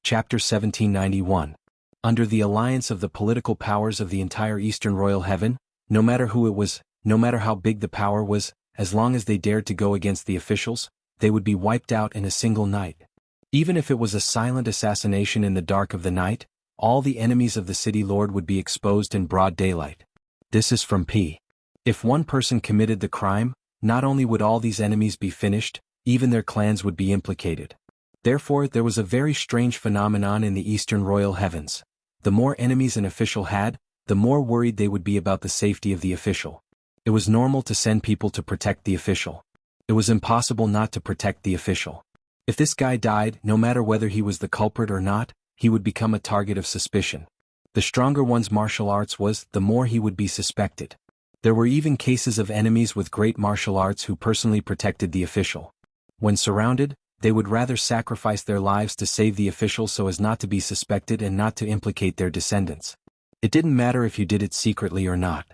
Chapter 1791. Under the alliance of the political powers of the entire Eastern Royal Heaven, no matter who it was, no matter how big the power was, as long as they dared to go against the officials, they would be wiped out in a single night. Even if it was a silent assassination in the dark of the night, all the enemies of the city lord would be exposed in broad daylight. This is from P. If one person committed the crime, not only would all these enemies be finished, even their clans would be implicated. Therefore, there was a very strange phenomenon in the Eastern Royal Heavens. The more enemies an official had, the more worried they would be about the safety of the official. It was normal to send people to protect the official. It was impossible not to protect the official. If this guy died, no matter whether he was the culprit or not, he would become a target of suspicion. The stronger one's martial arts was, the more he would be suspected. There were even cases of enemies with great martial arts who personally protected the official. When surrounded, they would rather sacrifice their lives to save the official so as not to be suspected and not to implicate their descendants. It didn't matter if you did it secretly or not.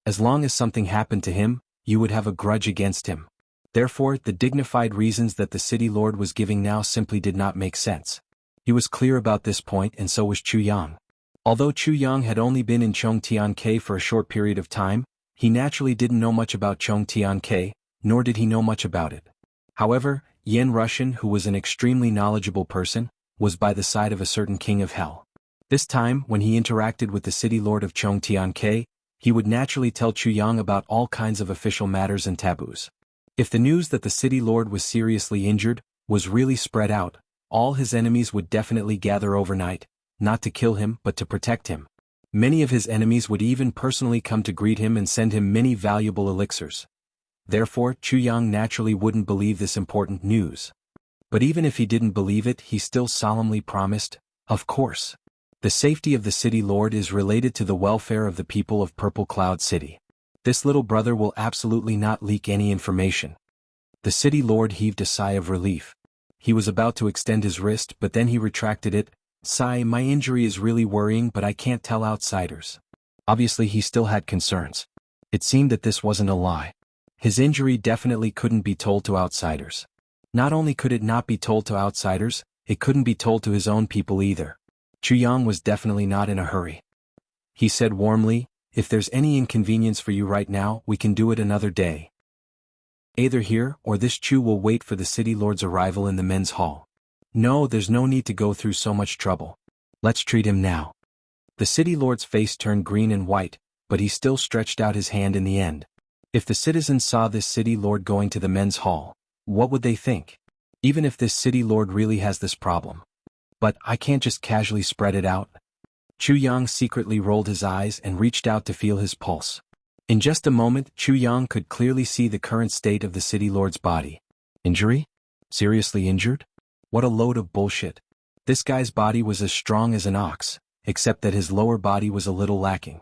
As long as something happened to him, you would have a grudge against him. Therefore, the dignified reasons that the city lord was giving now simply did not make sense. He was clear about this point, and so was Chu Yang. Although Chu Yang had only been in Chongtiancay for a short period of time, he naturally didn't know much about Chongtiancay, nor did he know much about it. However, Yen Russian, who was an extremely knowledgeable person, was by the side of a certain king of hell. This time, when he interacted with the city lord of Chongtiancay, he would naturally tell Chu Yang about all kinds of official matters and taboos. If the news that the city lord was seriously injured was really spread out, all his enemies would definitely gather overnight, not to kill him but to protect him. Many of his enemies would even personally come to greet him and send him many valuable elixirs. Therefore, Chu Yang naturally wouldn't believe this important news. But even if he didn't believe it, he still solemnly promised, "Of course. The safety of the city lord is related to the welfare of the people of Purple Cloud City. This little brother will absolutely not leak any information." The city lord heaved a sigh of relief. He was about to extend his wrist, but then he retracted it. "Sigh, my injury is really worrying, but I can't tell outsiders." Obviously he still had concerns. It seemed that this wasn't a lie. His injury definitely couldn't be told to outsiders. Not only could it not be told to outsiders, it couldn't be told to his own people either. Chu Yang was definitely not in a hurry. He said warmly, "If there's any inconvenience for you right now, we can do it another day. Either here, or this Chu will wait for the city lord's arrival in the men's hall. No, there's no need to go through so much trouble. Let's treat him now." The city lord's face turned green and white, but he still stretched out his hand in the end. If the citizens saw this city lord going to the men's hall, what would they think? Even if this city lord really has this problem. But I can't just casually spread it out. Chu Yang secretly rolled his eyes and reached out to feel his pulse. In just a moment, Chu Yang could clearly see the current state of the city lord's body. Injury? Seriously injured? What a load of bullshit. This guy's body was as strong as an ox, except that his lower body was a little lacking.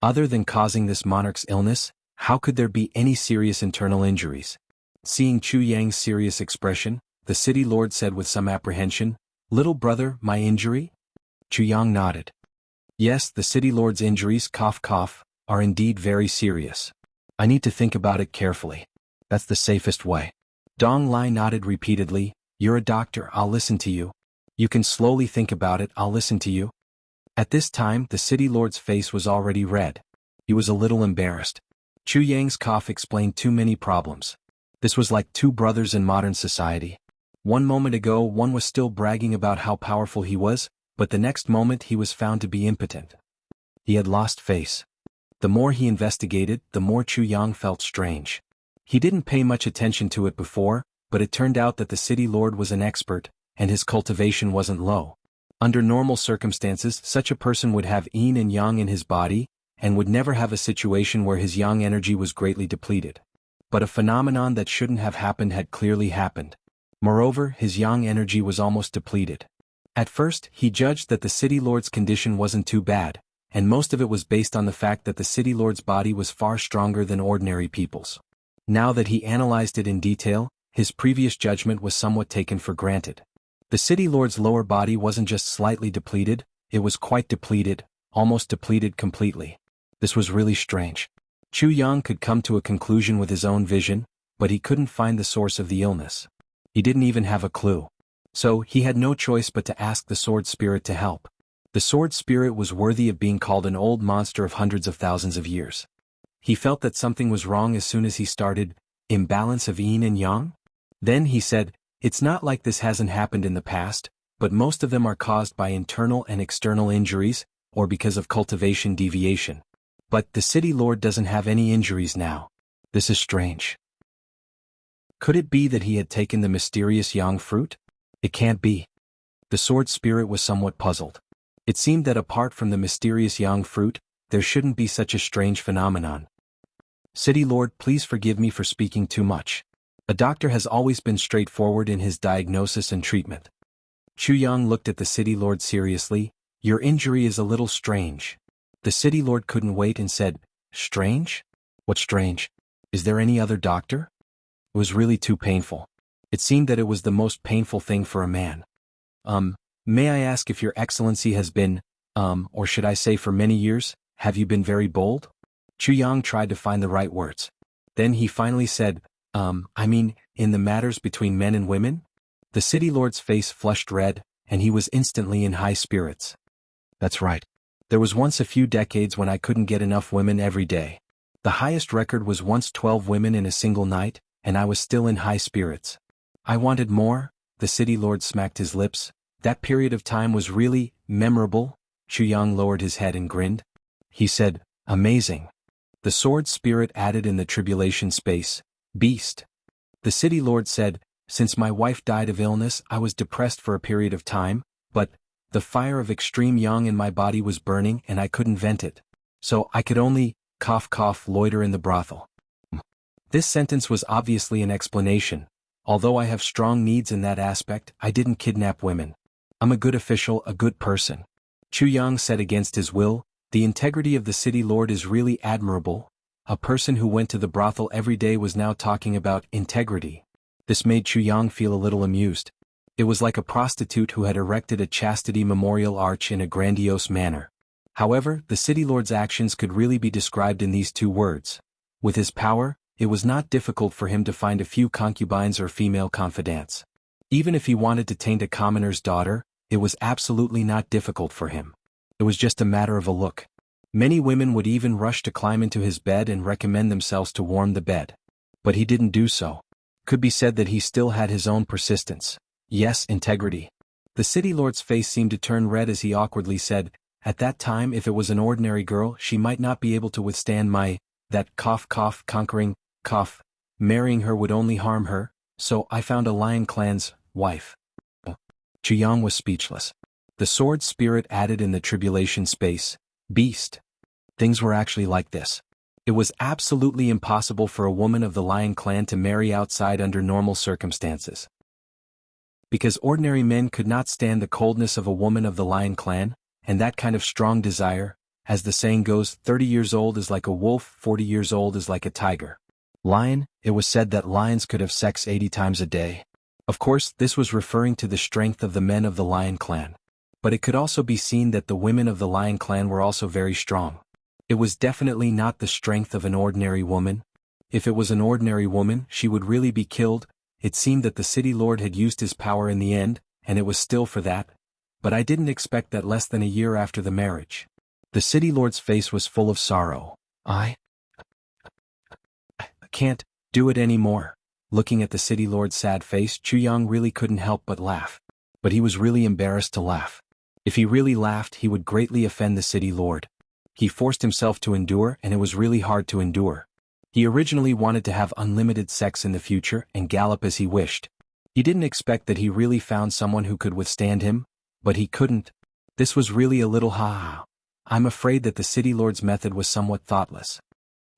Other than causing this monarch's illness, how could there be any serious internal injuries? Seeing Chu Yang's serious expression, the city lord said with some apprehension, "Little brother, my injury?" Chu Yang nodded. "Yes, the city lord's injuries, cough cough, are indeed very serious. I need to think about it carefully. That's the safest way." Dong Lai nodded repeatedly. "You're a doctor, I'll listen to you. You can slowly think about it, I'll listen to you." At this time, the city lord's face was already red. He was a little embarrassed. Chu Yang's cough explained too many problems. This was like two brothers in modern society. One moment ago one was still bragging about how powerful he was, but the next moment he was found to be impotent. He had lost face. The more he investigated, the more Chu Yang felt strange. He didn't pay much attention to it before, but it turned out that the city lord was an expert, and his cultivation wasn't low. Under normal circumstances, such a person would have yin and yang in his body, and would never have a situation where his yang energy was greatly depleted. But a phenomenon that shouldn't have happened had clearly happened. Moreover, his yang energy was almost depleted. At first, he judged that the city lord's condition wasn't too bad, and most of it was based on the fact that the city lord's body was far stronger than ordinary people's. Now that he analyzed it in detail, his previous judgment was somewhat taken for granted. The city lord's lower body wasn't just slightly depleted, it was quite depleted, almost depleted completely. This was really strange. Chu Yang could come to a conclusion with his own vision, but he couldn't find the source of the illness. He didn't even have a clue. So he had no choice but to ask the sword spirit to help. The sword spirit was worthy of being called an old monster of hundreds of thousands of years. He felt that something was wrong as soon as he started, imbalance of yin and yang? Then he said, it's not like this hasn't happened in the past, but most of them are caused by internal and external injuries, or because of cultivation deviation. But the city lord doesn't have any injuries now. This is strange. Could it be that he had taken the mysterious yang fruit? It can't be. The sword spirit was somewhat puzzled. It seemed that apart from the mysterious yang fruit, there shouldn't be such a strange phenomenon. City lord, please forgive me for speaking too much. A doctor has always been straightforward in his diagnosis and treatment. Chu Yang looked at the city lord seriously. Your injury is a little strange. The city lord couldn't wait and said, strange? What's strange? Is there any other doctor? It was really too painful. It seemed that it was the most painful thing for a man. May I ask if your excellency has been, or should I say for many years, have you been very bold? Chu Yang tried to find the right words. Then he finally said, I mean, in the matters between men and women? The city lord's face flushed red, and he was instantly in high spirits. That's right. There was once a few decades when I couldn't get enough women every day. The highest record was once 12 women in a single night, and I was still in high spirits. I wanted more. The city lord smacked his lips. That period of time was really memorable. Chu Yang lowered his head and grinned. He said, amazing. The sword spirit added in the tribulation space, beast. The city lord said, since my wife died of illness, I was depressed for a period of time, but the fire of extreme yang in my body was burning and I couldn't vent it. So I could only, cough cough, loiter in the brothel. This sentence was obviously an explanation. Although I have strong needs in that aspect, I didn't kidnap women. I'm a good official, a good person. Chu Yang said against his will, the integrity of the city lord is really admirable. A person who went to the brothel every day was now talking about integrity. This made Chu Yang feel a little amused. It was like a prostitute who had erected a chastity memorial arch in a grandiose manner. However, the city lord's actions could really be described in these two words. With his power, it was not difficult for him to find a few concubines or female confidants. Even if he wanted to taint a commoner's daughter, it was absolutely not difficult for him. It was just a matter of a look. Many women would even rush to climb into his bed and recommend themselves to warm the bed. But he didn't do so. Could be said that he still had his own persistence. Yes, integrity. The city lord's face seemed to turn red as he awkwardly said, at that time if it was an ordinary girl she might not be able to withstand that cough cough conquering, cough. Marrying her would only harm her, so I found a lion clan's wife. Chu Yang was speechless. The sword spirit added in the tribulation space, beast. Things were actually like this. It was absolutely impossible for a woman of the lion clan to marry outside under normal circumstances. Because ordinary men could not stand the coldness of a woman of the lion clan, and that kind of strong desire, as the saying goes, 30 years old is like a wolf, 40 years old is like a tiger. Lion, it was said that lions could have sex 80 times a day. Of course, this was referring to the strength of the men of the lion clan. But it could also be seen that the women of the lion clan were also very strong. It was definitely not the strength of an ordinary woman. If it was an ordinary woman, she would really be killed. It seemed that the city lord had used his power in the end, and it was still for that. But I didn't expect that less than a year after the marriage. The city lord's face was full of sorrow. I can't do it anymore. Looking at the city lord's sad face, Chu Yang really couldn't help but laugh. But he was really embarrassed to laugh. If he really laughed, he would greatly offend the city lord. He forced himself to endure, and it was really hard to endure. He originally wanted to have unlimited sex in the future and gallop as he wished. He didn't expect that he really found someone who could withstand him, but he couldn't. This was really a little ha-ha. I'm afraid that the city lord's method was somewhat thoughtless.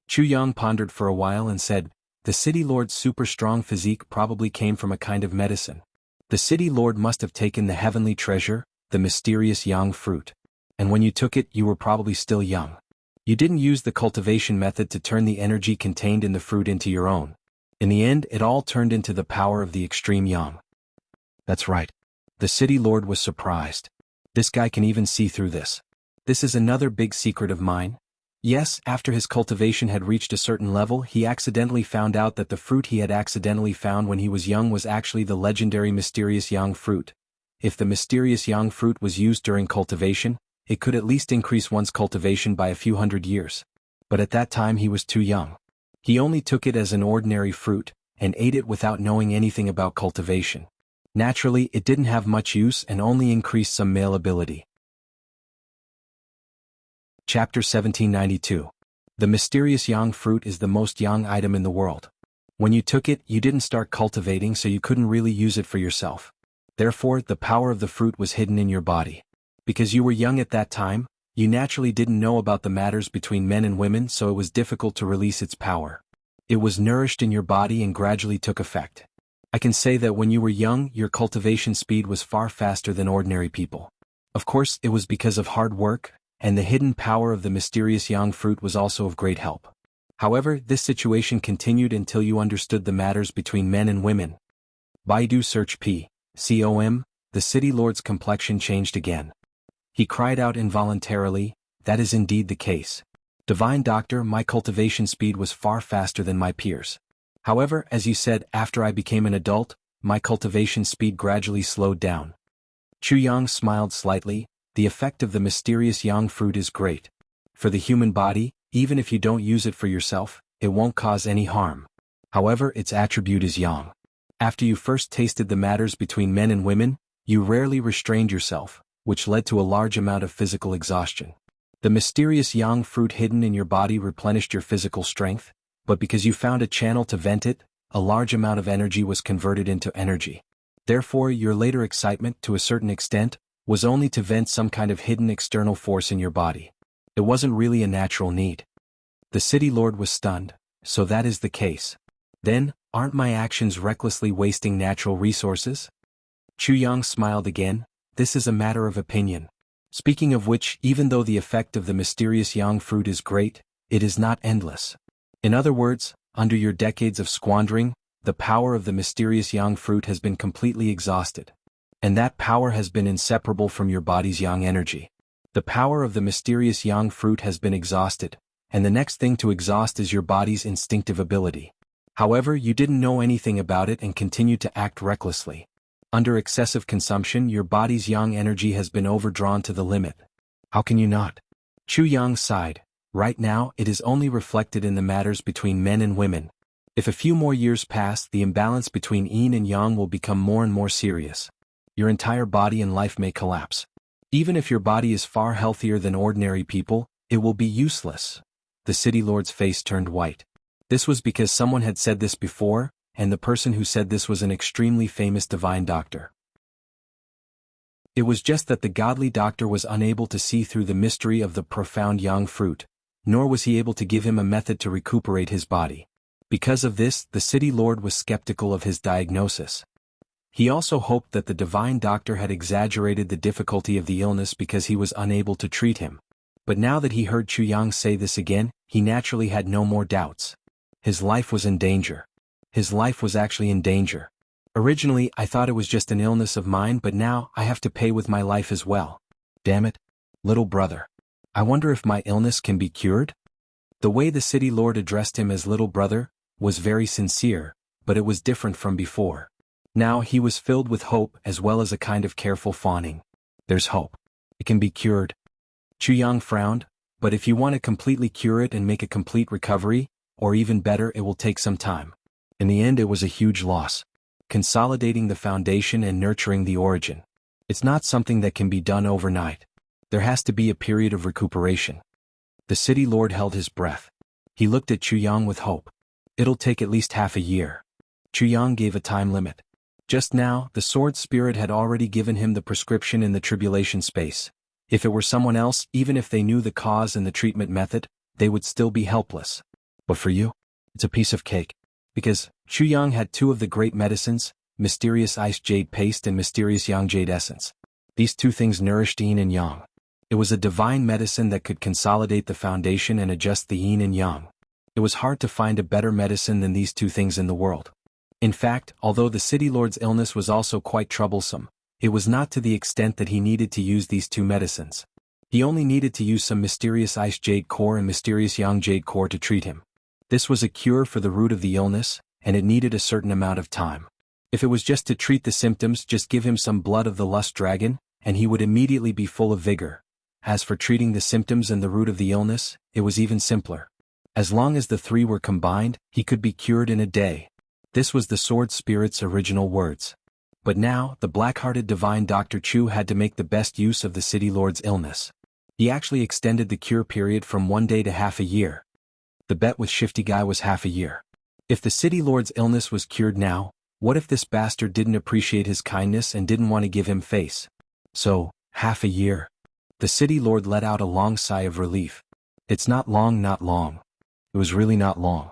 Chu Yang pondered for a while and said, the city lord's super strong physique probably came from a kind of medicine. The city lord must have taken the heavenly treasure, the mysterious yang fruit. And when you took it, you were probably still young. You didn't use the cultivation method to turn the energy contained in the fruit into your own. In the end, it all turned into the power of the extreme yang. That's right. The city lord was surprised. This guy can even see through this. This is another big secret of mine. Yes, after his cultivation had reached a certain level, he accidentally found out that the fruit he had accidentally found when he was young was actually the legendary mysterious Yang fruit. If the mysterious Yang fruit was used during cultivation, it could at least increase one's cultivation by a few hundred years. But at that time he was too young. He only took it as an ordinary fruit, and ate it without knowing anything about cultivation. Naturally, it didn't have much use and only increased some male ability. Chapter 1792. The mysterious Yang fruit is the most Yang item in the world. When you took it, you didn't start cultivating, so you couldn't really use it for yourself. Therefore, the power of the fruit was hidden in your body. Because you were young at that time, you naturally didn't know about the matters between men and women, so it was difficult to release its power. It was nourished in your body and gradually took effect. I can say that when you were young, your cultivation speed was far faster than ordinary people. Of course, it was because of hard work, and the hidden power of the mysterious Yang fruit was also of great help. However, this situation continued until you understood the matters between men and women. Baidu search p.com, the city lord's complexion changed again. He cried out involuntarily, "That is indeed the case. Divine Doctor, my cultivation speed was far faster than my peers. However, as you said, after I became an adult, my cultivation speed gradually slowed down." Chu Yang smiled slightly. The effect of the mysterious Yang fruit is great. For the human body, even if you don't use it for yourself, it won't cause any harm. However, its attribute is Yang. After you first tasted the matters between men and women, you rarely restrained yourself, which led to a large amount of physical exhaustion. The mysterious Yang fruit hidden in your body replenished your physical strength, but because you found a channel to vent it, a large amount of energy was converted into energy. Therefore, your later excitement, to a certain extent, was only to vent some kind of hidden external force in your body. It wasn't really a natural need. The city lord was stunned. So that is the case. Then, aren't my actions recklessly wasting natural resources? Chu Yang smiled again. This is a matter of opinion. Speaking of which, even though the effect of the mysterious Yang fruit is great, it is not endless. In other words, under your decades of squandering, the power of the mysterious Yang fruit has been completely exhausted. And that power has been inseparable from your body's Yang energy. The power of the mysterious Yang fruit has been exhausted, and the next thing to exhaust is your body's instinctive ability. However, you didn't know anything about it and continued to act recklessly. Under excessive consumption, your body's Yang energy has been overdrawn to the limit. How can you not? Chu Yang sighed. Right now, it is only reflected in the matters between men and women. If a few more years pass, the imbalance between yin and yang will become more and more serious. Your entire body and life may collapse. Even if your body is far healthier than ordinary people, it will be useless. The city lord's face turned white. This was because someone had said this before, and the person who said this was an extremely famous divine doctor. It was just that the godly doctor was unable to see through the mystery of the profound Yang fruit, nor was he able to give him a method to recuperate his body. Because of this, the city lord was skeptical of his diagnosis. He also hoped that the divine doctor had exaggerated the difficulty of the illness because he was unable to treat him. But now that he heard Chu Yang say this again, he naturally had no more doubts. His life was in danger. His life was actually in danger. Originally, I thought it was just an illness of mine, but now I have to pay with my life as well. Damn it. Little brother. I wonder if my illness can be cured? The way the city lord addressed him as little brother was very sincere, but it was different from before. Now he was filled with hope as well as a kind of careful fawning. There's hope. It can be cured. Chu Yang frowned, but if you want to completely cure it and make a complete recovery, or even better, it will take some time. In the end, it was a huge loss. Consolidating the foundation and nurturing the origin. It's not something that can be done overnight. There has to be a period of recuperation. The city lord held his breath. He looked at Chu Yang with hope. It'll take at least half a year. Chu Yang gave a time limit. Just now, the sword spirit had already given him the prescription in the tribulation space. If it were someone else, even if they knew the cause and the treatment method, they would still be helpless. But for you, it's a piece of cake. Because Chu Yang had two of the great medicines, mysterious ice jade paste and mysterious Yang jade essence. These two things nourished yin and yang. It was a divine medicine that could consolidate the foundation and adjust the yin and yang. It was hard to find a better medicine than these two things in the world. In fact, although the city lord's illness was also quite troublesome, it was not to the extent that he needed to use these two medicines. He only needed to use some mysterious ice jade core and mysterious yang jade core to treat him. This was a cure for the root of the illness, and it needed a certain amount of time. If it was just to treat the symptoms, just give him some blood of the lust dragon, and he would immediately be full of vigor. As for treating the symptoms and the root of the illness, it was even simpler. As long as the three were combined, he could be cured in a day. This was the sword spirit's original words. But now, the black-hearted divine Dr. Chu had to make the best use of the city lord's illness. He actually extended the cure period from 1 day to half a year. The bet with Shifty Guy was half a year. If the city lord's illness was cured now, what if this bastard didn't appreciate his kindness and didn't want to give him face? So, half a year. The city lord let out a long sigh of relief. It's not long, not long. It was really not long.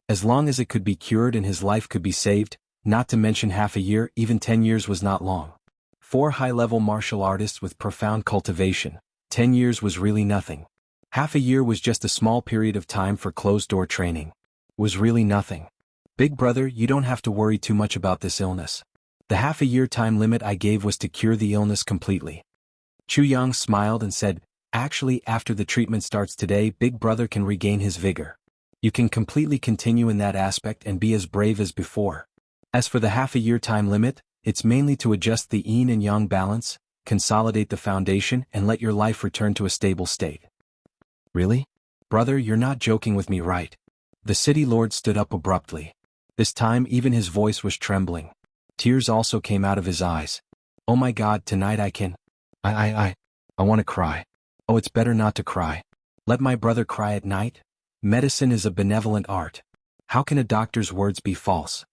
As long as it could be cured and his life could be saved, not to mention half a year, even 10 years was not long. 4 high-level martial artists with profound cultivation, 10 years was really nothing. Half a year was just a small period of time for closed-door training. It was really nothing. Big brother, you don't have to worry too much about this illness. The half-a-year time limit I gave was to cure the illness completely. Chu Yang smiled and said, actually, after the treatment starts today, Big brother can regain his vigor. You can completely continue in that aspect and be as brave as before. As for the half-a-year time limit, it's mainly to adjust the yin and yang balance, consolidate the foundation, and let your life return to a stable state. Really? Brother, you're not joking with me, right? The city lord stood up abruptly. This time even his voice was trembling. Tears also came out of his eyes. Oh my God, tonight I can... I want to cry. Oh, it's better not to cry. Let my brother cry at night? Medicine is a benevolent art. How can a doctor's words be false?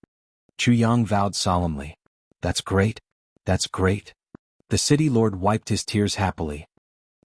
Chu Yang vowed solemnly. That's great. That's great. The city lord wiped his tears happily.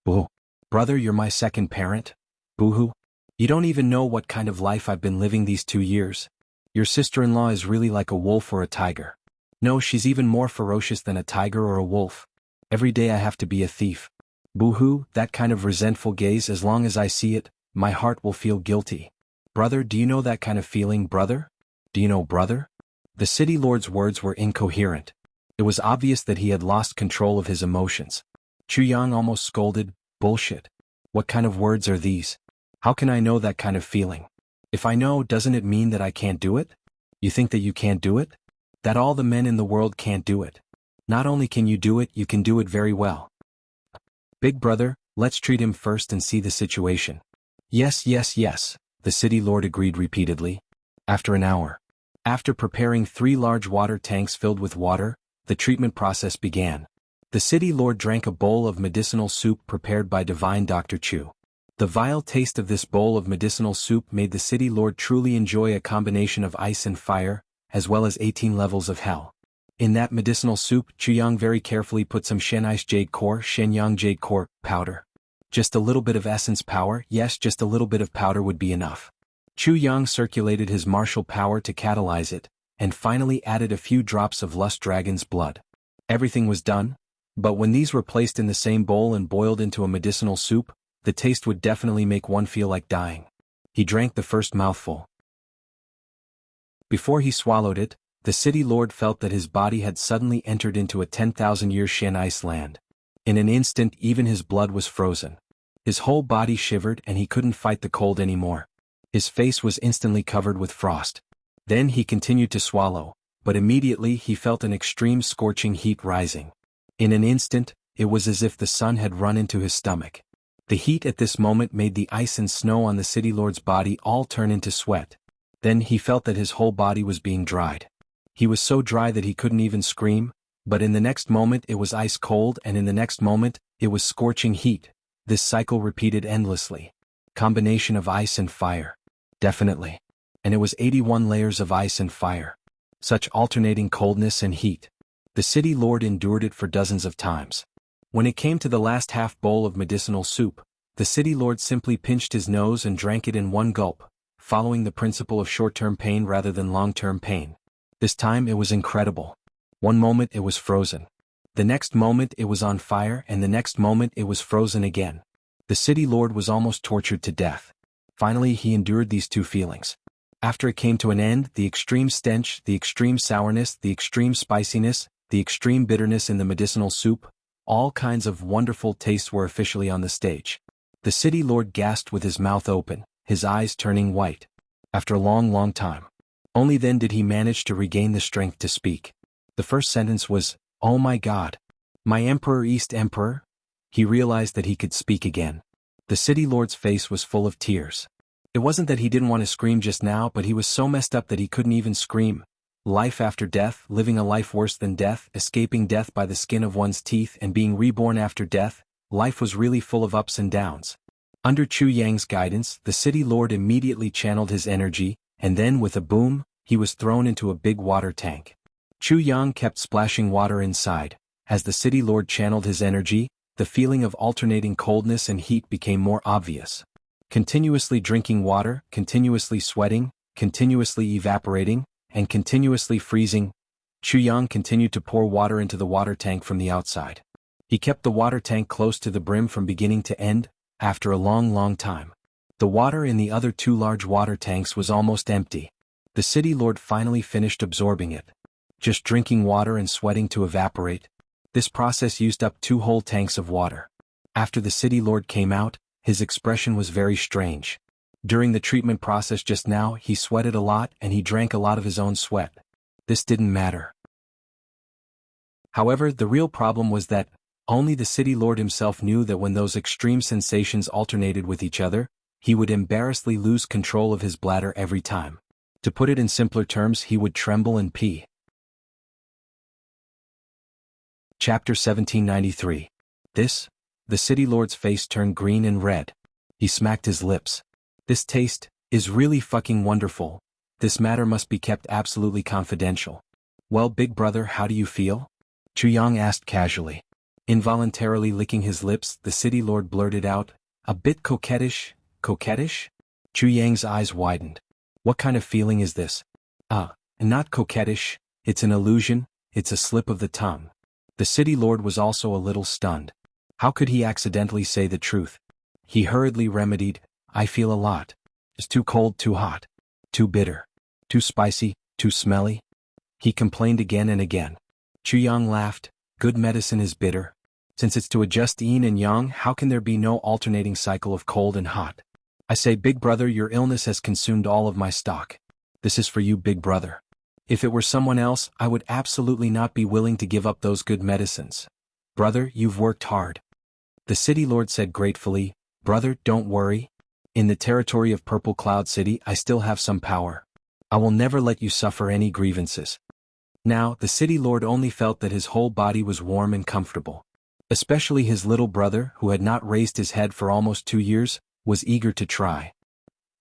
Boo. Brother, you're my second parent? Boo-hoo. You don't even know what kind of life I've been living these 2 years. Your sister-in-law is really like a wolf or a tiger. No, she's even more ferocious than a tiger or a wolf. Every day I have to be a thief. Boo-hoo, that kind of resentful gaze, as long as I see it, my heart will feel guilty. Brother, do you know that kind of feeling, brother? Do you know, brother? The city lord's words were incoherent. It was obvious that he had lost control of his emotions. Chu Yang almost scolded, bullshit. What kind of words are these? How can I know that kind of feeling? If I know, doesn't it mean that I can't do it? You think that you can't do it? That all the men in the world can't do it? Not only can you do it, you can do it very well. Big brother, let's treat him first and see the situation. Yes, yes, yes, the city lord agreed repeatedly. After an hour. After preparing 3 large water tanks filled with water, the treatment process began. The city lord drank a bowl of medicinal soup prepared by divine Dr. Chu. The vile taste of this bowl of medicinal soup made the city lord truly enjoy a combination of ice and fire, as well as 18 levels of hell. In that medicinal soup, Chu Yang very carefully put some Shen Ice Jade Core, Shen Yang Jade Core, powder. Just a little bit of essence power, yes, just a little bit of powder would be enough. Chu Yang circulated his martial power to catalyze it, and finally added a few drops of Lust Dragon's blood. Everything was done, but when these were placed in the same bowl and boiled into a medicinal soup, the taste would definitely make one feel like dying. He drank the first mouthful. Before he swallowed it, the city lord felt that his body had suddenly entered into a 10,000-year Shen Ice land. In an instant, even his blood was frozen. His whole body shivered and he couldn't fight the cold anymore. His face was instantly covered with frost. Then he continued to swallow, but immediately he felt an extreme scorching heat rising. In an instant, it was as if the sun had run into his stomach. The heat at this moment made the ice and snow on the city lord's body all turn into sweat. Then he felt that his whole body was being dried. He was so dry that he couldn't even scream, but in the next moment it was ice cold, and in the next moment, it was scorching heat. This cycle repeated endlessly. Combination of ice and fire. Definitely. And it was 81 layers of ice and fire. Such alternating coldness and heat. The city lord endured it for dozens of times. When it came to the last half bowl of medicinal soup, the city lord simply pinched his nose and drank it in one gulp, following the principle of short-term pain rather than long-term pain. This time it was incredible. One moment it was frozen. The next moment it was on fire, and the next moment it was frozen again. The city lord was almost tortured to death. Finally he endured these 2 feelings. After it came to an end, the extreme stench, the extreme sourness, the extreme spiciness, the extreme bitterness in the medicinal soup, All kinds of wonderful tastes were officially on the stage. The city lord gasped with his mouth open, his eyes turning white. After a long time. Only then did he manage to regain the strength to speak. The first sentence was, "Oh my God. My Emperor East Emperor?" He realized that he could speak again. The city lord's face was full of tears. It wasn't that he didn't want to scream just now, but he was so messed up that he couldn't even scream. Life after death, living a life worse than death, escaping death by the skin of one's teeth and being reborn after death, life was really full of ups and downs. Under Chu Yang's guidance, the city lord immediately channeled his energy, and then with a boom, he was thrown into a big water tank. Chu Yang kept splashing water inside. As the city lord channeled his energy, the feeling of alternating coldness and heat became more obvious. Continuously drinking water, continuously sweating, continuously evaporating, and continuously freezing, Chu Yang continued to pour water into the water tank from the outside. He kept the water tank close to the brim from beginning to end. After a long time, the water in the other two large water tanks was almost empty. The city lord finally finished absorbing it. Just drinking water and sweating to evaporate. This process used up 2 whole tanks of water. After the city lord came out, his expression was very strange. During the treatment process just now, he sweated a lot and he drank a lot of his own sweat. This didn't matter. However, the real problem was that only the city lord himself knew that when those extreme sensations alternated with each other, he would embarrassingly lose control of his bladder every time. To put it in simpler terms, he would tremble and pee. Chapter 1793. The city lord's face turned green and red. He smacked his lips. This taste is really fucking wonderful. This matter must be kept absolutely confidential. Well, big brother, how do you feel? Chu Yang asked casually. Involuntarily licking his lips, the city lord blurted out, "A bit coquettish." Coquettish? Chu Yang's eyes widened. What kind of feeling is this? Not coquettish, it's an illusion, it's a slip of the tongue. The city lord was also a little stunned. How could he accidentally say the truth? He hurriedly remedied, "I feel a lot. It's too cold, too hot, too bitter, too spicy, too smelly." He complained again and again. Chu Yang laughed. Good medicine is bitter. Since it's to adjust yin and yang, how can there be no alternating cycle of cold and hot? I say, big brother, your illness has consumed all of my stock. This is for you, big brother. If it were someone else, I would absolutely not be willing to give up those good medicines. Brother, you've worked hard. The city lord said gratefully, "Brother, don't worry. In the territory of Purple Cloud City, I still have some power. I will never let you suffer any grievances." Now, the city lord only felt that his whole body was warm and comfortable. Especially his little brother, who had not raised his head for almost 2 years, was eager to try.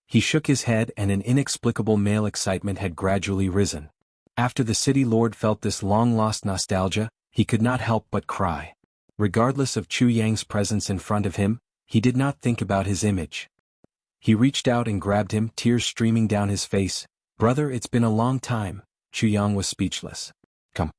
He shook his head and an inexplicable male excitement had gradually risen. After the city lord felt this long-lost nostalgia, he could not help but cry. Regardless of Chu Yang's presence in front of him, he did not think about his image. He reached out and grabbed him, tears streaming down his face. "Brother, it's been a long time." Chu Yang was speechless. "Come."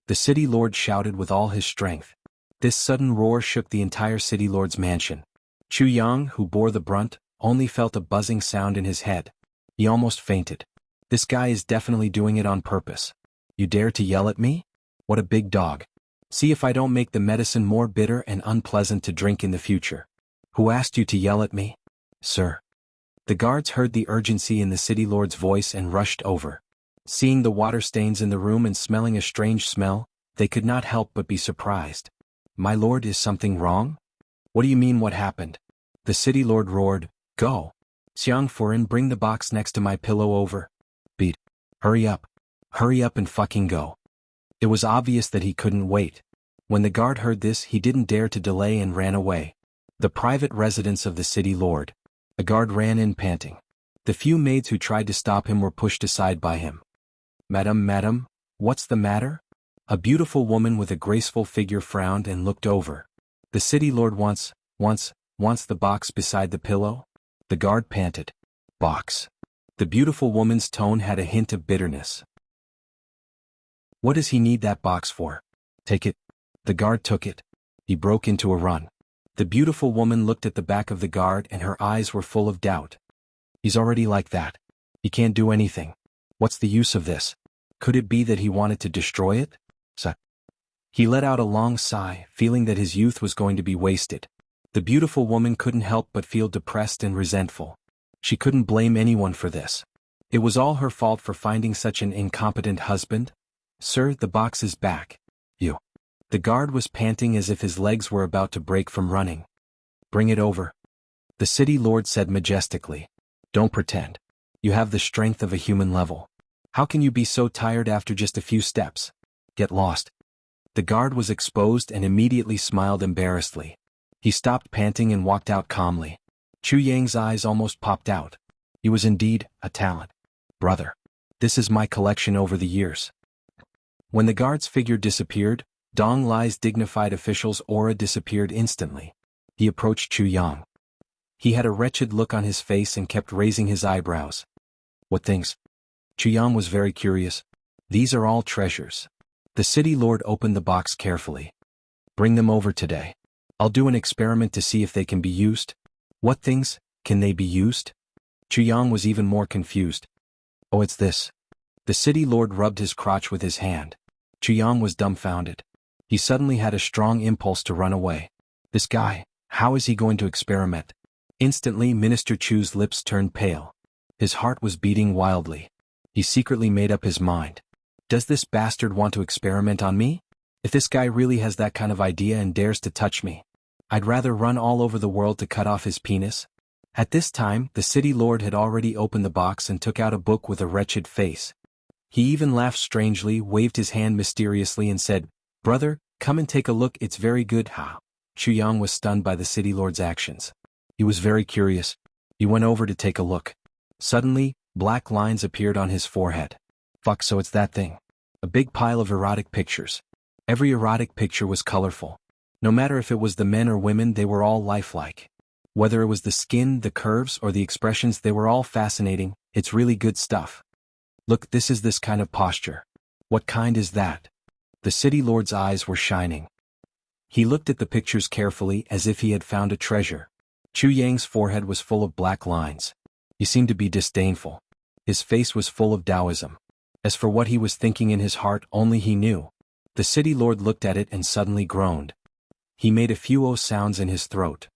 The city lord shouted with all his strength. This sudden roar shook the entire city lord's mansion. Chu Yang, who bore the brunt, only felt a buzzing sound in his head. He almost fainted. This guy is definitely doing it on purpose. You dare to yell at me? What a big dog. See if I don't make the medicine more bitter and unpleasant to drink in the future. Who asked you to yell at me? Sir. The guards heard the urgency in the city lord's voice and rushed over. Seeing the water stains in the room and smelling a strange smell, they could not help but be surprised. My lord, is something wrong? What do you mean, what happened? The city lord roared, "Go! Xiang Furin, bring the box next to my pillow over. Beat. Hurry up and fucking go." It was obvious that he couldn't wait. When the guard heard this, he didn't dare to delay and ran away. The private residence of the city lord. A guard ran in panting. The few maids who tried to stop him were pushed aside by him. Madam, what's the matter?" A beautiful woman with a graceful figure frowned and looked over. "The city lord wants the box beside the pillow?" The guard panted. "Box." The beautiful woman's tone had a hint of bitterness. "What does he need that box for? Take it." The guard took it. He broke into a run. The beautiful woman looked at the back of the guard and her eyes were full of doubt. "He's already like that. He can't do anything. What's the use of this? Could it be that he wanted to destroy it? He let out a long sigh, feeling that his youth was going to be wasted. The beautiful woman couldn't help but feel depressed and resentful. She couldn't blame anyone for this. It was all her fault for finding such an incompetent husband. "Sir, the box is back." "You." The guard was panting as if his legs were about to break from running. "Bring it over," the city lord said majestically. "Don't pretend. You have the strength of a human level. How can you be so tired after just a few steps? Get lost." The guard was exposed and immediately smiled embarrassedly. He stopped panting and walked out calmly. Chu Yang's eyes almost popped out. He was indeed a talent. "Brother, this is my collection over the years." When the guard's figure disappeared, Dong Lai's dignified official's aura disappeared instantly. He approached Chu Yang. He had a wretched look on his face and kept raising his eyebrows. "What things?" Chu Yang was very curious. "These are all treasures." The city lord opened the box carefully. "Bring them over today. I'll do an experiment to see if they can be used." "What things? Can they be used?" Chu Yang was even more confused. "Oh, it's this." The city lord rubbed his crotch with his hand. Chu Yang was dumbfounded. He suddenly had a strong impulse to run away. This guy, how is he going to experiment? Instantly, Minister Chu's lips turned pale. His heart was beating wildly. He secretly made up his mind. Does this bastard want to experiment on me? If this guy really has that kind of idea and dares to touch me, I'd rather run all over the world to cut off his penis. At this time, the city lord had already opened the box and took out a book with a wretched face. He even laughed strangely, waved his hand mysteriously and said, "Brother, come and take a look, it's very good." Ha! Chu Yang was stunned by the city lord's actions. He was very curious. He went over to take a look. Suddenly, black lines appeared on his forehead. Fuck, so it's that thing. A big pile of erotic pictures. Every erotic picture was colorful. No matter if it was the men or women, they were all lifelike. Whether it was the skin, the curves, or the expressions, they were all fascinating. It's really good stuff. "Look, this is this kind of posture." "What kind is that?" The city lord's eyes were shining. He looked at the pictures carefully as if he had found a treasure. Chu Yang's forehead was full of black lines. He seemed to be disdainful. His face was full of Taoism. As for what he was thinking in his heart, only he knew. The city lord looked at it and suddenly groaned. He made a few oh sounds in his throat.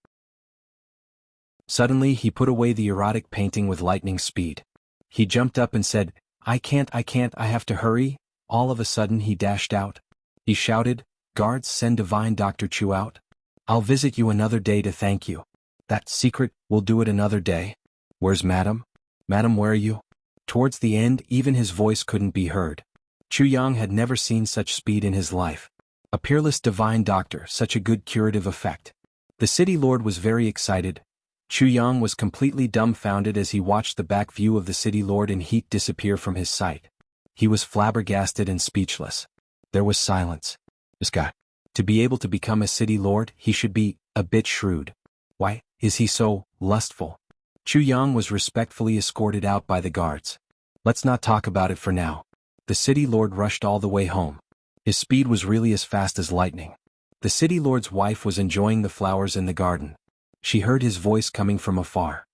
Suddenly he put away the erotic painting with lightning speed. He jumped up and said, I can't, I have to hurry." All of a sudden he dashed out. He shouted, "Guards, send Divine Dr. Chu out. I'll visit you another day to thank you. That secret, we'll do it another day. Where's Madam? Madam, where are you?" Towards the end, even his voice couldn't be heard. Chu Yang had never seen such speed in his life. A peerless divine doctor, such a good curative effect. The city lord was very excited. Chu Yang was completely dumbfounded as he watched the back view of the city lord in heat disappear from his sight. He was flabbergasted and speechless. There was silence. This guy. To be able to become a city lord, he should be a bit shrewd. Why is he so lustful? Chu Yang was respectfully escorted out by the guards. Let's not talk about it for now. The city lord rushed all the way home. His speed was really as fast as lightning. The city lord's wife was enjoying the flowers in the garden. She heard his voice coming from afar.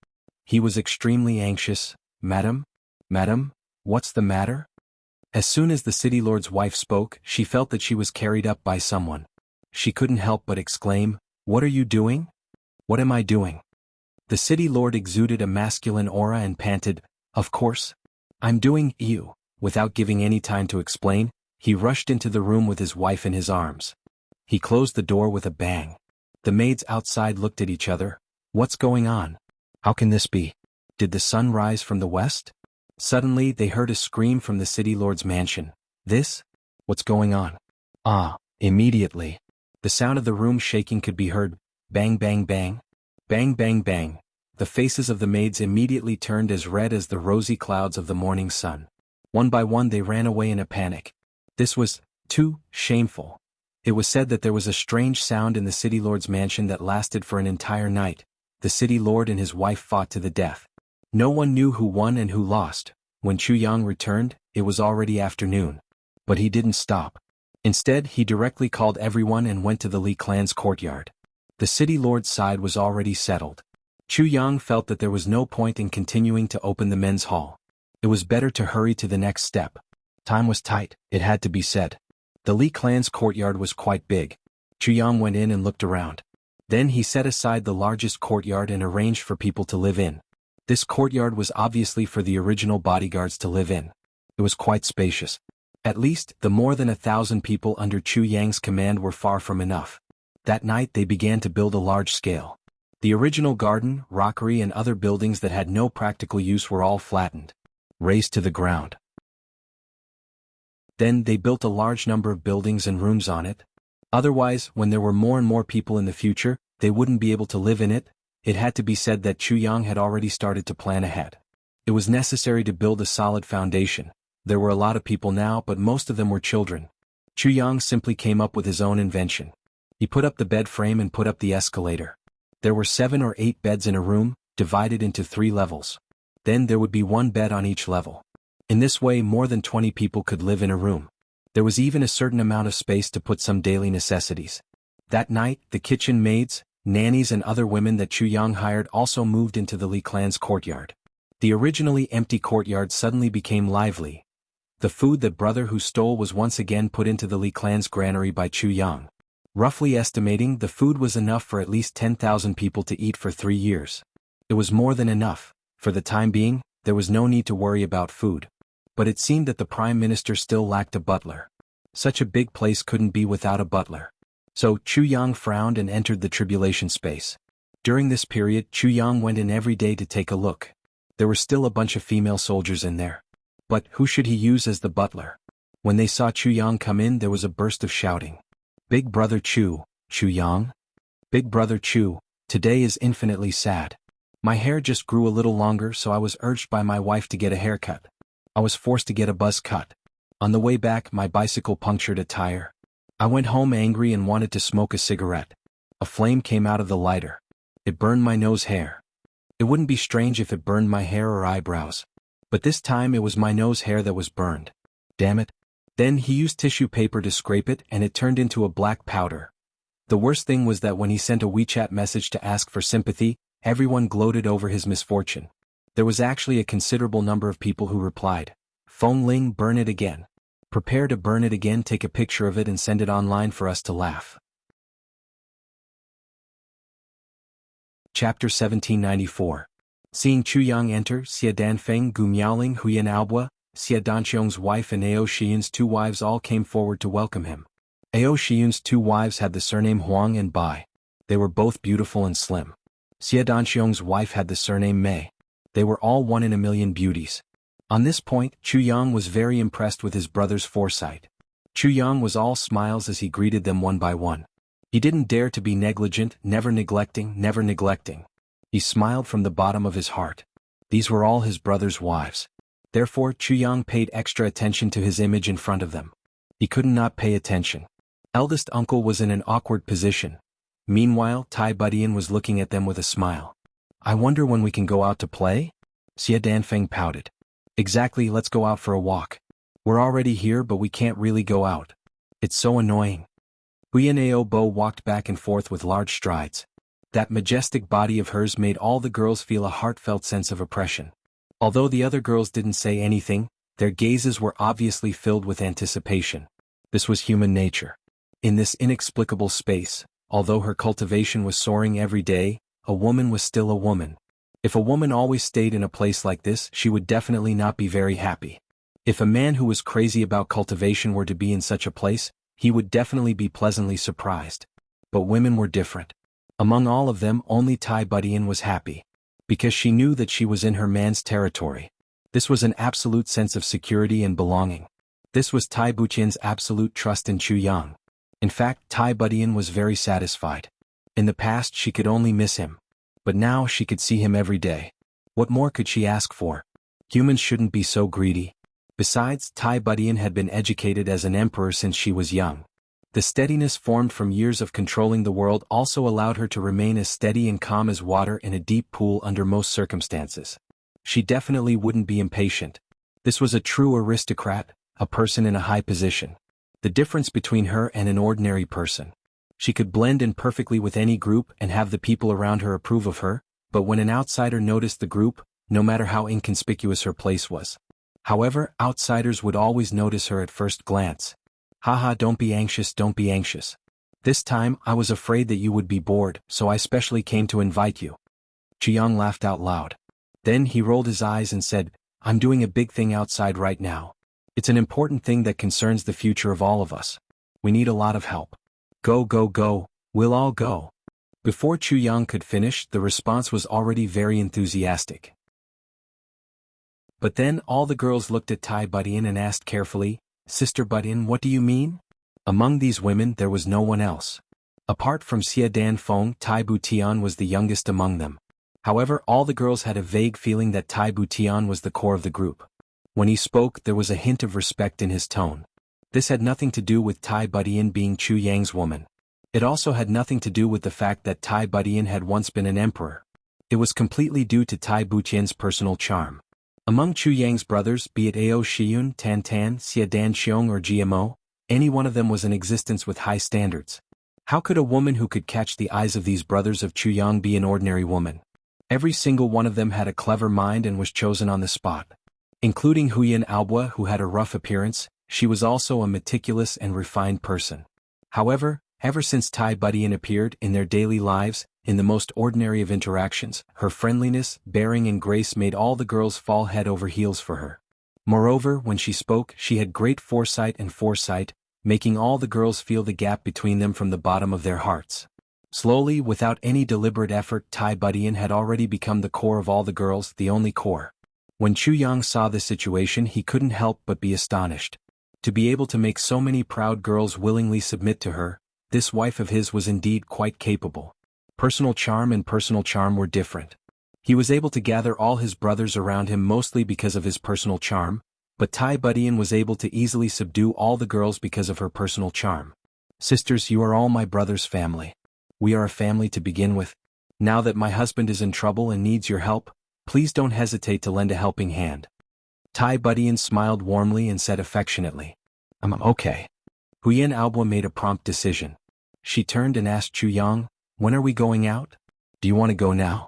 He was extremely anxious. Madam? Madam? What's the matter?" As soon as the city lord's wife spoke, she felt that she was carried up by someone. She couldn't help but exclaim, "What are you doing?" "What am I doing?" The city lord exuded a masculine aura and panted, "Of course. I'm doing you." Without giving any time to explain, he rushed into the room with his wife in his arms. He closed the door with a bang. The maids outside looked at each other. What's going on? How can this be? Did the sun rise from the west? Suddenly they heard a scream from the city lord's mansion. This? What's going on? Immediately. The sound of the room shaking could be heard. Bang, bang, bang. Bang, bang, bang. The faces of the maids immediately turned as red as the rosy clouds of the morning sun. One by one they ran away in a panic. This was too shameful. It was said that there was a strange sound in the city lord's mansion that lasted for an entire night. The city lord and his wife fought to the death. No one knew who won and who lost. When Chu Yang returned, it was already afternoon. But he didn't stop. Instead, he directly called everyone and went to the Li clan's courtyard. The city lord's side was already settled. Chu Yang felt that there was no point in continuing to open the men's hall. It was better to hurry to the next step. Time was tight, it had to be said. The Li clan's courtyard was quite big. Chu Yang went in and looked around. Then he set aside the largest courtyard and arranged for people to live in. This courtyard was obviously for the original bodyguards to live in. It was quite spacious. At least, the more than 1,000 people under Chu Yang's command were far from enough. That night they began to build a large scale. The original garden, rockery and other buildings that had no practical use were all flattened, razed to the ground. Then they built a large number of buildings and rooms on it. Otherwise, when there were more and more people in the future, they wouldn't be able to live in it. It had to be said that Chu Yang had already started to plan ahead. It was necessary to build a solid foundation. There were a lot of people now, but most of them were children. Chu Yang simply came up with his own invention. He put up the bed frame and put up the escalator. There were 7 or 8 beds in a room, divided into 3 levels. Then there would be 1 bed on each level. In this way more than 20 people could live in a room. There was even a certain amount of space to put some daily necessities. That night, the kitchen maids, nannies and other women that Chu Yang hired also moved into the Li clan's courtyard. The originally empty courtyard suddenly became lively. The food that brother who stole was once again put into the Li clan's granary by Chu Yang. Roughly estimating, the food was enough for at least 10,000 people to eat for 3 years. It was more than enough. For the time being, there was no need to worry about food. But it seemed that the Prime Minister still lacked a butler. Such a big place couldn't be without a butler. So Chu Yang frowned and entered the tribulation space. During this period, Chu Yang went in every day to take a look. There were still a bunch of female soldiers in there. But who should he use as the butler? When they saw Chu Yang come in, there was a burst of shouting. Big brother Chu, Chu Yang? Big brother Chu, today is infinitely sad. My hair just grew a little longer, so I was urged by my wife to get a haircut. I was forced to get a buzz cut. On the way back, my bicycle punctured a tire. I went home angry and wanted to smoke a cigarette. A flame came out of the lighter. It burned my nose hair. It wouldn't be strange if it burned my hair or eyebrows. But this time it was my nose hair that was burned. Damn it. Then he used tissue paper to scrape it and it turned into a black powder. The worst thing was that when he sent a WeChat message to ask for sympathy, everyone gloated over his misfortune. There was actually a considerable number of people who replied, "Phone Ling, burn it again. Prepare to burn it again, take a picture of it and send it online for us to laugh." Chapter 1794. Seeing Chu Yang enter, Xia Danfeng, Gu Miaoling, Huyan Aobua, Xia Danxiong's wife and Ao Shiyun's 2 wives all came forward to welcome him. Ao Shiyun's 2 wives had the surname Huang and Bai. They were both beautiful and slim. Xia Danxiong's wife had the surname Mei. They were all 1 in a million beauties. On this point, Chu Yang was very impressed with his brother's foresight. Chu Yang was all smiles as he greeted them one by one. He didn't dare to be negligent, never neglecting, never neglecting. He smiled from the bottom of his heart. These were all his brother's wives. Therefore, Chu Yang paid extra attention to his image in front of them. He couldn't not pay attention. Eldest uncle was in an awkward position. Meanwhile, Tai Budian was looking at them with a smile. "I wonder when we can go out to play?" Xia Danfeng pouted. "Exactly, let's go out for a walk. We're already here but we can't really go out. It's so annoying." Huyanao Bo walked back and forth with large strides. That majestic body of hers made all the girls feel a heartfelt sense of oppression. Although the other girls didn't say anything, their gazes were obviously filled with anticipation. This was human nature. In this inexplicable space, although her cultivation was soaring every day, a woman was still a woman. If a woman always stayed in a place like this, she would definitely not be very happy. If a man who was crazy about cultivation were to be in such a place, he would definitely be pleasantly surprised. But women were different. Among all of them, only Tai Budian was happy. Because she knew that she was in her man's territory. This was an absolute sense of security and belonging. This was Tai Buqian's absolute trust in Chu Yang. In fact, Tai Budian was very satisfied. In the past she could only miss him. But now she could see him every day. What more could she ask for? Humans shouldn't be so greedy. Besides, Tai Budian had been educated as an emperor since she was young. The steadiness formed from years of controlling the world also allowed her to remain as steady and calm as water in a deep pool under most circumstances. She definitely wouldn't be impatient. This was a true aristocrat, a person in a high position. The difference between her and an ordinary person. She could blend in perfectly with any group and have the people around her approve of her, but when an outsider noticed the group, no matter how inconspicuous her place was. However, outsiders would always notice her at first glance. Haha, don't be anxious, don't be anxious. This time I was afraid that you would be bored, so I specially came to invite you. Jianghu laughed out loud. Then he rolled his eyes and said, I'm doing a big thing outside right now. It's an important thing that concerns the future of all of us. We need a lot of help. Go, go, go, we'll all go. Before Jianghu could finish, the response was already very enthusiastic. But then all the girls looked at Tai Budian and asked carefully, Sister Budian, what do you mean? Among these women there was no one else. Apart from Xia Danfeng, Tai Butian was the youngest among them. However, all the girls had a vague feeling that Tai Butian was the core of the group. When he spoke, there was a hint of respect in his tone. This had nothing to do with Tai Budian being Chu Yang's woman. It also had nothing to do with the fact that Tai Budian had once been an emperor. It was completely due to Tai Butian's personal charm. Among Chu Yang's brothers, be it Ao Shiyun, Tan Tan, Xia Danxiong or GMO, any one of them was in existence with high standards. How could a woman who could catch the eyes of these brothers of Chu Yang be an ordinary woman? Every single one of them had a clever mind and was chosen on the spot. Including Huyan Aobua, who had a rough appearance, she was also a meticulous and refined person. However, ever since Tai Budian appeared in their daily lives, in the most ordinary of interactions, her friendliness, bearing and grace made all the girls fall head over heels for her. Moreover, when she spoke, she had great foresight, making all the girls feel the gap between them from the bottom of their hearts. Slowly, without any deliberate effort, Tai Budian had already become the core of all the girls, the only core. When Chu Yang saw the situation, he couldn't help but be astonished. To be able to make so many proud girls willingly submit to her, this wife of his was indeed quite capable. Personal charm and personal charm were different. He was able to gather all his brothers around him mostly because of his personal charm, but Tai Budian was able to easily subdue all the girls because of her personal charm. Sisters, you are all my brother's family. We are a family to begin with. Now that my husband is in trouble and needs your help, please don't hesitate to lend a helping hand. Tai Budian smiled warmly and said affectionately, I'm okay. Huyan Aobua made a prompt decision. She turned and asked Chu Yang, when are we going out? Do you want to go now?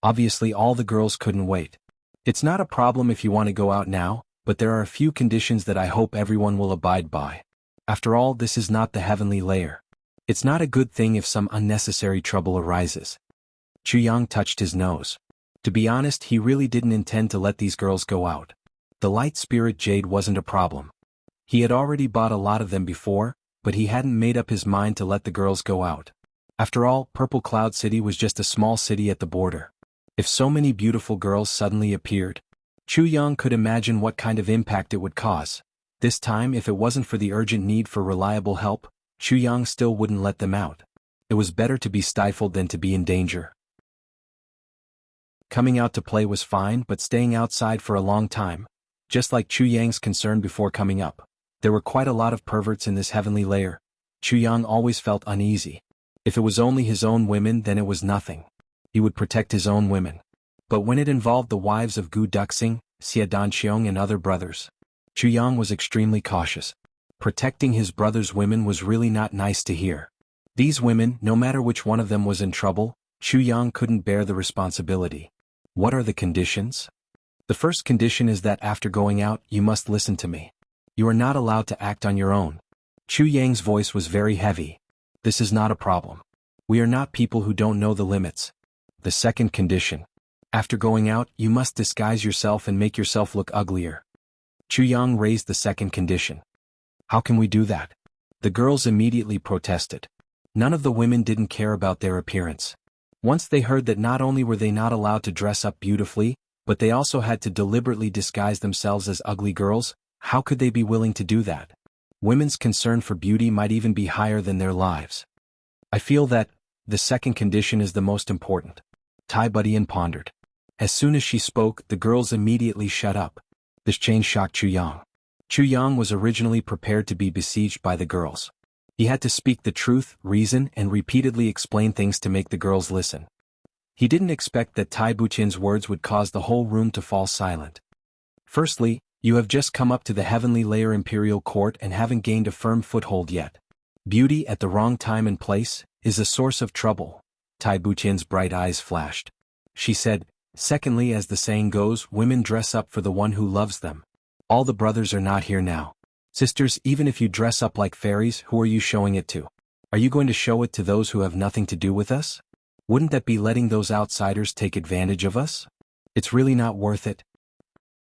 Obviously all the girls couldn't wait. It's not a problem if you want to go out now, but there are a few conditions that I hope everyone will abide by. After all, this is not the heavenly layer. It's not a good thing if some unnecessary trouble arises. Chu Yang touched his nose. To be honest, he really didn't intend to let these girls go out. The light spirit jade wasn't a problem. He had already bought a lot of them before, but he hadn't made up his mind to let the girls go out. After all, Purple Cloud City was just a small city at the border. If so many beautiful girls suddenly appeared, Chu Yang could imagine what kind of impact it would cause. This time, if it wasn't for the urgent need for reliable help, Chu Yang still wouldn't let them out. It was better to be stifled than to be in danger. Coming out to play was fine, but staying outside for a long time, just like Chu Yang's concern before coming up. There were quite a lot of perverts in this heavenly layer. Chu Yang always felt uneasy. If it was only his own women, then it was nothing. He would protect his own women. But when it involved the wives of Gu Duxing, Xia Danxiong and other brothers, Chu Yang was extremely cautious. Protecting his brother's women was really not nice to hear. These women, no matter which one of them was in trouble, Chu Yang couldn't bear the responsibility. What are the conditions? The first condition is that after going out, you must listen to me. You are not allowed to act on your own. Chu Yang's voice was very heavy. This is not a problem. We are not people who don't know the limits. The second condition. After going out, you must disguise yourself and make yourself look uglier. Chu Yang raised the second condition. How can we do that? The girls immediately protested. None of the women didn't care about their appearance. Once they heard that not only were they not allowed to dress up beautifully, but they also had to deliberately disguise themselves as ugly girls, how could they be willing to do that? Women's concern for beauty might even be higher than their lives. I feel that the second condition is the most important. Tai Budian pondered. As soon as she spoke, the girls immediately shut up. This change shocked Chu Yang. Chu Yang was originally prepared to be besieged by the girls. He had to speak the truth, reason, and repeatedly explain things to make the girls listen. He didn't expect that Tai Butian's words would cause the whole room to fall silent. Firstly, you have just come up to the heavenly layer imperial court and haven't gained a firm foothold yet. Beauty at the wrong time and place is a source of trouble. Tai Butian's bright eyes flashed. She said, secondly, as the saying goes, women dress up for the one who loves them. All the brothers are not here now. Sisters, even if you dress up like fairies, who are you showing it to? Are you going to show it to those who have nothing to do with us? Wouldn't that be letting those outsiders take advantage of us? It's really not worth it.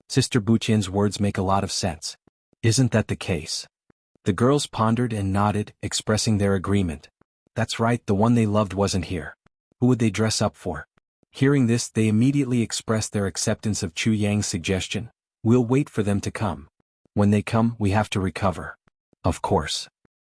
Sister Buqian's words make a lot of sense. Isn't that the case? The girls pondered and nodded, expressing their agreement. That's right, the one they loved wasn't here. Who would they dress up for? Hearing this, they immediately expressed their acceptance of Chu Yang's suggestion. We'll wait for them to come. When they come, we have to recover. Of course.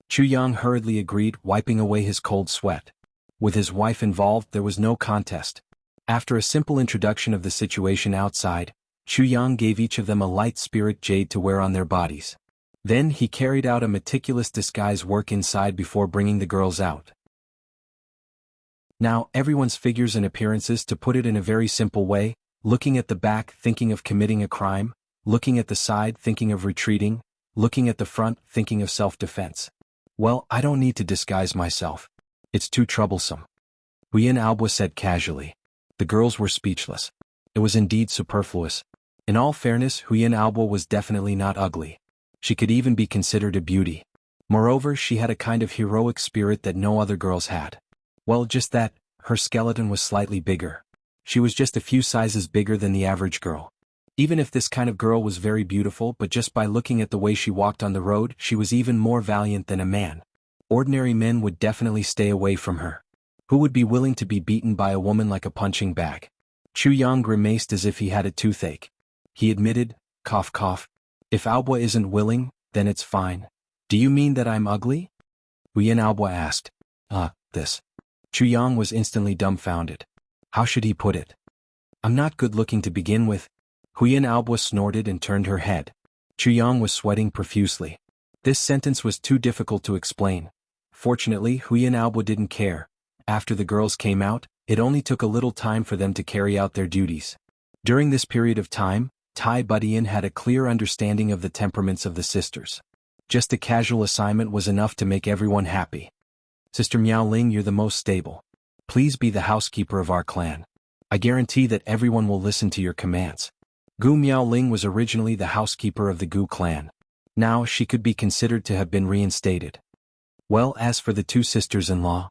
Chu Yang hurriedly agreed, wiping away his cold sweat. With his wife involved, there was no contest. After a simple introduction of the situation outside, Chu Yang gave each of them a light spirit jade to wear on their bodies. Then he carried out a meticulous disguise work inside before bringing the girls out. Now, everyone's figures and appearances, to put it in a very simple way, looking at the back thinking of committing a crime, looking at the side thinking of retreating, looking at the front thinking of self-defense. Well, I don't need to disguise myself. It's too troublesome. Huyan Albua said casually. The girls were speechless. It was indeed superfluous. In all fairness, Huyan Albua was definitely not ugly. She could even be considered a beauty. Moreover, she had a kind of heroic spirit that no other girls had. Well, just that, her skeleton was slightly bigger. She was just a few sizes bigger than the average girl. Even if this kind of girl was very beautiful, but just by looking at the way she walked on the road, she was even more valiant than a man. Ordinary men would definitely stay away from her. Who would be willing to be beaten by a woman like a punching bag? Chu Yang grimaced as if he had a toothache. He admitted, cough cough. If Albua isn't willing, then it's fine. Do you mean that I'm ugly? Huyan Albua asked. This. Chu Yang was instantly dumbfounded. How should he put it? I'm not good looking to begin with. Huyan Albua snorted and turned her head. Chu Yang was sweating profusely. This sentence was too difficult to explain. Fortunately, Huyan Albua didn't care. After the girls came out, it only took a little time for them to carry out their duties. During this period of time, Tai Budian had a clear understanding of the temperaments of the sisters. Just a casual assignment was enough to make everyone happy. Sister Miao Ling, you're the most stable. Please be the housekeeper of our clan. I guarantee that everyone will listen to your commands. Gu Miao Ling was originally the housekeeper of the Gu clan. Now she could be considered to have been reinstated. Well, as for the two sisters-in-law,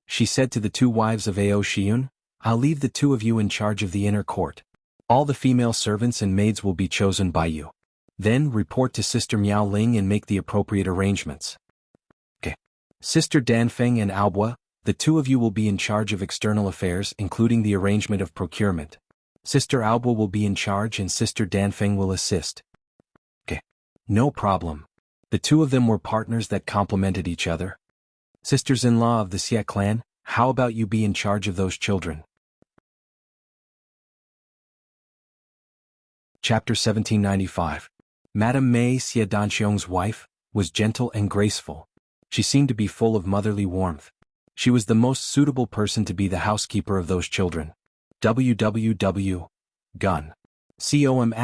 she said to the two wives of Ao Shiyun, I'll leave the two of you in charge of the inner court. All the female servants and maids will be chosen by you. Then report to Sister Miao Ling and make the appropriate arrangements. Okay. Sister Danfeng and Albua, the two of you will be in charge of external affairs, including the arrangement of procurement. Sister Albua will be in charge and Sister Danfeng will assist. Okay. No problem. The two of them were partners that complemented each other. Sisters-in-law of the Xie clan, how about you be in charge of those children? Chapter 1795. Madame Mei, Xie Danxiong's wife, was gentle and graceful. She seemed to be full of motherly warmth. She was the most suitable person to be the housekeeper of those children. www. Gun. Com***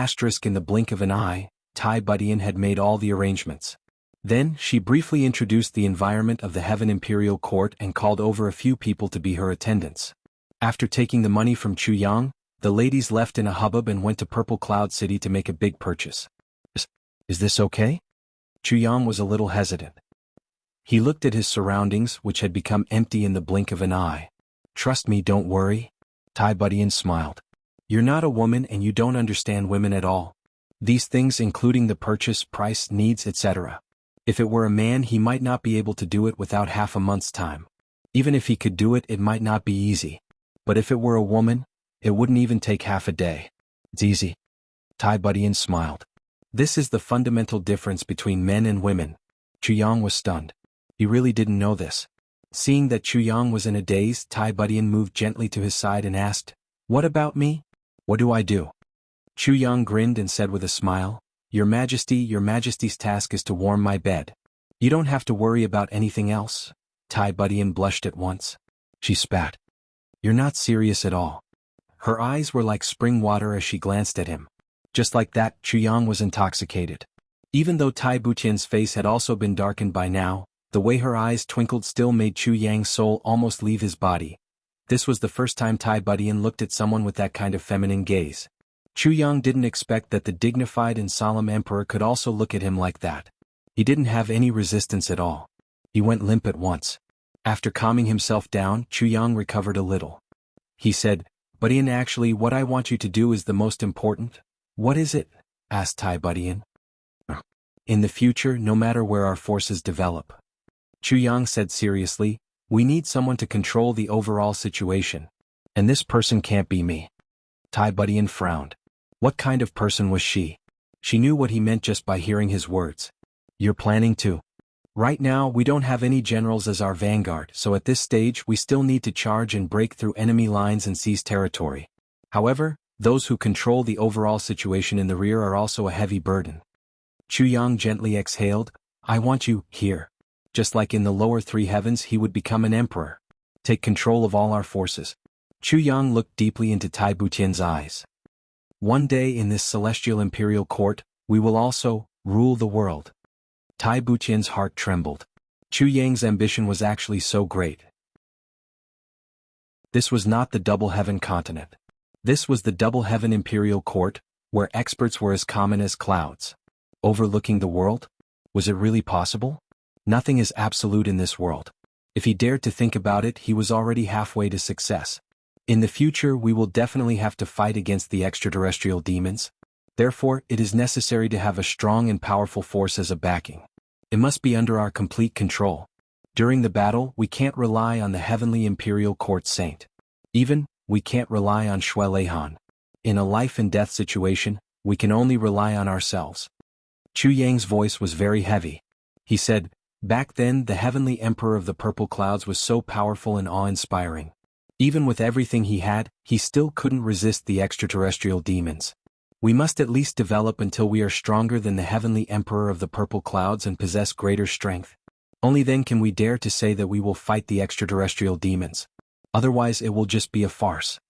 in the blink of an eye, Tai Budian had made all the arrangements. Then, she briefly introduced the environment of the Heaven Imperial Court and called over a few people to be her attendants. After taking the money from Chu Yang, the ladies left in a hubbub and went to Purple Cloud City to make a big purchase. Is this okay? Chu Yang was a little hesitant. He looked at his surroundings, which had become empty in the blink of an eye. Trust me, don't worry. Tai Budian smiled. You're not a woman and you don't understand women at all. These things, including the purchase, price, needs, etc. If it were a man, he might not be able to do it without half a month's time. Even if he could do it, it might not be easy. But if it were a woman, it wouldn't even take half a day. It's easy. Tai Budian smiled. This is the fundamental difference between men and women. Chu Yang was stunned. He really didn't know this. Seeing that Chu Yang was in a daze, Tai Budian moved gently to his side and asked, What about me? What do I do? Chu Yang grinned and said with a smile, Your Majesty's task is to warm my bed. You don't have to worry about anything else. Tai Budian blushed at once. She spat. You're not serious at all. Her eyes were like spring water as she glanced at him. Just like that, Chu Yang was intoxicated. Even though Tai Buqian's face had also been darkened by now, the way her eyes twinkled still made Chu Yang's soul almost leave his body. This was the first time Tai Budian looked at someone with that kind of feminine gaze. Chu Yang didn't expect that the dignified and solemn emperor could also look at him like that. He didn't have any resistance at all. He went limp at once. After calming himself down, Chu Yang recovered a little. He said, "Budian, actually what I want you to do is the most important." "What is it?" asked Tai Budian. "In the future, no matter where our forces develop," Chu Yang said seriously, "we need someone to control the overall situation. And this person can't be me." Tai Budian frowned. What kind of person was she? She knew what he meant just by hearing his words. "You're planning to?" "Right now we don't have any generals as our vanguard, so at this stage we still need to charge and break through enemy lines and seize territory. However, those who control the overall situation in the rear are also a heavy burden." Chu Yang gently exhaled, "I want you here." Just like in the lower three heavens, he would become an emperor. Take control of all our forces. Chu Yang looked deeply into Tai Butian's eyes. "One day in this celestial imperial court, we will also rule the world." Tai Butian's heart trembled. Chu Yang's ambition was actually so great. This was not the Double Heaven continent. This was the Double Heaven imperial court, where experts were as common as clouds. Overlooking the world? Was it really possible? Nothing is absolute in this world. If he dared to think about it, he was already halfway to success. In the future, we will definitely have to fight against the extraterrestrial demons. Therefore, it is necessary to have a strong and powerful force as a backing. It must be under our complete control. During the battle, we can't rely on the heavenly imperial court saint. Even, we can't rely on Shui Leihan. In a life and death situation, we can only rely on ourselves. Chu Yang's voice was very heavy. He said, "Back then the heavenly emperor of the purple clouds was so powerful and awe-inspiring. Even with everything he had, he still couldn't resist the extraterrestrial demons. We must at least develop until we are stronger than the heavenly emperor of the purple clouds and possess greater strength. Only then can we dare to say that we will fight the extraterrestrial demons. Otherwise it will just be a farce."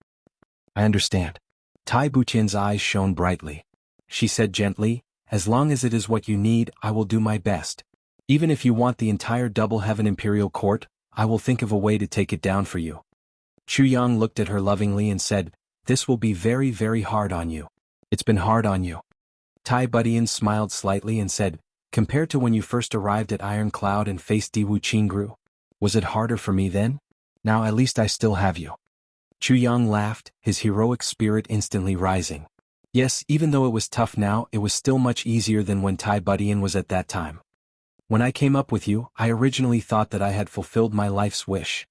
"I understand." Tai Butian's eyes shone brightly. She said gently, "As long as it is what you need, I will do my best. Even if you want the entire Double Heaven imperial court, I will think of a way to take it down for you." Chu Yang looked at her lovingly and said, "This will be very, very hard on you." "It's been hard on you." Tai Budian smiled slightly and said, "Compared to when you first arrived at Iron Cloud and faced Diwu Qingru, was it harder for me then? Now at least I still have you." Chu Yang laughed, his heroic spirit instantly rising. "Yes, even though it was tough now, it was still much easier than when Tai Budian was at that time. When I came up with you, I originally thought that I had fulfilled my life's wish."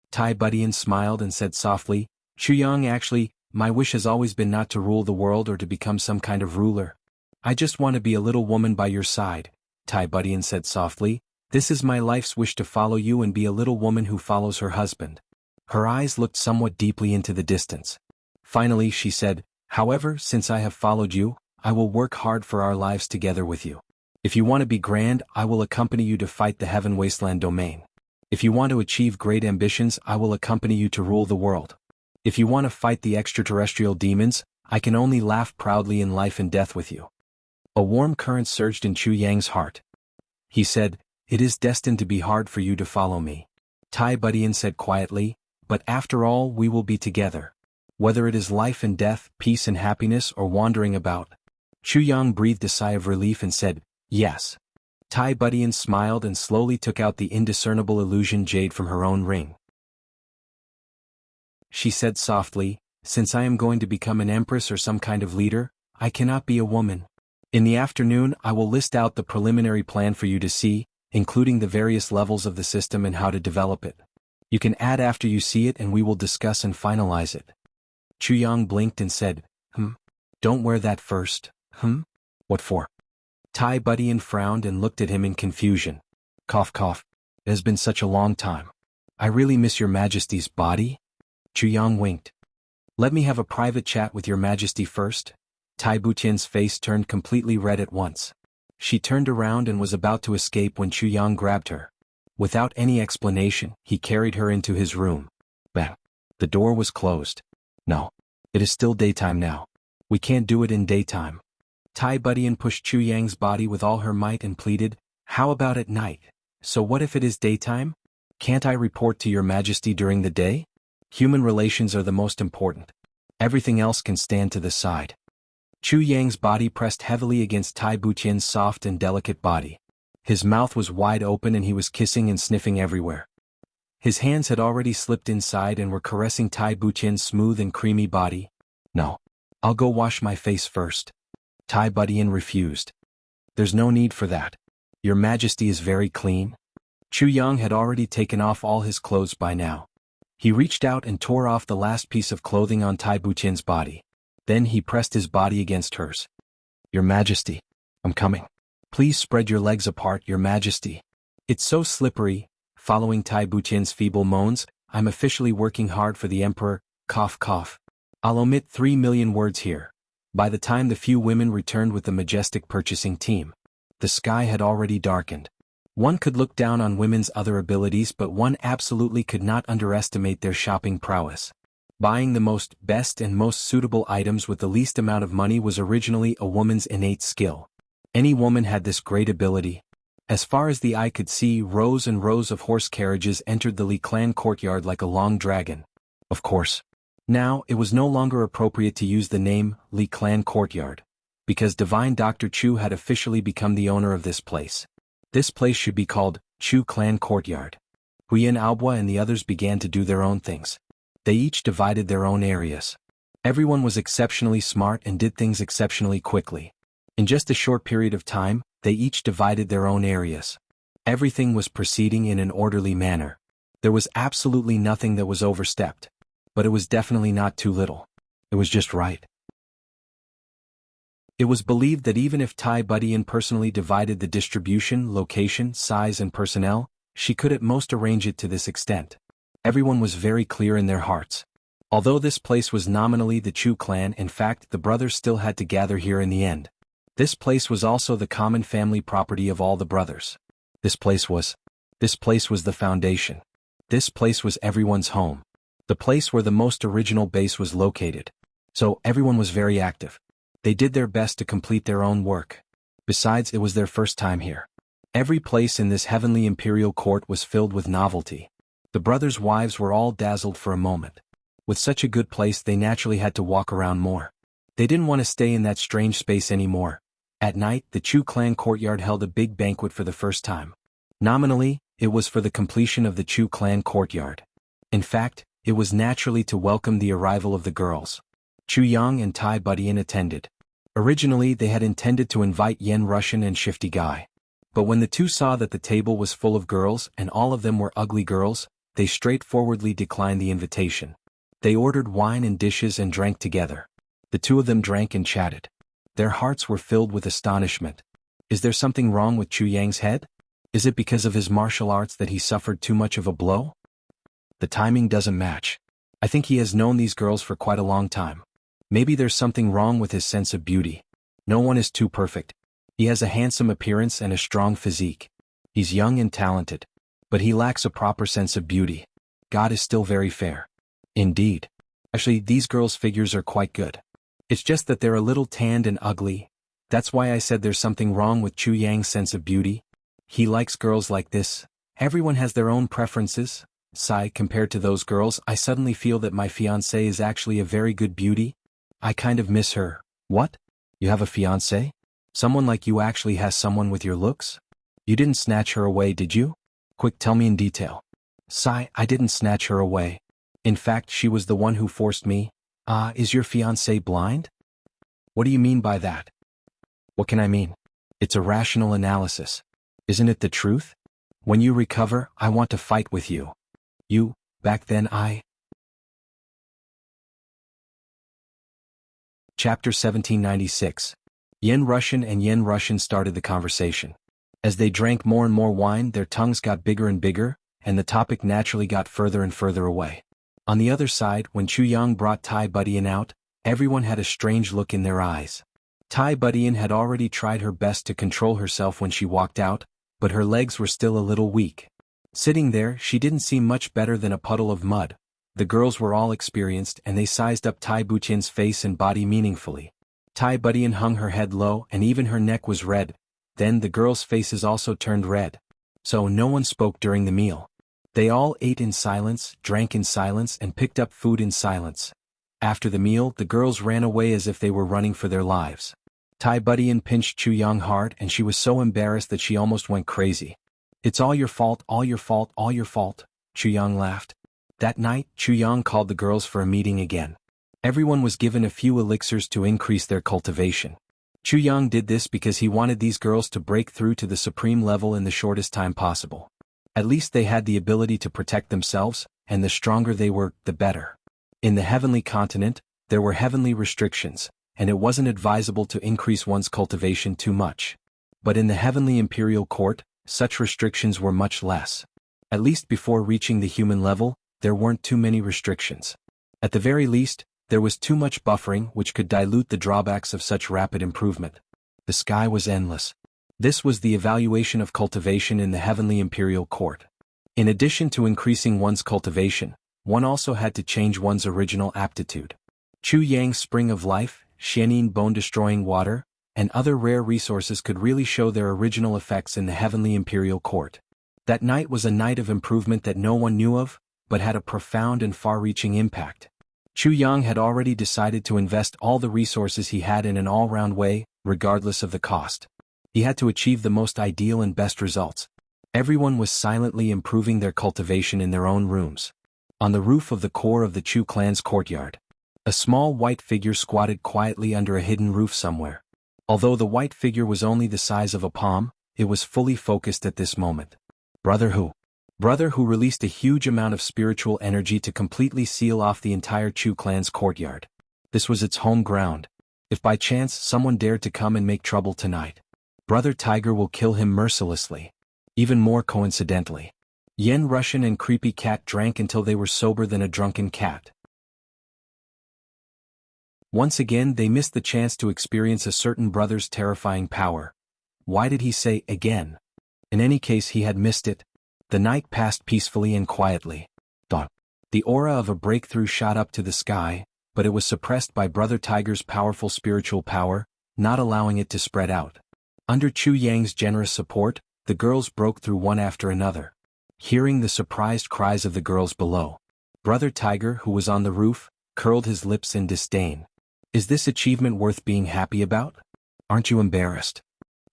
Tai Budian smiled and said softly, "Chu Yang, actually, my wish has always been not to rule the world or to become some kind of ruler. I just want to be a little woman by your side." Tai Budian said softly, "This is my life's wish, to follow you and be a little woman who follows her husband." Her eyes looked somewhat deeply into the distance. Finally she said, "However, since I have followed you, I will work hard for our lives together with you. If you want to be grand, I will accompany you to fight the Heaven Wasteland domain. If you want to achieve great ambitions, I will accompany you to rule the world. If you want to fight the extraterrestrial demons, I can only laugh proudly in life and death with you." A warm current surged in Chu Yang's heart. He said, "It is destined to be hard for you to follow me." Tai Budian said quietly, "But after all, we will be together. Whether it is life and death, peace and happiness, or wandering about." Chu Yang breathed a sigh of relief and said, "Yes." Tai Budian smiled and slowly took out the indiscernible illusion jade from her own ring. She said softly, "Since I am going to become an empress or some kind of leader, I cannot be a woman. In the afternoon I will list out the preliminary plan for you to see, including the various levels of the system and how to develop it. You can add after you see it and we will discuss and finalize it." Chu Yang blinked and said, Don't wear that first." What for?" Tai Budian frowned and looked at him in confusion. Cough cough. "It has been such a long time. I really miss your Majesty's body." Chu Yang winked. "Let me have a private chat with your Majesty first." Tai Butian's face turned completely red at once. She turned around and was about to escape when Chu Yang grabbed her. Without any explanation, he carried her into his room. Bang. The door was closed. "No. It is still daytime now. We can't do it in daytime." Tai Budian pushed Chu Yang's body with all her might and pleaded, "How about at night? So what if it is daytime? Can't I report to your Majesty during the day? Human relations are the most important. Everything else can stand to the side." Chu Yang's body pressed heavily against Tai Butian's soft and delicate body. His mouth was wide open and he was kissing and sniffing everywhere. His hands had already slipped inside and were caressing Tai Buqian's smooth and creamy body. No. I'll go wash my face first. Tai Buqian refused. There's no need for that. Your Majesty is very clean. Chu Yang had already taken off all his clothes by now. He reached out and tore off the last piece of clothing on Tai Buqian's body. Then he pressed his body against hers. Your Majesty, I'm coming. Please spread your legs apart, Your Majesty. It's so slippery. Following Tai Buqian's feeble moans, I'm officially working hard for the Emperor, cough cough. I'll omit 3 million words here. By the time the few women returned with the majestic purchasing team, the sky had already darkened. One could look down on women's other abilities, but one absolutely could not underestimate their shopping prowess. Buying the most best and most suitable items with the least amount of money was originally a woman's innate skill. Any woman had this great ability. As far as the eye could see, rows and rows of horse carriages entered the Li clan courtyard like a long dragon. Of course. Now, it was no longer appropriate to use the name Li clan courtyard, because Divine Dr. Chu had officially become the owner of this place. This place should be called Chu clan courtyard. Huyan Aobua and the others began to do their own things. They each divided their own areas. Everyone was exceptionally smart and did things exceptionally quickly. In just a short period of time, they each divided their own areas. Everything was proceeding in an orderly manner. There was absolutely nothing that was overstepped. But it was definitely not too little. It was just right. It was believed that even if Tai Buqian personally divided the distribution, location, size and personnel, she could at most arrange it to this extent. Everyone was very clear in their hearts. Although this place was nominally the Chu clan, in fact the brothers still had to gather here in the end. This place was also the common family property of all the brothers. This place was the foundation. This place was everyone's home. The place where the most original base was located. So everyone was very active. They did their best to complete their own work. Besides, it was their first time here. Every place in this heavenly imperial court was filled with novelty. The brothers' wives were all dazzled for a moment. With such a good place they naturally had to walk around more. They didn't want to stay in that strange space anymore. At night, the Chu clan courtyard held a big banquet for the first time. Nominally, it was for the completion of the Chu clan courtyard. In fact, it was naturally to welcome the arrival of the girls. Chu Yang and Tai Buqian attended. Originally they had intended to invite Yen Russian and Shifty Guy. But when the two saw that the table was full of girls and all of them were ugly girls, they straightforwardly declined the invitation. They ordered wine and dishes and drank together. The two of them drank and chatted. Their hearts were filled with astonishment. Is there something wrong with Chu Yang's head? Is it because of his martial arts that he suffered too much of a blow? The timing doesn't match. I think he has known these girls for quite a long time. Maybe there's something wrong with his sense of beauty. No one is too perfect. He has a handsome appearance and a strong physique. He's young and talented. But he lacks a proper sense of beauty. God is still very fair. Indeed. Actually, these girls' figures are quite good. It's just that they're a little tanned and ugly. That's why I said there's something wrong with Chu Yang's sense of beauty. He likes girls like this. Everyone has their own preferences. Sigh, compared to those girls, I suddenly feel that my fiancée is actually a very good beauty. I kind of miss her. What? You have a fiancée? Someone like you actually has someone with your looks? You didn't snatch her away, did you? Quick, tell me in detail. Sigh, I didn't snatch her away. In fact, she was the one who forced me. Is your fiancé blind? What do you mean by that? What can I mean? It's a rational analysis. Isn't it the truth? When you recover, I want to fight with you. Back then Chapter 1796. Yen Russian and Yen Russian started the conversation. As they drank more and more wine, their tongues got bigger and bigger, and the topic naturally got further and further away. On the other side, when Chu Yang brought Tai Buqian out, everyone had a strange look in their eyes. Tai Buqian had already tried her best to control herself when she walked out, but her legs were still a little weak. Sitting there, she didn't seem much better than a puddle of mud. The girls were all experienced and they sized up Tai Buqian's face and body meaningfully. Tai Buqian hung her head low and even her neck was red. Then the girls' faces also turned red. So no one spoke during the meal. They all ate in silence, drank in silence and picked up food in silence. After the meal, the girls ran away as if they were running for their lives. Tai Budian pinched Chu Yang hard and she was so embarrassed that she almost went crazy. It's all your fault, all your fault, all your fault, Chu Yang laughed. That night, Chu Yang called the girls for a meeting again. Everyone was given a few elixirs to increase their cultivation. Chu Yang did this because he wanted these girls to break through to the supreme level in the shortest time possible. At least they had the ability to protect themselves, and the stronger they were, the better. In the heavenly continent, there were heavenly restrictions, and it wasn't advisable to increase one's cultivation too much. But in the heavenly imperial court, such restrictions were much less. At least before reaching the human level, there weren't too many restrictions. At the very least, there was too much buffering which could dilute the drawbacks of such rapid improvement. The sky was endless. This was the evaluation of cultivation in the heavenly imperial court. In addition to increasing one's cultivation, one also had to change one's original aptitude. Chu Yang's spring of life, Xianin bone-destroying water, and other rare resources could really show their original effects in the heavenly imperial court. That night was a night of improvement that no one knew of, but had a profound and far-reaching impact. Chu Yang had already decided to invest all the resources he had in an all-round way, regardless of the cost. He had to achieve the most ideal and best results. Everyone was silently improving their cultivation in their own rooms. On the roof of the core of the Chu clan's courtyard, a small white figure squatted quietly under a hidden roof somewhere. Although the white figure was only the size of a palm, it was fully focused at this moment. Brother Hu released a huge amount of spiritual energy to completely seal off the entire Chu clan's courtyard. This was its home ground. If by chance someone dared to come and make trouble tonight, Brother Tiger will kill him mercilessly. Even more coincidentally, Yen Russian and Creepy Cat drank until they were sober than a drunken cat. Once again they missed the chance to experience a certain brother's terrifying power. Why did he say again? In any case he had missed it. The night passed peacefully and quietly. The aura of a breakthrough shot up to the sky, but it was suppressed by Brother Tiger's powerful spiritual power, not allowing it to spread out. Under Chu Yang's generous support, the girls broke through one after another. Hearing the surprised cries of the girls below, Brother Tiger, who was on the roof, curled his lips in disdain. Is this achievement worth being happy about? Aren't you embarrassed?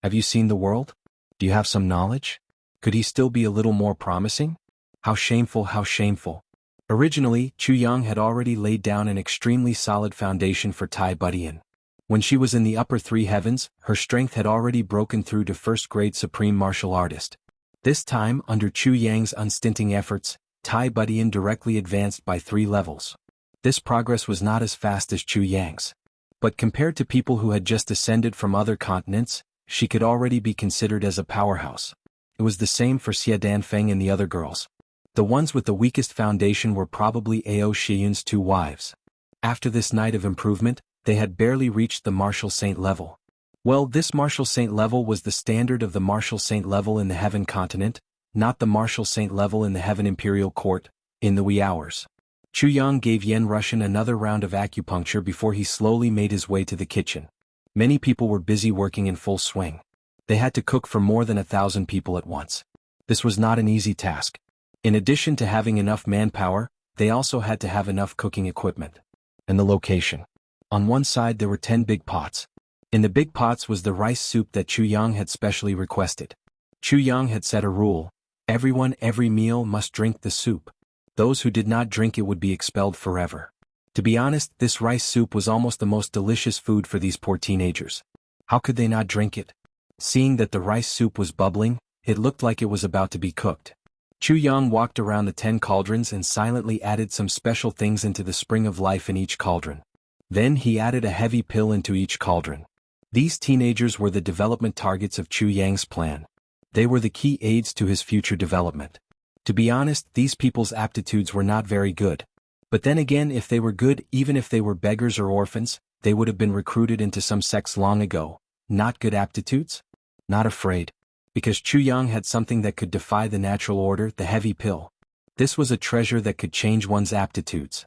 Have you seen the world? Do you have some knowledge? Could he still be a little more promising? How shameful, how shameful. Originally, Chu Yang had already laid down an extremely solid foundation for Tai Budian. When she was in the upper three heavens, her strength had already broken through to first-grade supreme martial artist. This time, under Chu Yang's unstinting efforts, Tai Budian directly advanced by 3 levels. This progress was not as fast as Chu Yang's. But compared to people who had just ascended from other continents, she could already be considered as a powerhouse. It was the same for Xia Danfeng and the other girls. The ones with the weakest foundation were probably Ao Shiyun's 2 wives. After this night of improvement, they had barely reached the Martial Saint level. Well, this Martial Saint level was the standard of the Martial Saint level in the Heaven continent, not the Martial Saint level in the Heaven Imperial Court, in the wee hours. Chu Yang gave Yen Russian another round of acupuncture before he slowly made his way to the kitchen. Many people were busy working in full swing. They had to cook for more than 1,000 people at once. This was not an easy task. In addition to having enough manpower, they also had to have enough cooking equipment. And the location. On one side there were 10 big pots. In the big pots was the rice soup that Chu Yang had specially requested. Chu Yang had set a rule. Everyone every meal must drink the soup. Those who did not drink it would be expelled forever. To be honest, this rice soup was almost the most delicious food for these poor teenagers. How could they not drink it? Seeing that the rice soup was bubbling, it looked like it was about to be cooked. Chu Yang walked around the 10 cauldrons and silently added some special things into the spring of life in each cauldron. Then he added a heavy pill into each cauldron. These teenagers were the development targets of Chu Yang's plan. They were the key aids to his future development. To be honest, these people's aptitudes were not very good. But then again, if they were good, even if they were beggars or orphans, they would have been recruited into some sects long ago. Not good aptitudes? Not afraid. Because Chu Yang had something that could defy the natural order, the heavy pill. This was a treasure that could change one's aptitudes.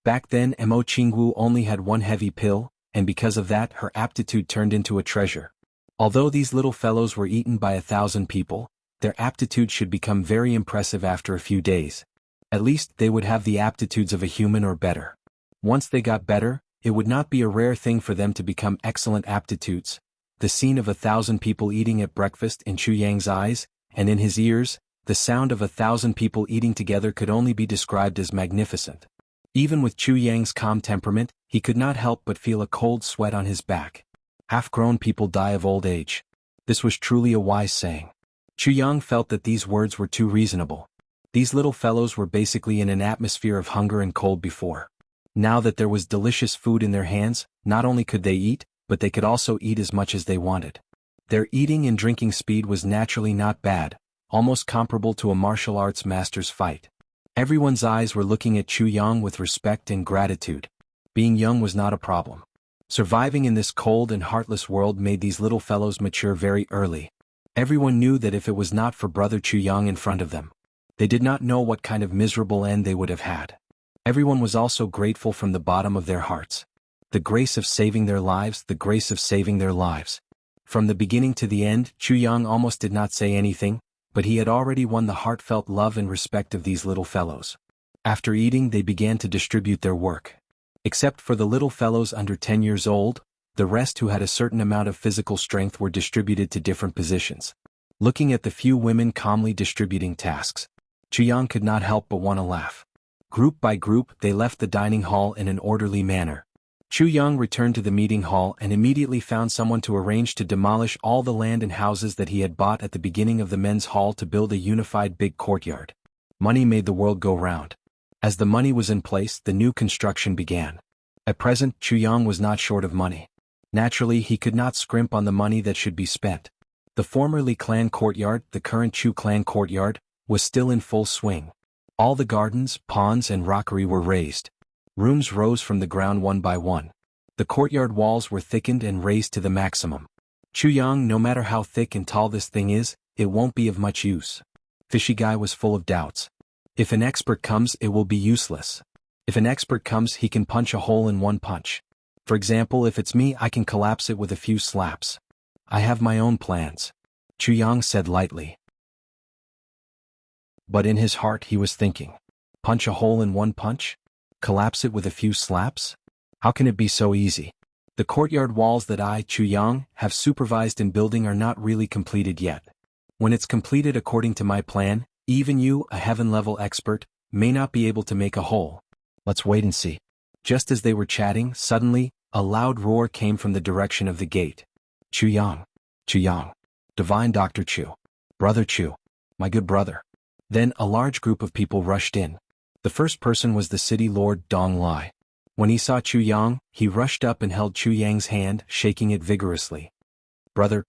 Back then Mo Qingwu only had 1 heavy pill, and because of that her aptitude turned into a treasure. Although these little fellows were eaten by 1,000 people, their aptitude should become very impressive after a few days. At least they would have the aptitudes of a human or better. Once they got better, it would not be a rare thing for them to become excellent aptitudes. The scene of 1,000 people eating at breakfast in Chu Yang's eyes, and in his ears, the sound of 1,000 people eating together could only be described as magnificent. Even with Chu Yang's calm temperament, he could not help but feel a cold sweat on his back. Half-grown people die of old age. This was truly a wise saying. Chu Yang felt that these words were too reasonable. These little fellows were basically in an atmosphere of hunger and cold before. Now that there was delicious food in their hands, not only could they eat, but they could also eat as much as they wanted. Their eating and drinking speed was naturally not bad, almost comparable to a martial arts master's fight. Everyone's eyes were looking at Chu Yang with respect and gratitude. Being young was not a problem. Surviving in this cold and heartless world made these little fellows mature very early. Everyone knew that if it was not for Brother Chu Yang in front of them, they did not know what kind of miserable end they would have had. Everyone was also grateful from the bottom of their hearts. The grace of saving their lives, the grace of saving their lives. From the beginning to the end, Chu Yang almost did not say anything, but he had already won the heartfelt love and respect of these little fellows. After eating, they began to distribute their work. Except for the little fellows under 10 years old, the rest who had a certain amount of physical strength were distributed to different positions. Looking at the few women calmly distributing tasks, Chu Yang could not help but want to laugh. Group by group, they left the dining hall in an orderly manner. Chu Yang returned to the meeting hall and immediately found someone to arrange to demolish all the land and houses that he had bought at the beginning of the men's hall to build a unified big courtyard. Money made the world go round. As the money was in place, the new construction began. At present, Chu Yang was not short of money. Naturally, he could not scrimp on the money that should be spent. The former Li clan courtyard, the current Chu clan courtyard, was still in full swing. All the gardens, ponds and rockery were raised. Rooms rose from the ground one by one. The courtyard walls were thickened and raised to the maximum. Chu Yang, no matter how thick and tall this thing is, it won't be of much use. Fishy Guy was full of doubts. If an expert comes, it will be useless. If an expert comes, he can punch a hole in one punch. For example, if it's me, I can collapse it with a few slaps. I have my own plans, Chu Yang said lightly. But in his heart he was thinking, punch a hole in one punch? Collapse it with a few slaps? How can it be so easy? The courtyard walls that I, Chu Yang, have supervised in building are not really completed yet. When it's completed according to my plan, even you, a heaven-level expert, may not be able to make a hole. Let's wait and see. Just as they were chatting, suddenly, a loud roar came from the direction of the gate. Chu Yang. Chu Yang. Divine Dr. Chu. Brother Chu. My good brother. Then a large group of people rushed in. The first person was the city lord Dong Lai. When he saw Chu Yang, he rushed up and held Chu Yang's hand, shaking it vigorously. Brother,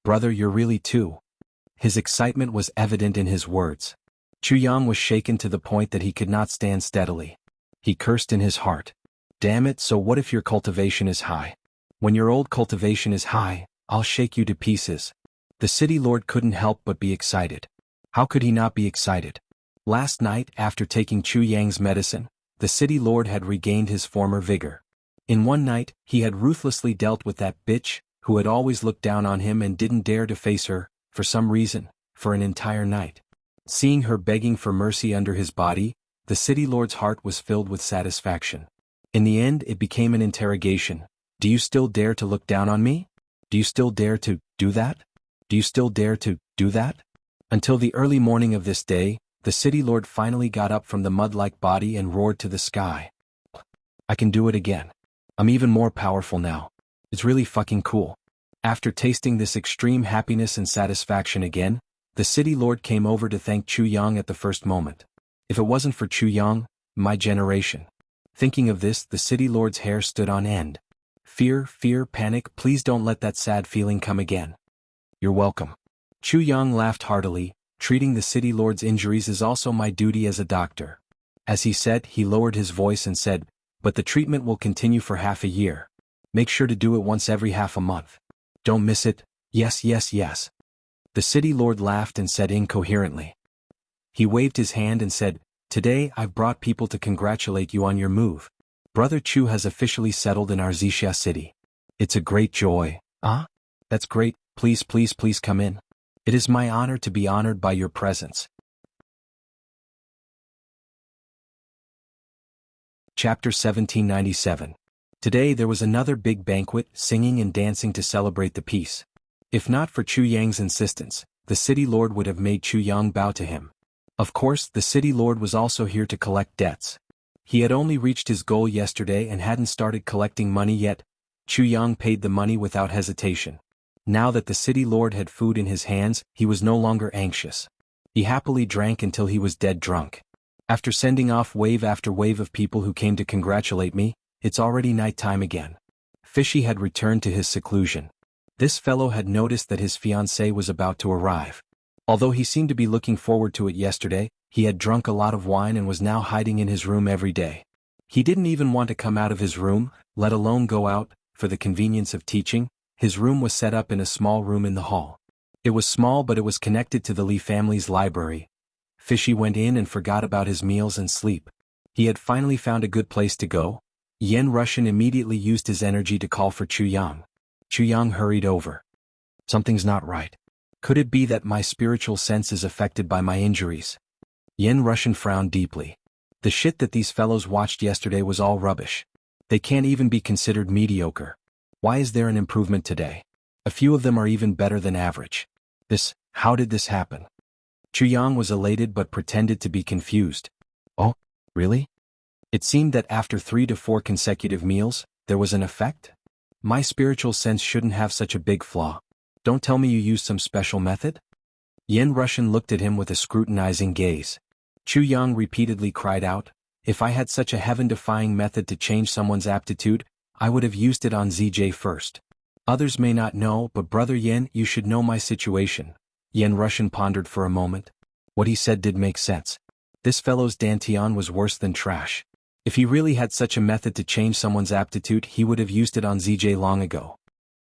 you're really too. His excitement was evident in his words. Chu Yang was shaken to the point that he could not stand steadily. He cursed in his heart. Damn it, so what if your cultivation is high? When your old cultivation is high, I'll shake you to pieces. The city lord couldn't help but be excited. How could he not be excited? Last night, after taking Chu Yang's medicine, the city lord had regained his former vigor. In one night, he had ruthlessly dealt with that bitch, who had always looked down on him and didn't dare to face her, for some reason, for an entire night. Seeing her begging for mercy under his body, the city lord's heart was filled with satisfaction. In the end, it became an interrogation. Do you still dare to look down on me? Do you still dare to do that? Do you still dare to do that? Until the early morning of this day, the city lord finally got up from the mud-like body and roared to the sky. I can do it again. I'm even more powerful now. It's really fucking cool. After tasting this extreme happiness and satisfaction again, the city lord came over to thank Chu Yang at the first moment. If it wasn't for Chu Yang, my generation. Thinking of this, the city lord's hair stood on end. Fear, panic, please don't let that sad feeling come again. You're welcome. Chu Yang laughed heartily. Treating the city lord's injuries is also my duty as a doctor. As he said, he lowered his voice and said, but the treatment will continue for half a year. Make sure to do it once every half a month. Don't miss it. Yes. The city lord laughed and said incoherently. He waved his hand and said, today I've brought people to congratulate you on your move. Brother Chu has officially settled in our Wuxia city. It's a great joy. Ah? That's great. Please come in. It is my honor to be honored by your presence. Chapter 1797. Today there was another big banquet, singing and dancing to celebrate the peace. If not for Chu Yang's insistence, the city lord would have made Chu Yang bow to him. Of course, the city lord was also here to collect debts. He had only reached his goal yesterday and hadn't started collecting money yet. Chu Yang paid the money without hesitation. Now that the city lord had food in his hands, he was no longer anxious. He happily drank until he was dead drunk. After sending off wave after wave of people who came to congratulate me, it's already night time again. Fishy had returned to his seclusion. This fellow had noticed that his fiancée was about to arrive. Although he seemed to be looking forward to it yesterday, he had drunk a lot of wine and was now hiding in his room every day. He didn't even want to come out of his room, let alone go out. For the convenience of teaching, his room was set up in a small room in the hall. It was small, but it was connected to the Li family's library. Fishy went in and forgot about his meals and sleep. He had finally found a good place to go. Yen Russian immediately used his energy to call for Chu Yang. Chu Yang hurried over. Something's not right. Could it be that my spiritual sense is affected by my injuries? Yen Russian frowned deeply. The shit that these fellows watched yesterday was all rubbish. They can't even be considered mediocre. Why is there an improvement today? A few of them are even better than average. How did this happen? Chu Yang was elated but pretended to be confused. Oh, really? It seemed that after 3 to 4 consecutive meals, there was an effect? My spiritual sense shouldn't have such a big flaw. Don't tell me you used some special method? Yen Russian looked at him with a scrutinizing gaze. Chu Yang repeatedly cried out, if I had such a heaven-defying method to change someone's aptitude, I would have used it on ZJ first. Others may not know, but Brother Yen, you should know my situation. Yen Russian pondered for a moment. What he said did make sense. This fellow's dantian was worse than trash. If he really had such a method to change someone's aptitude, he would have used it on ZJ long ago.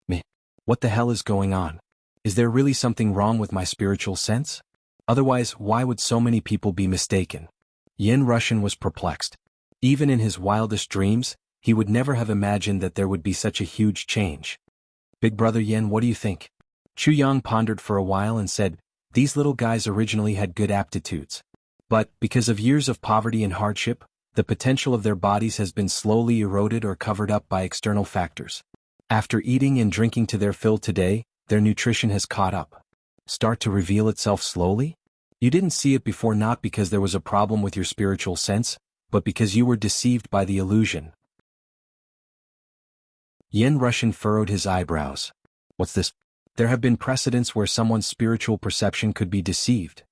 Meh. What the hell is going on? Is there really something wrong with my spiritual sense? Otherwise, why would so many people be mistaken? Yen Russian was perplexed. Even in his wildest dreams, he would never have imagined that there would be such a huge change. Big Brother Yen, what do you think? Chu Yang pondered for a while and said, these little guys originally had good aptitudes. But, because of years of poverty and hardship, the potential of their bodies has been slowly eroded or covered up by external factors. After eating and drinking to their fill today, their nutrition has caught up. Start to reveal itself slowly? You didn't see it before, not because there was a problem with your spiritual sense, but because you were deceived by the illusion. Yen Russian furrowed his eyebrows. What's this? There have been precedents where someone's spiritual perception could be deceived.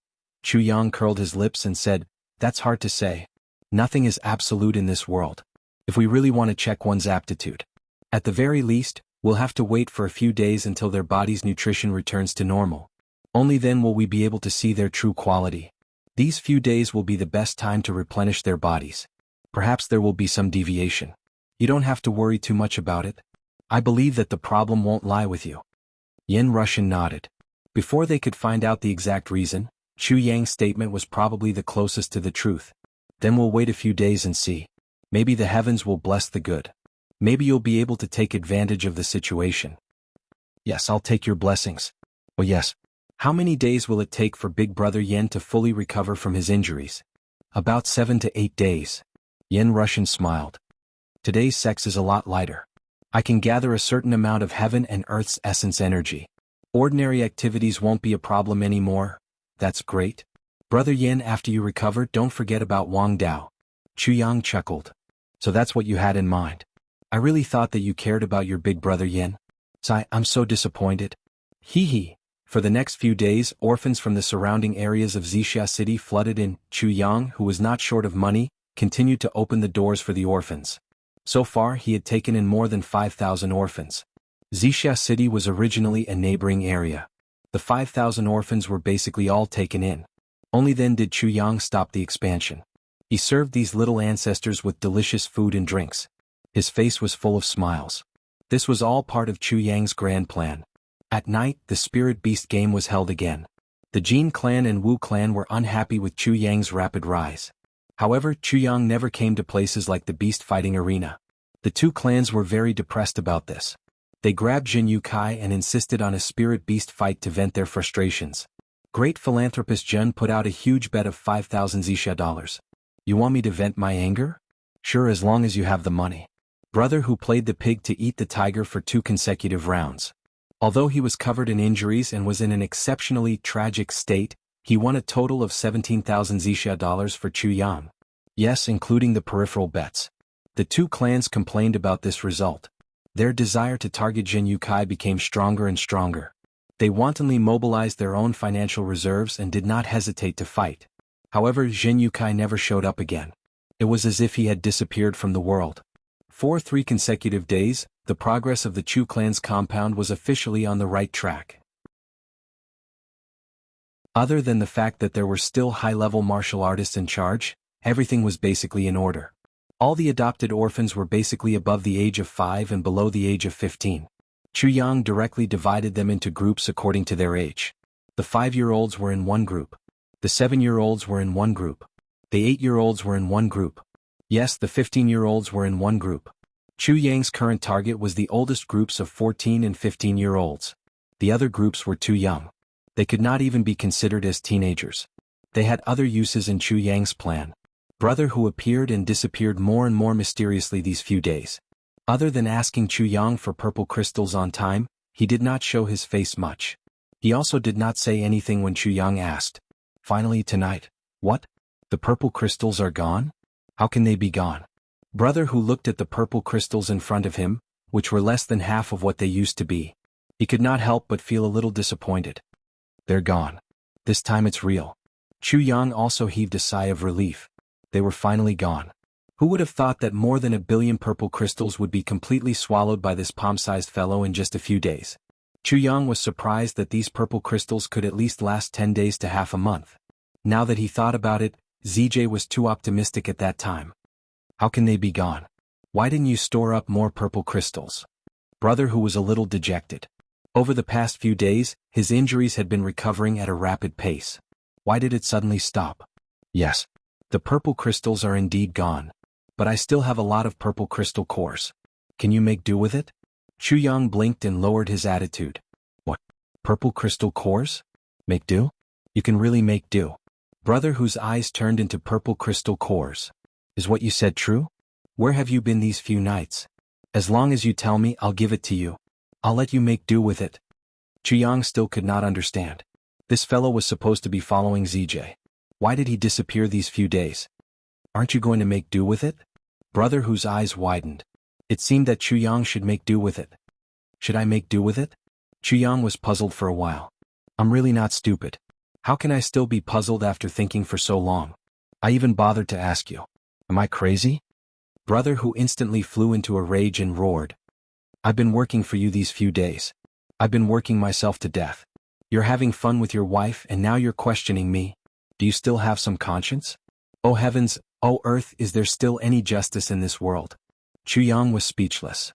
Chu Yang curled his lips and said, that's hard to say. Nothing is absolute in this world. If we really want to check one's aptitude, at the very least, we'll have to wait for a few days until their body's nutrition returns to normal. Only then will we be able to see their true quality. These few days will be the best time to replenish their bodies. Perhaps there will be some deviation. You don't have to worry too much about it. I believe that the problem won't lie with you. Yen Russian nodded. Before they could find out the exact reason, Chu Yang's statement was probably the closest to the truth. Then we'll wait a few days and see. Maybe the heavens will bless the good. Maybe you'll be able to take advantage of the situation. Yes, I'll take your blessings. Oh yes. How many days will it take for Big Brother Yen to fully recover from his injuries? About 7 to 8 days. Yen Russian smiled. Today's sex is a lot lighter. I can gather a certain amount of heaven and earth's essence energy. Ordinary activities won't be a problem anymore. That's great. Brother Yen, after you recover, don't forget about Wang Dao. Chu Yang chuckled. So that's what you had in mind. I really thought that you cared about your Big Brother Yen. I'm so disappointed. Hee hee. For the next few days, orphans from the surrounding areas of Wuxia city flooded in. Chu Yang, who was not short of money, continued to open the doors for the orphans. So far, he had taken in more than 5,000 orphans. Wuxia city was originally a neighboring area. The 5,000 orphans were basically all taken in. Only then did Chu Yang stop the expansion. He served these little ancestors with delicious food and drinks. His face was full of smiles. This was all part of Chu Yang's grand plan. At night, the Spirit Beast game was held again. The Jin clan and Wu clan were unhappy with Chu Yang's rapid rise. However, Chu Yang never came to places like the beast fighting arena. The two clans were very depressed about this. They grabbed Jin Yukai and insisted on a Spirit Beast fight to vent their frustrations. Great philanthropist Jun put out a huge bet of 5,000 Wuxia dollars. You want me to vent my anger? Sure, as long as you have the money. Brother who played the pig to eat the tiger for 2 consecutive rounds. Although he was covered in injuries and was in an exceptionally tragic state, he won a total of 17,000 zixia dollars for Chu Yang. Yes, including the peripheral bets. The 2 clans complained about this result. Their desire to target Zhen Yukai became stronger and stronger. They wantonly mobilized their own financial reserves and did not hesitate to fight. However, Zhen Yukai never showed up again. It was as if he had disappeared from the world. For 3 consecutive days, the progress of the Chu clan's compound was officially on the right track. Other than the fact that there were still high-level martial artists in charge, everything was basically in order. All the adopted orphans were basically above the age of 5 and below the age of 15. Chu Yang directly divided them into groups according to their age. The 5-year-olds were in one group. The 7-year-olds were in one group. The 8-year-olds were in one group. Yes, the 15-year-olds were in one group. Chu Yang's current target was the oldest groups of 14 and 15-year-olds. The other groups were too young. They could not even be considered as teenagers. They had other uses in Chu Yang's plan. Brother who appeared and disappeared more and more mysteriously these few days. Other than asking Chu Yang for purple crystals on time, he did not show his face much. He also did not say anything when Chu Yang asked. Finally tonight. What? The purple crystals are gone? How can they be gone? Brother who looked at the purple crystals in front of him, which were less than half of what they used to be. He could not help but feel a little disappointed. They're gone. This time it's real. Chu Yang also heaved a sigh of relief. They were finally gone. Who would have thought that more than 1 billion purple crystals would be completely swallowed by this palm-sized fellow in just a few days? Chu Yang was surprised that these purple crystals could at least last 10 days to half a month. Now that he thought about it, ZJ was too optimistic at that time. How can they be gone? Why didn't you store up more purple crystals? Brother who was a little dejected. Over the past few days, his injuries had been recovering at a rapid pace. Why did it suddenly stop? Yes. The purple crystals are indeed gone. But I still have a lot of purple crystal cores. Can you make do with it? Chu Yang blinked and lowered his attitude. What? Purple crystal cores? Make do? You can really make do. Brother whose eyes turned into purple crystal cores. Is what you said true? Where have you been these few nights? As long as you tell me, I'll give it to you. I'll let you make do with it. Chu Yang still could not understand. This fellow was supposed to be following ZJ. Why did he disappear these few days? Aren't you going to make do with it? Brother whose eyes widened. It seemed that Chu Yang should make do with it. Should I make do with it? Chu Yang was puzzled for a while. I'm really not stupid. How can I still be puzzled after thinking for so long? I even bothered to ask you. Am I crazy? Brother who instantly flew into a rage and roared. I've been working for you these few days. I've been working myself to death. You're having fun with your wife and now you're questioning me. Do you still have some conscience? Oh heavens, oh earth, is there still any justice in this world? Chu Yang was speechless.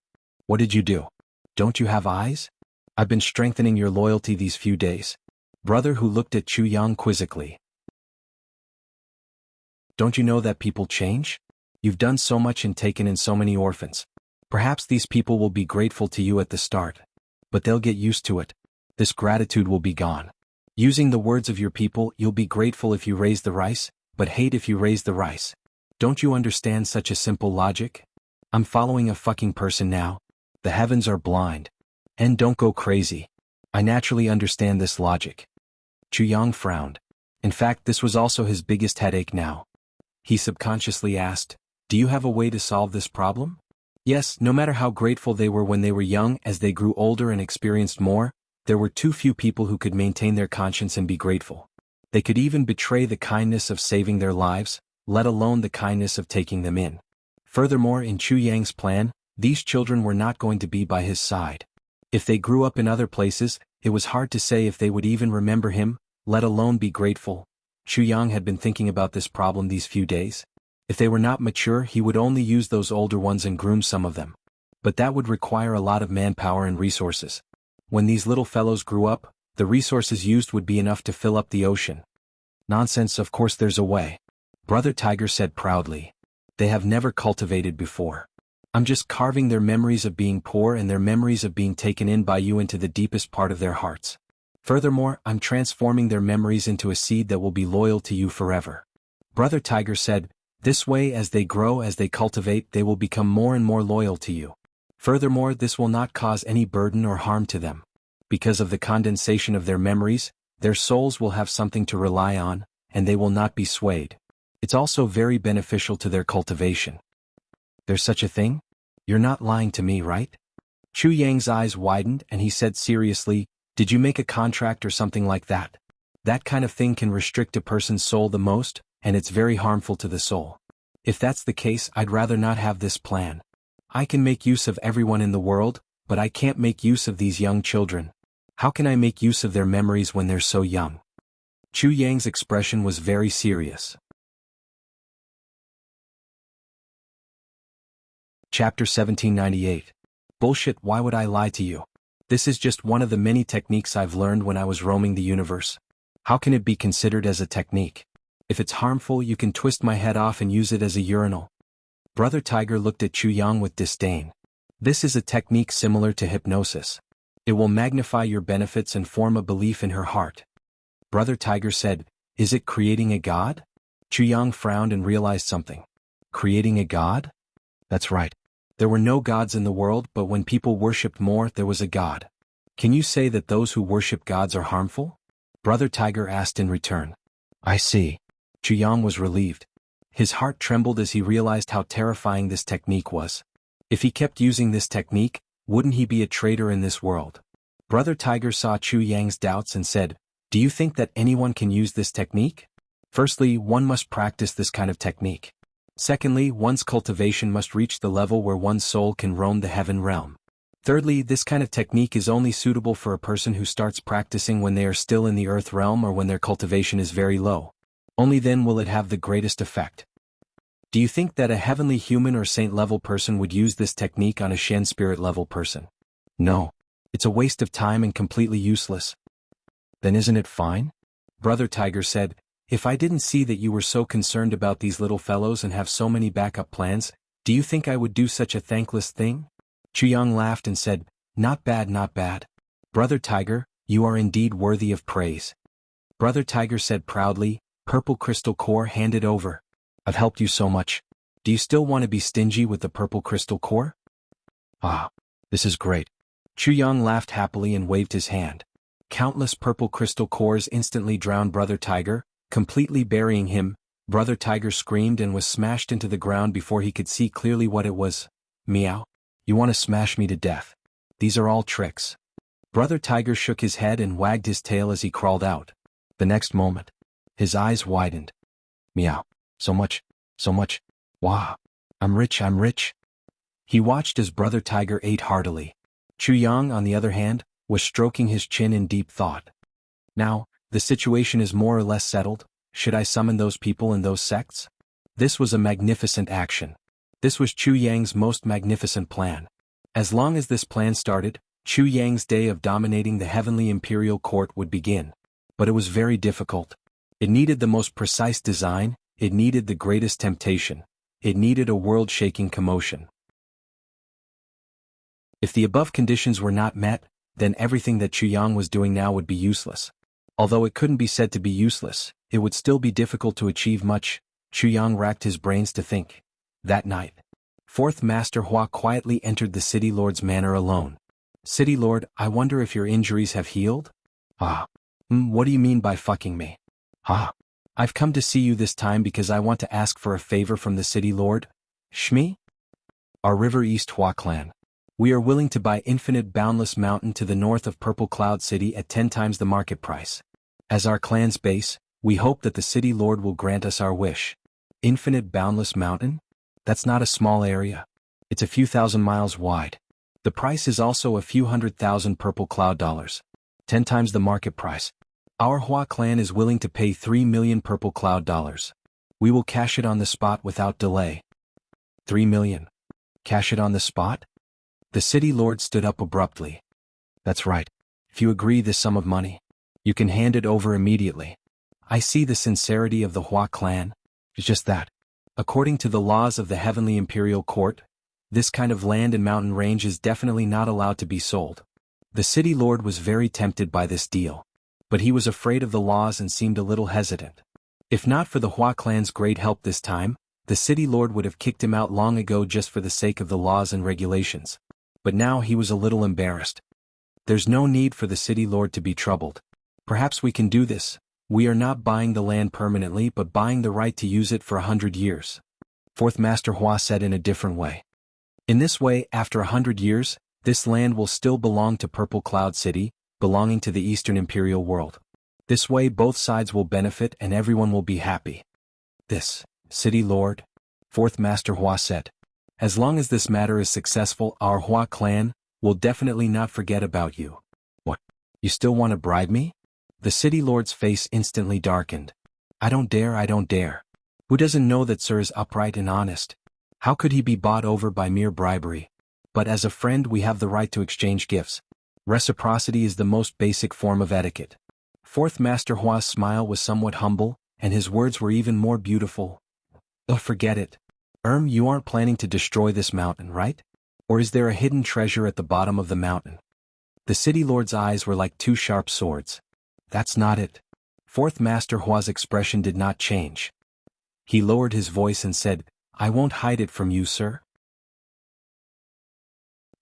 What did you do? Don't you have eyes? I've been strengthening your loyalty these few days. Brother who looked at Chu Yang quizzically. Don't you know that people change? You've done so much and taken in so many orphans. Perhaps these people will be grateful to you at the start. But they'll get used to it. This gratitude will be gone. Using the words of your people, you'll be grateful if you raise the rice, but hate if you raise the rice. Don't you understand such a simple logic? I'm following a fucking person now. The heavens are blind. And don't go crazy. I naturally understand this logic. Chu Yang frowned. In fact, this was also his biggest headache now. He subconsciously asked, do you have a way to solve this problem? Yes, no matter how grateful they were when they were young, as they grew older and experienced more, there were too few people who could maintain their conscience and be grateful. They could even betray the kindness of saving their lives, let alone the kindness of taking them in. Furthermore, in Chu Yang's plan, these children were not going to be by his side. If they grew up in other places, it was hard to say if they would even remember him, let alone be grateful. Chu Yang had been thinking about this problem these few days. If they were not mature, he would only use those older ones and groom some of them. But that would require a lot of manpower and resources. When these little fellows grew up, the resources used would be enough to fill up the ocean. Nonsense, of course there's a way. Brother Tiger said proudly. They have never cultivated before. I'm just carving their memories of being poor and their memories of being taken in by you into the deepest part of their hearts. Furthermore, I'm transforming their memories into a seed that will be loyal to you forever. Brother Tiger said, This way, as they grow, as they cultivate, they will become more and more loyal to you. Furthermore, this will not cause any burden or harm to them. Because of the condensation of their memories, their souls will have something to rely on, and they will not be swayed. It's also very beneficial to their cultivation. There's such a thing? You're not lying to me, right? Chu Yang's eyes widened and he said seriously, did you make a contract or something like that? That kind of thing can restrict a person's soul the most, and it's very harmful to the soul. If that's the case, I'd rather not have this plan. I can make use of everyone in the world, but I can't make use of these young children. How can I make use of their memories when they're so young? Chu Yang's expression was very serious. Chapter 1798. Bullshit, why would I lie to you? This is just one of the many techniques I've learned when I was roaming the universe. How can it be considered as a technique? If it's harmful, you can twist my head off and use it as a urinal. Brother Tiger looked at Chu Yang with disdain. This is a technique similar to hypnosis. It will magnify your benefits and form a belief in her heart. Brother Tiger said, is it creating a god? Chu Yang frowned and realized something. Creating a god? That's right. There were no gods in the world, but when people worshipped more, there was a god. Can you say that those who worship gods are harmful? Brother Tiger asked in return. I see. Chu Yang was relieved. His heart trembled as he realized how terrifying this technique was. If he kept using this technique, wouldn't he be a traitor in this world? Brother Tiger saw Chu Yang's doubts and said, do you think that anyone can use this technique? Firstly, one must practice this kind of technique. Secondly, one's cultivation must reach the level where one's soul can roam the heaven realm. Thirdly, this kind of technique is only suitable for a person who starts practicing when they are still in the earth realm or when their cultivation is very low. Only then will it have the greatest effect. Do you think that a heavenly human or saint-level person would use this technique on a Shen spirit-level person? No. It's a waste of time and completely useless. Then isn't it fine? Brother Tiger said, if I didn't see that you were so concerned about these little fellows and have so many backup plans, do you think I would do such a thankless thing? Chu Yang laughed and said, not bad, not bad. Brother Tiger, you are indeed worthy of praise. Brother Tiger said proudly, purple crystal core handed over. I've helped you so much. Do you still want to be stingy with the purple crystal core? Ah, this is great. Chu Yang laughed happily and waved his hand. Countless purple crystal cores instantly drowned Brother Tiger, completely burying him. Brother Tiger screamed and was smashed into the ground before he could see clearly what it was. Meow. You want to smash me to death. These are all tricks. Brother Tiger shook his head and wagged his tail as he crawled out. The next moment, his eyes widened. Meow. So much. Wow. I'm rich. He watched as Brother Tiger ate heartily. Chu Yang, on the other hand, was stroking his chin in deep thought. Now, the situation is more or less settled. Should I summon those people and those sects? This was a magnificent action. This was Chu Yang's most magnificent plan. As long as this plan started, Chu Yang's day of dominating the heavenly imperial court would begin. But it was very difficult. It needed the most precise design, it needed the greatest temptation, it needed a world-shaking commotion. If the above conditions were not met, then everything that Chu Yang was doing now would be useless. Although it couldn't be said to be useless, it would still be difficult to achieve much. Chu Yang racked his brains to think. That night, Fourth Master Hua quietly entered the City Lord's manor alone. City Lord, I wonder if your injuries have healed? What do you mean by fucking me? I've come to see you this time because I want to ask for a favor from the City Lord. Shmi? Our River East Hua clan. We are willing to buy Infinite Boundless Mountain to the north of Purple Cloud City at 10 times the market price. As our clan's base, we hope that the City Lord will grant us our wish. Infinite Boundless Mountain? That's not a small area. It's a few thousand miles wide. The price is also a few $100,000 Purple Cloud dollars. 10 times the market price. Our Hua clan is willing to pay 3 million Purple Cloud dollars. We will cash it on the spot without delay. 3 million. Cash it on the spot? The City Lord stood up abruptly. That's right. If you agree this sum of money, you can hand it over immediately. I see the sincerity of the Hua clan. It's just that, according to the laws of the Heavenly Imperial Court, this kind of land and mountain range is definitely not allowed to be sold. The City Lord was very tempted by this deal, but he was afraid of the laws and seemed a little hesitant. If not for the Hua clan's great help this time, The city lord would have kicked him out long ago just for the sake of the laws and regulations. But now he was a little embarrassed. There's no need for the city lord to be troubled. Perhaps we can do this. We are not buying the land permanently but buying the right to use it for 100 years. Fourth Master Hua said in a different way. In this way, after 100 years, this land will still belong to Purple Cloud City, belonging to the Eastern Imperial world. This way both sides will benefit and everyone will be happy. This, City Lord, Fourth Master Hua said. As long as this matter is successful, our Hua clan will definitely not forget about you. What? You still want to bribe me? The City Lord's face instantly darkened. I don't dare. Who doesn't know that Sir is upright and honest? How could he be bought over by mere bribery? But as a friend we have the right to exchange gifts. Reciprocity is the most basic form of etiquette. Fourth Master Hua's smile was somewhat humble, and his words were even more beautiful. Oh, forget it. You aren't planning to destroy this mountain, right? Or is there a hidden treasure at the bottom of the mountain? The City Lord's eyes were like two sharp swords. That's not it. Fourth Master Hua's expression did not change. He lowered his voice and said, I won't hide it from you, sir.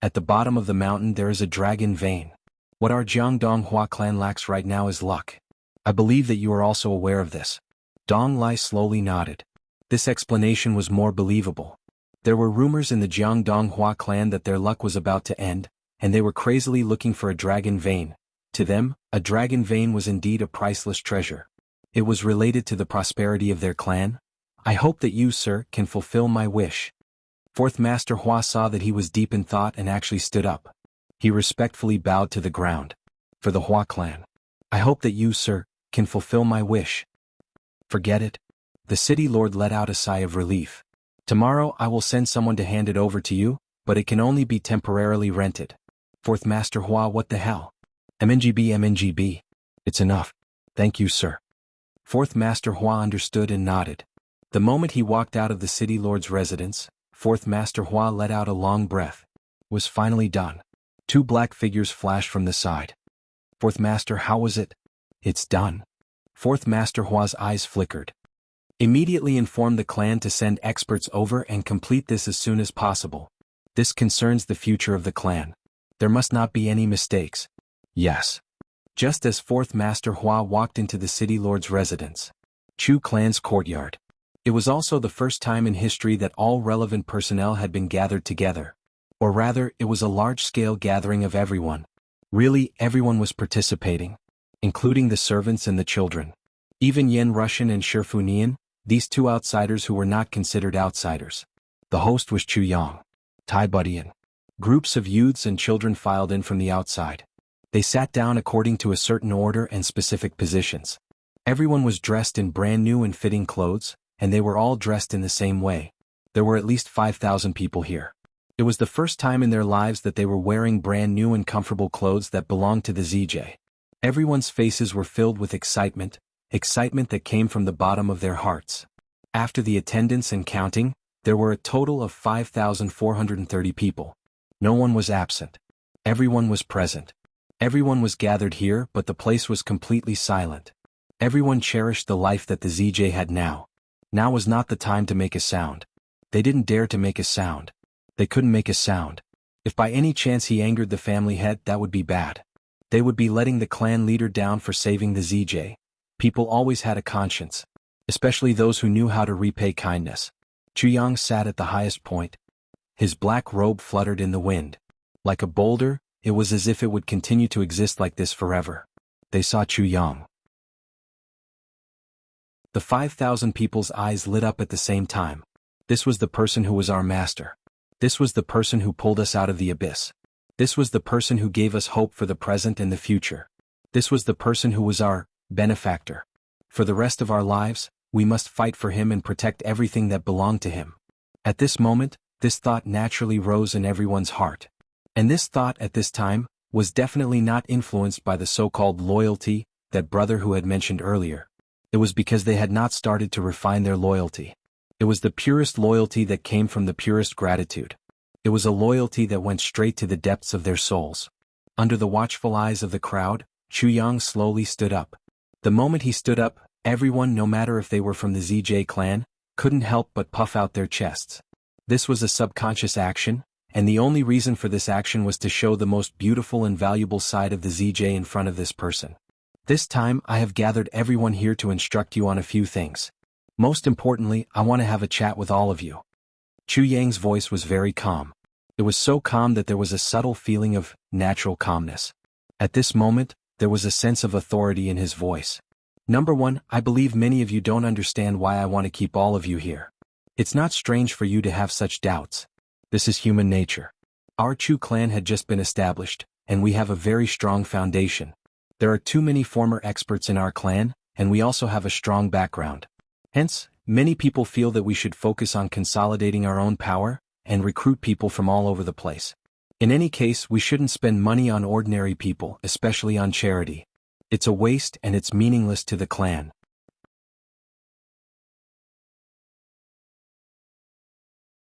At the bottom of the mountain there is a dragon vein. What our Jiangdong Hua clan lacks right now is luck. I believe that you are also aware of this. Dong Lai slowly nodded. This explanation was more believable. There were rumors in the Jiangdong Hua clan that their luck was about to end, and they were crazily looking for a dragon vein. To them, a dragon vein was indeed a priceless treasure. It was related to the prosperity of their clan. I hope that you, sir, can fulfill my wish. Fourth Master Hua saw that he was deep in thought and actually stood up. He respectfully bowed to the ground. For the Hua clan. I hope that you, sir, can fulfill my wish. Forget it. The City Lord let out a sigh of relief. Tomorrow I will send someone to hand it over to you, but it can only be temporarily rented. Fourth Master Hua, what the hell? MNGB. It's enough. Thank you, sir. Fourth Master Hua understood and nodded. The moment he walked out of the City Lord's residence, Fourth Master Hua let out a long breath. It was finally done. Two black figures flashed from the side. Fourth Master, how was it? It's done. Fourth Master Hua's eyes flickered. Immediately inform the clan to send experts over and complete this as soon as possible. This concerns the future of the clan. There must not be any mistakes. Yes. Just as Fourth Master Hua walked into the City Lord's residence, Chu clan's courtyard. It was also the first time in history that all relevant personnel had been gathered together. Or rather, it was a large-scale gathering of everyone. Really, everyone was participating, including the servants and the children. Even Yen Russian and Shifunian, these two outsiders who were not considered outsiders. The host was Chu Yang. Tai Budian. Groups of youths and children filed in from the outside. They sat down according to a certain order and specific positions. Everyone was dressed in brand new and fitting clothes, and they were all dressed in the same way. There were at least 5,000 people here. It was the first time in their lives that they were wearing brand new and comfortable clothes that belonged to the ZJ. Everyone's faces were filled with excitement that came from the bottom of their hearts. After the attendance and counting, there were a total of 5,430 people. No one was absent. Everyone was present. Everyone was gathered here, but the place was completely silent. Everyone cherished the life that the ZJ had now. Now was not the time to make a sound. They didn't dare to make a sound. They couldn't make a sound. If by any chance he angered the family head, that would be bad. They would be letting the clan leader down for saving the ZJ. People always had a conscience, especially those who knew how to repay kindness. Chu Yang sat at the highest point. His black robe fluttered in the wind. Like a boulder, it was as if it would continue to exist like this forever. They saw Chu Yang. The 5,000 people's eyes lit up at the same time. This was the person who was our master. This was the person who pulled us out of the abyss. This was the person who gave us hope for the present and the future. This was the person who was our benefactor. For the rest of our lives, we must fight for him and protect everything that belonged to him. At this moment, this thought naturally rose in everyone's heart. And this thought at this time was definitely not influenced by the so-called loyalty, that brother who had mentioned earlier. It was because they had not started to refine their loyalty. It was the purest loyalty that came from the purest gratitude. It was a loyalty that went straight to the depths of their souls. Under the watchful eyes of the crowd, Chu Yang slowly stood up. The moment he stood up, everyone, no matter if they were from the ZJ clan, couldn't help but puff out their chests. This was a subconscious action, and the only reason for this action was to show the most beautiful and valuable side of the ZJ in front of this person. This time, I have gathered everyone here to instruct you on a few things. Most importantly, I want to have a chat with all of you. Chu Yang's voice was very calm. It was so calm that there was a subtle feeling of natural calmness. At this moment, there was a sense of authority in his voice. Number one, I believe many of you don't understand why I want to keep all of you here. It's not strange for you to have such doubts. This is human nature. Our Chu clan had just been established, and we have a very strong foundation. There are too many former experts in our clan, and we also have a strong background. Hence, many people feel that we should focus on consolidating our own power, and recruit people from all over the place. In any case, we shouldn't spend money on ordinary people, especially on charity. It's a waste and it's meaningless to the clan.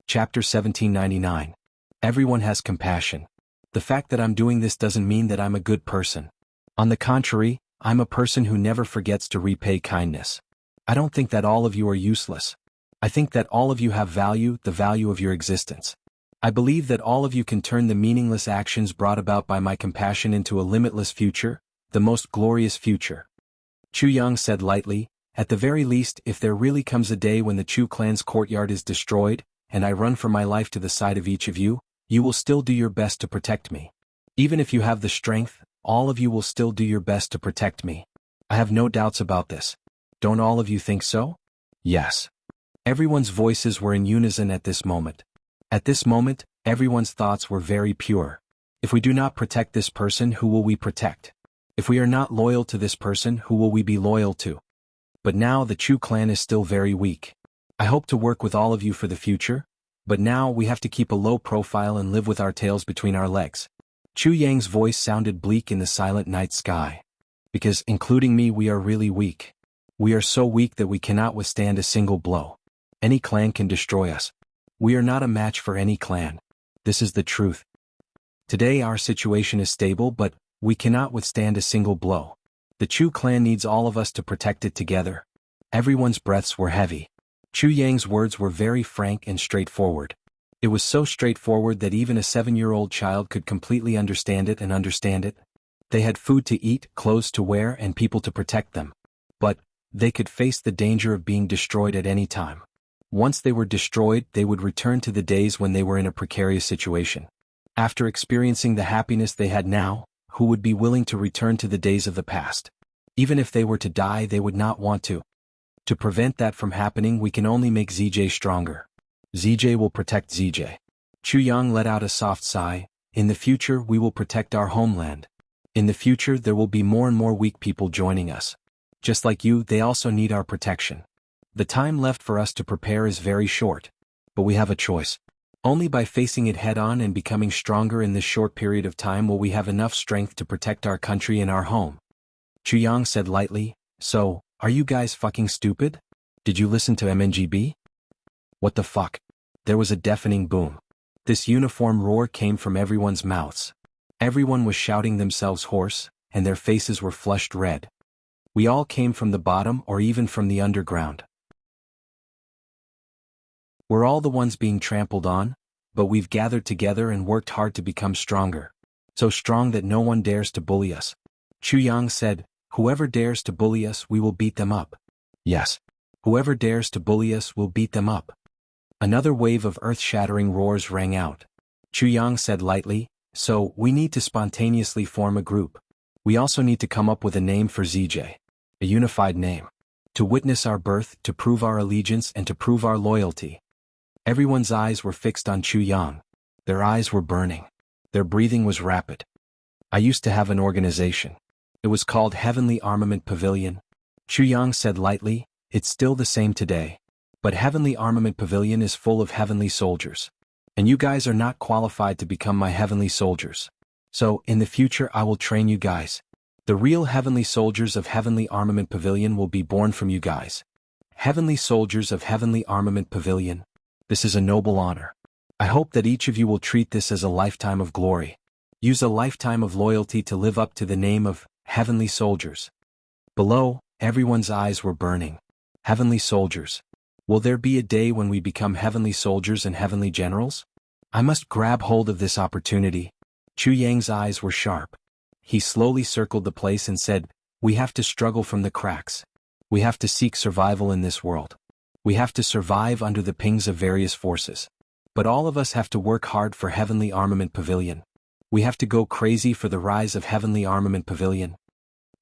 Chapter 1799. Everyone has compassion. The fact that I'm doing this doesn't mean that I'm a good person. On the contrary, I'm a person who never forgets to repay kindness. I don't think that all of you are useless. I think that all of you have value, the value of your existence. I believe that all of you can turn the meaningless actions brought about by my compassion into a limitless future, the most glorious future. Chu Yang said lightly, at the very least, if there really comes a day when the Chu clan's courtyard is destroyed, and I run for my life to the side of each of you, you will still do your best to protect me. Even if you have the strength, all of you will still do your best to protect me. I have no doubts about this. Don't all of you think so? Yes. Everyone's voices were in unison at this moment. At this moment, everyone's thoughts were very pure. If we do not protect this person, who will we protect? If we are not loyal to this person, who will we be loyal to? But now the Chu clan is still very weak. I hope to work with all of you for the future, but now we have to keep a low profile and live with our tails between our legs. Chu Yang's voice sounded bleak in the silent night sky. Because, including me, we are really weak. We are so weak that we cannot withstand a single blow. Any clan can destroy us. We are not a match for any clan. This is the truth. Today our situation is stable, but we cannot withstand a single blow. The Chu clan needs all of us to protect it together. Everyone's breaths were heavy. Chu Yang's words were very frank and straightforward. It was so straightforward that even a 7-year-old child could completely understand it and understand it. They had food to eat, clothes to wear, and people to protect them. But they could face the danger of being destroyed at any time. Once they were destroyed, they would return to the days when they were in a precarious situation. After experiencing the happiness they had now, who would be willing to return to the days of the past? Even if they were to die, they would not want to. To prevent that from happening, we can only make ZJ stronger. ZJ will protect ZJ. Chu Yang let out a soft sigh. In the future, we will protect our homeland. In the future, there will be more and more weak people joining us. Just like you, they also need our protection. The time left for us to prepare is very short. But we have a choice. Only by facing it head-on and becoming stronger in this short period of time will we have enough strength to protect our country and our home. Chu Yang said lightly, so, are you guys fucking stupid? Did you listen to MNGB? What the fuck? There was a deafening boom. This uniform roar came from everyone's mouths. Everyone was shouting themselves hoarse, and their faces were flushed red. We all came from the bottom or even from the underground. We're all the ones being trampled on, but we've gathered together and worked hard to become stronger. So strong that no one dares to bully us. Chu Yang said, whoever dares to bully us, we will beat them up. Yes. Whoever dares to bully us will beat them up. Another wave of earth-shattering roars rang out. Chu Yang said lightly, so, we need to spontaneously form a group. We also need to come up with a name for ZJ. A unified name. To witness our birth, to prove our allegiance, and to prove our loyalty. Everyone's eyes were fixed on Chu Yang. Their eyes were burning. Their breathing was rapid. I used to have an organization. It was called Heavenly Armament Pavilion. Chu Yang said lightly, it's still the same today. But Heavenly Armament Pavilion is full of heavenly soldiers. And you guys are not qualified to become my heavenly soldiers. So, in the future I will train you guys. The real heavenly soldiers of Heavenly Armament Pavilion will be born from you guys. Heavenly soldiers of Heavenly Armament Pavilion. This is a noble honor. I hope that each of you will treat this as a lifetime of glory. Use a lifetime of loyalty to live up to the name of Heavenly Soldiers. Below, everyone's eyes were burning. Heavenly Soldiers. Will there be a day when we become heavenly soldiers and heavenly generals? I must grab hold of this opportunity. Chu Yang's eyes were sharp. He slowly circled the place and said, "We have to struggle from the cracks. We have to seek survival in this world. We have to survive under the pings of various forces. But all of us have to work hard for Heavenly Armament Pavilion. We have to go crazy for the rise of Heavenly Armament Pavilion.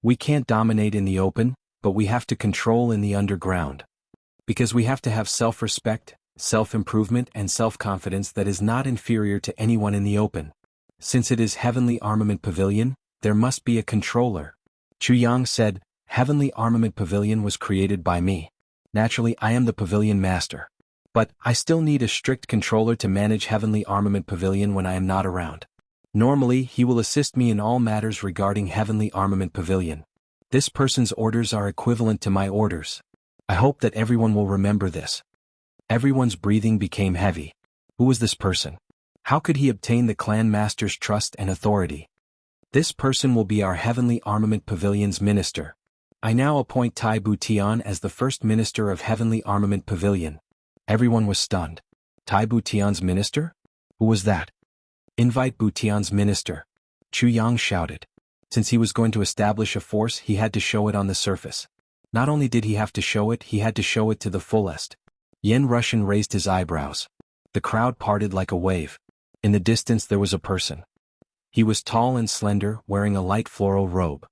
We can't dominate in the open, but we have to control in the underground. Because we have to have self-respect, self-improvement and self-confidence that is not inferior to anyone in the open. Since it is Heavenly Armament Pavilion, there must be a controller." Chu Yang said, "Heavenly Armament Pavilion was created by me. Naturally, I am the pavilion master. But I still need a strict controller to manage Heavenly Armament Pavilion when I am not around. Normally, he will assist me in all matters regarding Heavenly Armament Pavilion. This person's orders are equivalent to my orders. I hope that everyone will remember this." Everyone's breathing became heavy. Who was this person? How could he obtain the clan master's trust and authority? "This person will be our Heavenly Armament Pavilion's minister. I now appoint Tai Butian as the first minister of Heavenly Armament Pavilion." Everyone was stunned. Tai Butian's minister? Who was that? "Invite Butian's minister," Chu Yang shouted. Since he was going to establish a force, he had to show it on the surface. Not only did he have to show it, he had to show it to the fullest. Yen Russian raised his eyebrows. The crowd parted like a wave. In the distance there was a person. He was tall and slender, wearing a light floral robe.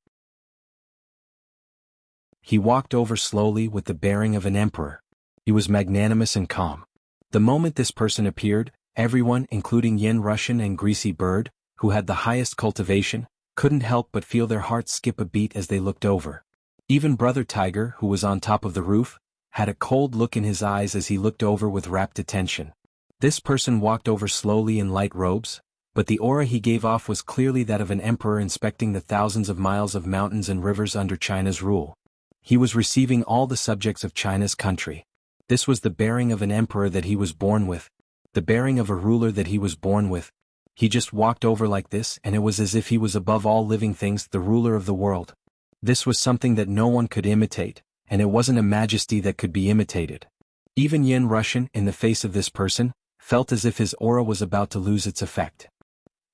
He walked over slowly with the bearing of an emperor. He was magnanimous and calm. The moment this person appeared, everyone, including Yen Russian and Greasy Bird, who had the highest cultivation, couldn't help but feel their hearts skip a beat as they looked over. Even Brother Tiger, who was on top of the roof, had a cold look in his eyes as he looked over with rapt attention. This person walked over slowly in light robes, but the aura he gave off was clearly that of an emperor inspecting the thousands of miles of mountains and rivers under China's rule. He was receiving all the subjects of China's country. This was the bearing of an emperor that he was born with. The bearing of a ruler that he was born with. He just walked over like this, and it was as if he was above all living things, the ruler of the world. This was something that no one could imitate, and it wasn't a majesty that could be imitated. Even Yen Russian, in the face of this person, felt as if his aura was about to lose its effect.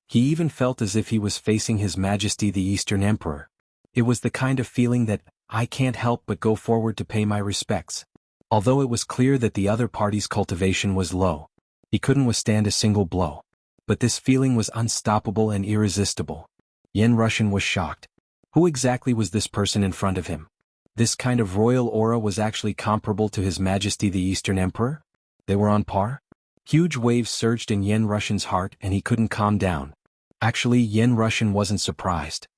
He even felt as if he was facing His Majesty the Eastern Emperor. It was the kind of feeling that, I can't help but go forward to pay my respects. Although it was clear that the other party's cultivation was low. He couldn't withstand a single blow. But this feeling was unstoppable and irresistible. Yen Russian was shocked. Who exactly was this person in front of him? This kind of royal aura was actually comparable to His Majesty the Eastern Emperor? They were on par? Huge waves surged in Yen Russian's heart and he couldn't calm down. Actually, Yen Russian wasn't surprised.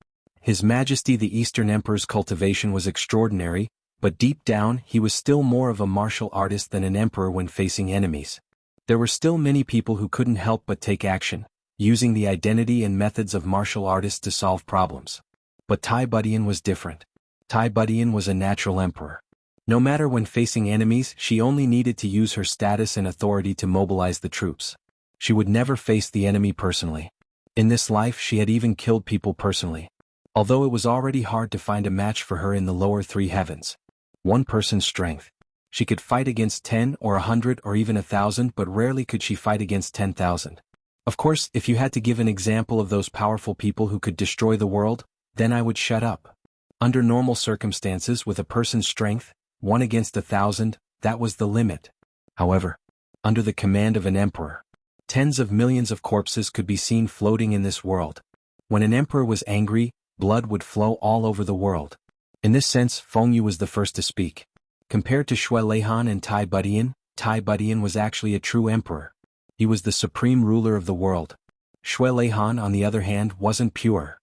His Majesty the Eastern Emperor's cultivation was extraordinary, but deep down he was still more of a martial artist than an emperor when facing enemies. There were still many people who couldn't help but take action, using the identity and methods of martial artists to solve problems. But Tai Butian was different. Tai Butian was a natural emperor. No matter when facing enemies, she only needed to use her status and authority to mobilize the troops. She would never face the enemy personally. In this life she had even killed people personally. Although it was already hard to find a match for her in the lower three heavens. One person's strength. She could fight against 10 or 100 or even 1,000, but rarely could she fight against 10,000. Of course, if you had to give an example of those powerful people who could destroy the world, then I would shut up. Under normal circumstances, with a person's strength, 1 against 1,000, that was the limit. However, under the command of an emperor, tens of millions of corpses could be seen floating in this world. When an emperor was angry, blood would flow all over the world. In this sense, Feng Yu was the first to speak. Compared to Xue Leihan and Tai Butian was actually a true emperor. He was the supreme ruler of the world. Xue Leihan, on the other hand, wasn't pure.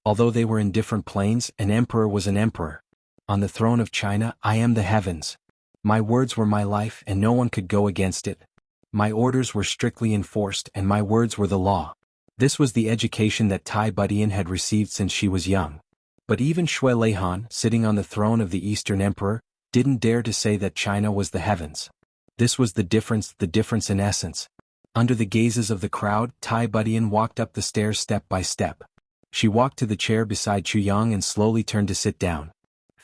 Although they were in different planes, an emperor was an emperor. On the throne of China, I am the heavens. My words were my life and no one could go against it. My orders were strictly enforced and my words were the law. This was the education that Tai Butian had received since she was young. But even Xue Leihan, sitting on the throne of the Eastern Emperor, didn't dare to say that China was the heavens. This was the difference in essence. Under the gazes of the crowd, Tai Butian walked up the stairs step by step. She walked to the chair beside Chu Yang and slowly turned to sit down.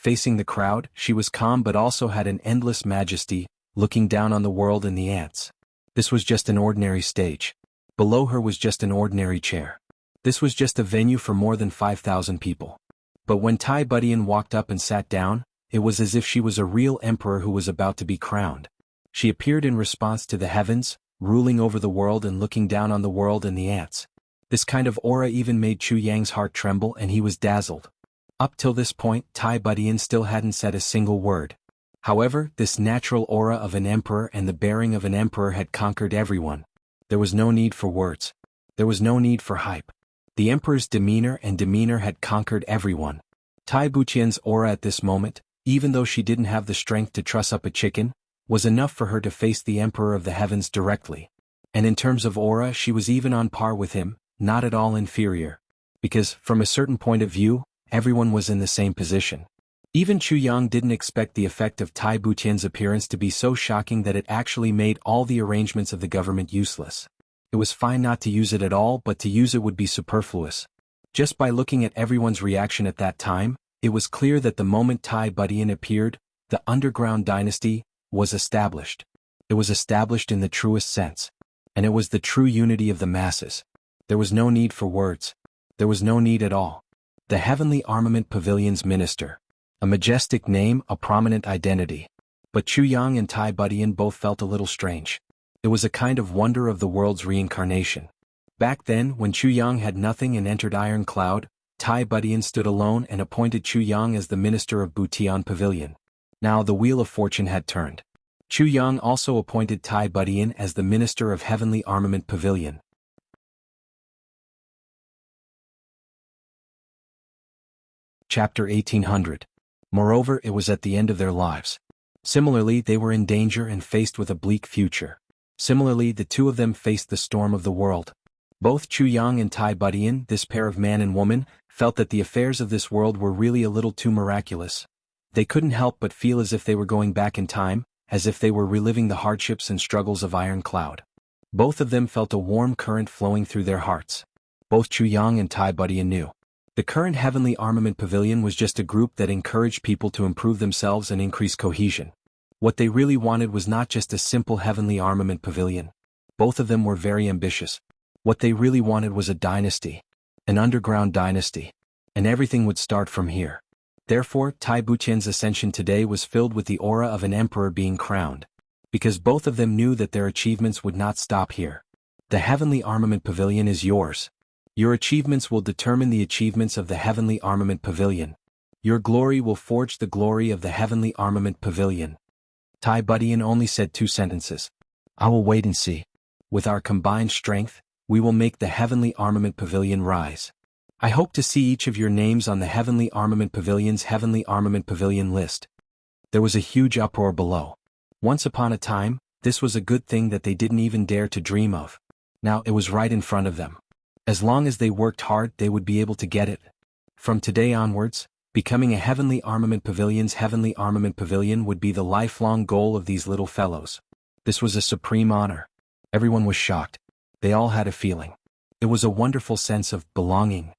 Facing the crowd, she was calm but also had an endless majesty, looking down on the world and the ants. This was just an ordinary stage. Below her was just an ordinary chair. This was just a venue for more than 5,000 people. But when Tai Budian walked up and sat down, it was as if she was a real emperor who was about to be crowned. She appeared in response to the heavens, ruling over the world and looking down on the world and the ants. This kind of aura even made Chu Yang's heart tremble and he was dazzled. Up till this point, Tai Budian still hadn't said a single word. However, this natural aura of an emperor and the bearing of an emperor had conquered everyone. There was no need for words. There was no need for hype. The emperor's demeanor had conquered everyone. Tai Buqian's aura at this moment, even though she didn't have the strength to truss up a chicken, was enough for her to face the emperor of the heavens directly. And in terms of aura, she was even on par with him, not at all inferior. Because, from a certain point of view, everyone was in the same position. Even Chu Yang didn't expect the effect of Tai Buqian's appearance to be so shocking that it actually made all the arrangements of the government useless. It was fine not to use it at all, but to use it would be superfluous. Just by looking at everyone's reaction at that time, it was clear that the moment Tai Budian appeared, the underground dynasty was established. It was established in the truest sense. And it was the true unity of the masses. There was no need for words. There was no need at all. The Heavenly Armament Pavilion's minister. A majestic name, a prominent identity. But Chu Yang and Tai Budian both felt a little strange. It was a kind of wonder of the world's reincarnation. Back then, when Chu Yang had nothing and entered Iron Cloud, Tai Budian stood alone and appointed Chu Yang as the minister of Butian Pavilion. Now the wheel of fortune had turned. Chu Yang also appointed Tai Budian as the minister of Heavenly Armament Pavilion. Chapter 1800. Moreover, it was at the end of their lives. Similarly, they were in danger and faced with a bleak future. Similarly, the two of them faced the storm of the world. Both Chu Yang and Tai Budian, this pair of man and woman, felt that the affairs of this world were really a little too miraculous. They couldn't help but feel as if they were going back in time, as if they were reliving the hardships and struggles of Iron Cloud. Both of them felt a warm current flowing through their hearts. Both Chu Yang and Tai Budian knew. The current Heavenly Armament Pavilion was just a group that encouraged people to improve themselves and increase cohesion. What they really wanted was not just a simple Heavenly Armament Pavilion. Both of them were very ambitious. What they really wanted was a dynasty. An underground dynasty. And everything would start from here. Therefore, Tai Buqian's ascension today was filled with the aura of an emperor being crowned. Because both of them knew that their achievements would not stop here. The Heavenly Armament Pavilion is yours. Your achievements will determine the achievements of the Heavenly Armament Pavilion. Your glory will forge the glory of the Heavenly Armament Pavilion. Tai Budian only said 2 sentences. I will wait and see. With our combined strength, we will make the Heavenly Armament Pavilion rise. I hope to see each of your names on the Heavenly Armament Pavilion's Heavenly Armament Pavilion list. There was a huge uproar below. Once upon a time, this was a good thing that they didn't even dare to dream of. Now it was right in front of them. As long as they worked hard, they would be able to get it. From today onwards, becoming a Heavenly Armament Pavilion's Heavenly Armament Pavilion would be the lifelong goal of these little fellows. This was a supreme honor. Everyone was shocked. They all had a feeling. It was a wonderful sense of belonging.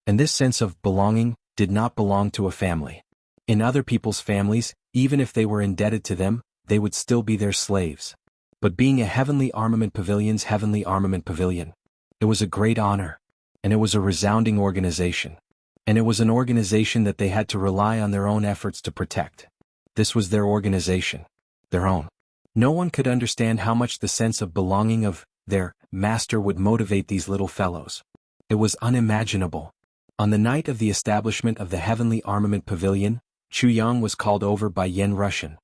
And this sense of belonging did not belong to a family. In other people's families, even if they were indebted to them, they would still be their slaves. But being a Heavenly Armament Pavilion's Heavenly Armament Pavilion, it was a great honor. And it was a resounding organization. And it was an organization that they had to rely on their own efforts to protect. This was their organization. Their own. No one could understand how much the sense of belonging of their master would motivate these little fellows. It was unimaginable. On the night of the establishment of the Heavenly Armament Pavilion, Chu Yang was called over by Yen Rushan.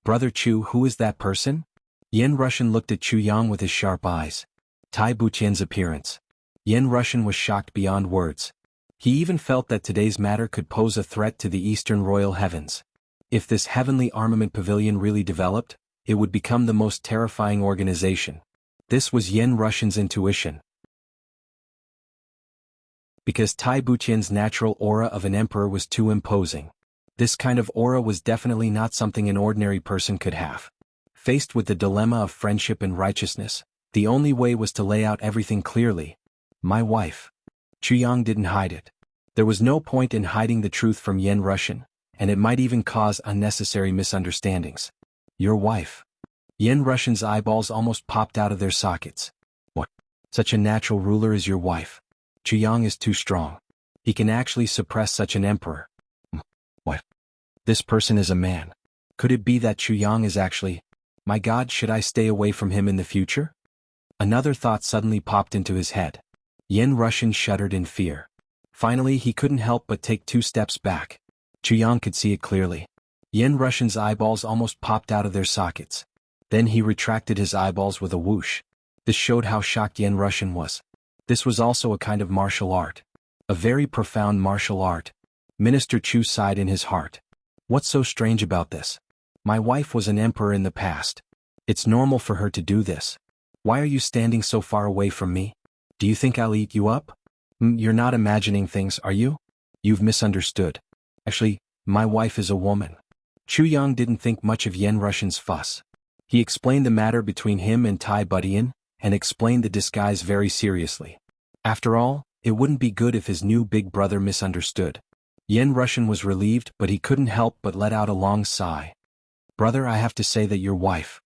Brother Chu, who is that person? Yen Rushan looked at Chu Yang with his sharp eyes. Tai Buqian's appearance. Yen Rushan was shocked beyond words. He even felt that today's matter could pose a threat to the Eastern Royal Heavens. If this Heavenly Armament Pavilion really developed, it would become the most terrifying organization. This was Yen Rushan's intuition. Because Tai Buqian's natural aura of an emperor was too imposing. This kind of aura was definitely not something an ordinary person could have. Faced with the dilemma of friendship and righteousness, the only way was to lay out everything clearly. My wife. Chu Yang didn't hide it. There was no point in hiding the truth from Yen Rushan. and it might even cause unnecessary misunderstandings. Your wife. Yin Russian's eyeballs almost popped out of their sockets. What? Such a natural ruler as your wife. Yang is too strong. He can actually suppress such an emperor. What? This person is a man. Could it be that Yang is actually... My God, should I stay away from him in the future? Another thought suddenly popped into his head. Yin Russian shuddered in fear. Finally, he couldn't help but take 2 steps back. Yang could see it clearly. Yin Russian's eyeballs almost popped out of their sockets. Then he retracted his eyeballs with a whoosh. This showed how shocked Yin Russian was. This was also a kind of martial art. A very profound martial art. Minister Chu sighed in his heart. What's so strange about this? My wife was an emperor in the past. It's normal for her to do this. Why are you standing so far away from me? Do you think I'll eat you up? You're not imagining things, are you? You've misunderstood. Actually, my wife is a woman. Yang didn't think much of Yin Russian's fuss. He explained the matter between him and Tai Budian, and explained the disguise very seriously. After all, it wouldn't be good if his new big brother misunderstood. Yin Russian was relieved, but he couldn't help but let out a long sigh. Brother, I have to say that your wife,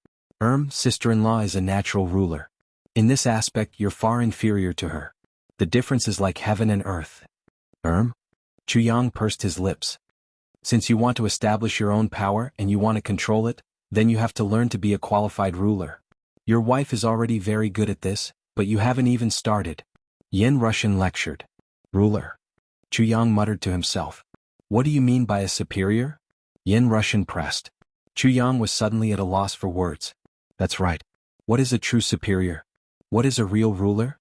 sister-in-law, is a natural ruler. In this aspect, you're far inferior to her. The difference is like heaven and earth. Yang pursed his lips. Since you want to establish your own power and you want to control it, then you have to learn to be a qualified ruler. Your wife is already very good at this, but you haven't even started. Yin Russian lectured. Ruler. Yang muttered to himself. What do you mean by a superior? Yin Russian pressed. Yang was suddenly at a loss for words. That's right. What is a true superior? What is a real ruler?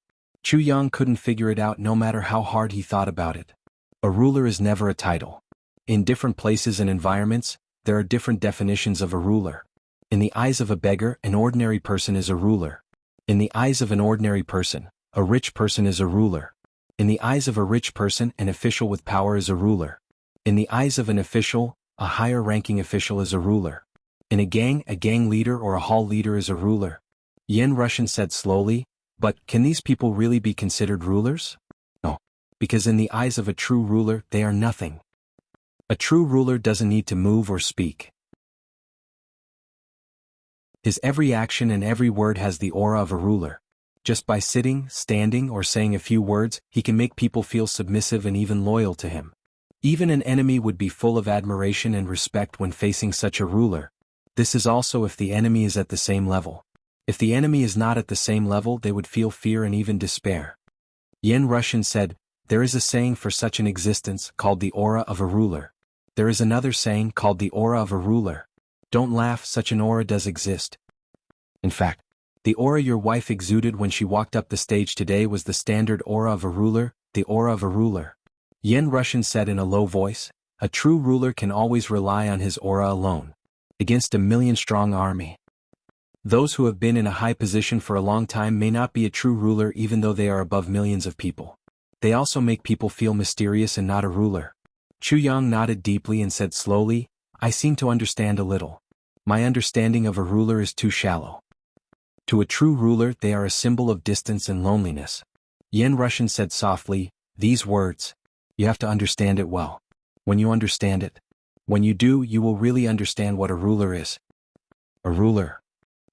Yang couldn't figure it out no matter how hard he thought about it. A ruler is never a title. In different places and environments, there are different definitions of a ruler. In the eyes of a beggar, an ordinary person is a ruler. In the eyes of an ordinary person, a rich person is a ruler. In the eyes of a rich person, an official with power is a ruler. In the eyes of an official, a higher-ranking official is a ruler. In a gang leader or a hall leader is a ruler. Yin Russian said slowly, but can these people really be considered rulers? No. Because in the eyes of a true ruler, they are nothing. A true ruler doesn't need to move or speak. His every action and every word has the aura of a ruler. Just by sitting, standing, or saying a few words, he can make people feel submissive and even loyal to him. Even an enemy would be full of admiration and respect when facing such a ruler. This is also if the enemy is at the same level. If the enemy is not at the same level, they would feel fear and even despair. Yin Russian said, there is a saying for such an existence called the aura of a ruler. There is another saying called the aura of a ruler. Don't laugh, such an aura does exist. In fact, the aura your wife exuded when she walked up the stage today was the standard aura of a ruler, the aura of a ruler. Yin Russian said in a low voice, a true ruler can always rely on his aura alone. Against a million-strong army. Those who have been in a high position for a long time may not be a true ruler even though they are above millions of people. They also make people feel mysterious and not a ruler. Yang nodded deeply and said slowly, I seem to understand a little. My understanding of a ruler is too shallow. To a true ruler, they are a symbol of distance and loneliness. Yin Russian said softly, these words. You have to understand it well. When you understand it, when you do, you will really understand what a ruler is. A ruler.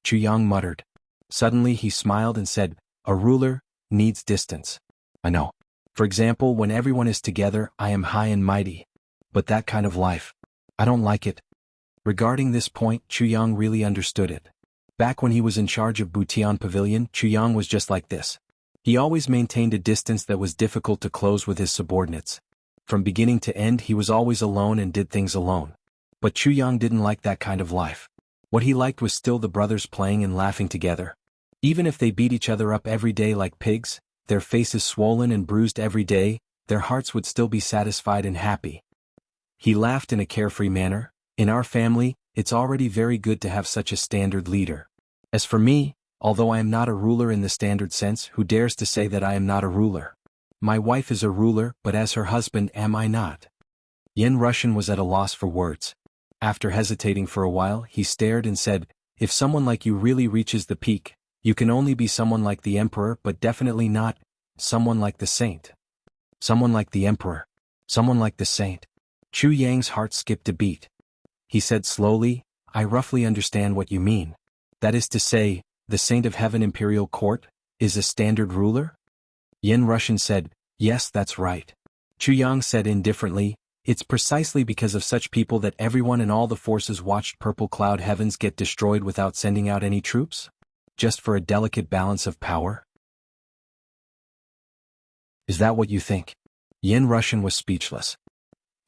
Yang muttered. Suddenly he smiled and said, a ruler needs distance. I know. For example, when everyone is together, I am high and mighty. But that kind of life, I don't like it. Regarding this point, Yang really understood it. Back when he was in charge of Butian Pavilion, Yang was just like this. He always maintained a distance that was difficult to close with his subordinates. From beginning to end, he was always alone and did things alone. But Yang didn't like that kind of life. What he liked was still the brothers playing and laughing together. Even if they beat each other up every day like pigs, their faces swollen and bruised every day, their hearts would still be satisfied and happy. He laughed in a carefree manner. In our family, it's already very good to have such a standard leader. As for me, although I am not a ruler in the standard sense, who dares to say that I am not a ruler? My wife is a ruler, but as her husband am I not? Yin Russian was at a loss for words. After hesitating for a while, he stared and said, if someone like you really reaches the peak, you can only be someone like the emperor, but definitely not someone like the saint. Someone like the emperor. Someone like the saint. Chu Yang's heart skipped a beat. He said slowly, I roughly understand what you mean. That is to say, the Saint of Heaven Imperial Court is a standard ruler? Yin Russian said, yes, that's right. Chu Yang said indifferently, it's precisely because of such people that everyone and all the forces watched Purple Cloud Heavens get destroyed without sending out any troops? Just for a delicate balance of power? Is that what you think? Yin Russian was speechless.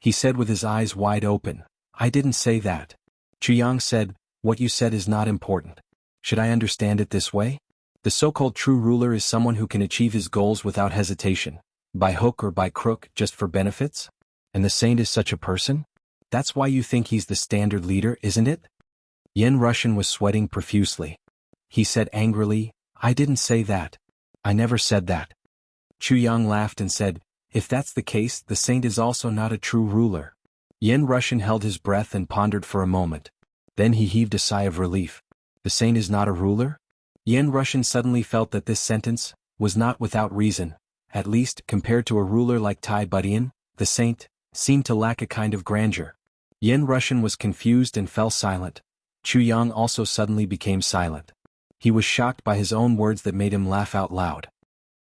He said with his eyes wide open, I didn't say that. Chu Yang said, what you said is not important. Should I understand it this way? The so-called true ruler is someone who can achieve his goals without hesitation, by hook or by crook, just for benefits? And the saint is such a person? That's why you think he's the standard leader, isn't it? Yin Russian was sweating profusely. He said angrily, I didn't say that. I never said that. Chu Yang laughed and said, if that's the case, the saint is also not a true ruler. Yin Russian held his breath and pondered for a moment. Then he heaved a sigh of relief. The saint is not a ruler? Yin Russian suddenly felt that this sentence was not without reason. At least, compared to a ruler like Tai Budian, the saint seemed to lack a kind of grandeur. Yin Russian was confused and fell silent. Chu Yang also suddenly became silent. He was shocked by his own words that made him laugh out loud.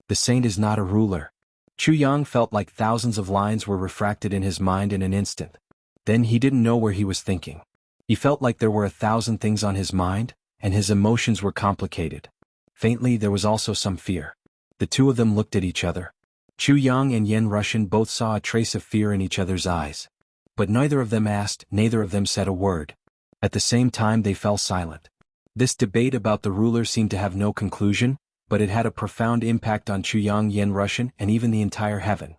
The saint is not a ruler. Chu Yang felt like thousands of lines were refracted in his mind in an instant. Then he didn't know where he was thinking. He felt like there were 1,000 things on his mind, and his emotions were complicated. Faintly there was also some fear. The two of them looked at each other. Chu Yang and Yin Russian both saw a trace of fear in each other's eyes. But neither of them asked, neither of them said a word. At the same time they fell silent. This debate about the ruler seemed to have no conclusion, but it had a profound impact on Chu Yang, Yin Russian, and even the entire heaven.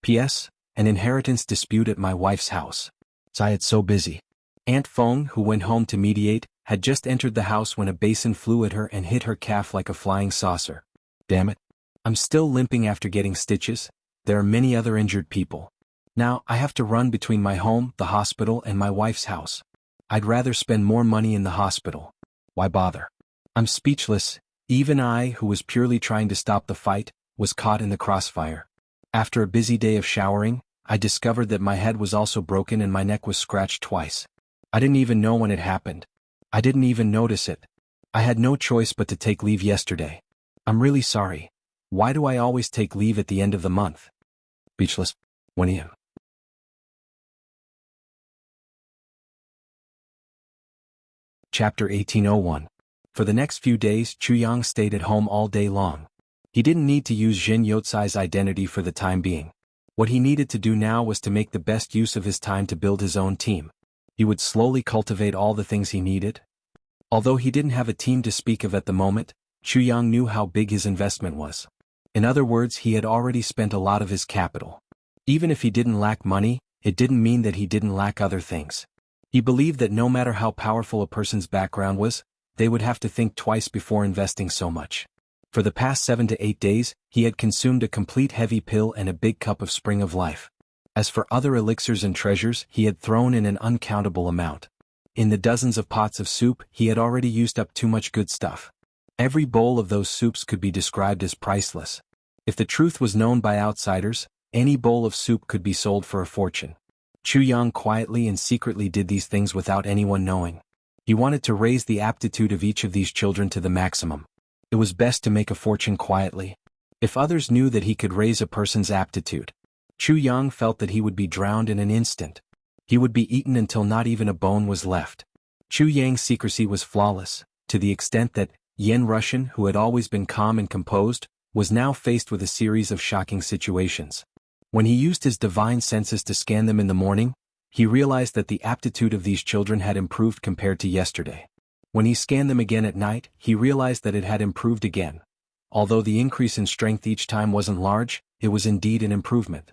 P.S. An inheritance dispute at my wife's house. It's so busy. Aunt Feng, who went home to mediate, had just entered the house when a basin flew at her and hit her calf like a flying saucer. Damn it. I'm still limping after getting stitches. There are many other injured people. Now I have to run between my home, the hospital, and my wife's house. I'd rather spend more money in the hospital. Why bother? I'm speechless. Even I, who was purely trying to stop the fight, was caught in the crossfire. After a busy day of showering, I discovered that my head was also broken and my neck was scratched twice. I didn't even know when it happened. I didn't even notice it. I had no choice but to take leave yesterday. I'm really sorry. Why do I always take leave at the end of the month? Speechless. When you. Chapter 1801. For the next few days, Chu Yang stayed at home all day long. He didn't need to use Jin Yotsai's identity for the time being. What he needed to do now was to make the best use of his time to build his own team. He would slowly cultivate all the things he needed. Although he didn't have a team to speak of at the moment, Chu Yang knew how big his investment was. In other words, he had already spent a lot of his capital. Even if he didn't lack money, it didn't mean that he didn't lack other things. He believed that no matter how powerful a person's background was, they would have to think twice before investing so much. For the past 7 to 8 days, he had consumed a complete heavy pill and a big cup of Spring of Life. As for other elixirs and treasures, he had thrown in an uncountable amount. In the dozens of pots of soup, he had already used up too much good stuff. Every bowl of those soups could be described as priceless. If the truth was known by outsiders, any bowl of soup could be sold for a fortune. Chu Yang quietly and secretly did these things without anyone knowing. He wanted to raise the aptitude of each of these children to the maximum. It was best to make a fortune quietly. If others knew that he could raise a person's aptitude, Chu Yang felt that he would be drowned in an instant. He would be eaten until not even a bone was left. Chu Yang's secrecy was flawless, to the extent that Yin Russian, who had always been calm and composed, was now faced with a series of shocking situations. When he used his divine senses to scan them in the morning, he realized that the aptitude of these children had improved compared to yesterday. When he scanned them again at night, he realized that it had improved again. Although the increase in strength each time wasn't large, it was indeed an improvement.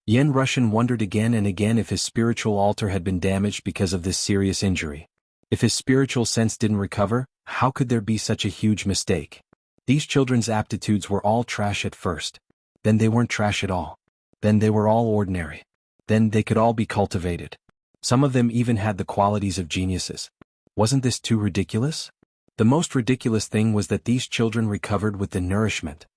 Yin Russian wondered again and again if his spiritual altar had been damaged because of this serious injury. If his spiritual sense didn't recover, how could there be such a huge mistake? These children's aptitudes were all trash at first. Then they weren't trash at all. Then they were all ordinary. Then they could all be cultivated. Some of them even had the qualities of geniuses. Wasn't this too ridiculous? The most ridiculous thing was that these children recovered with the nourishment.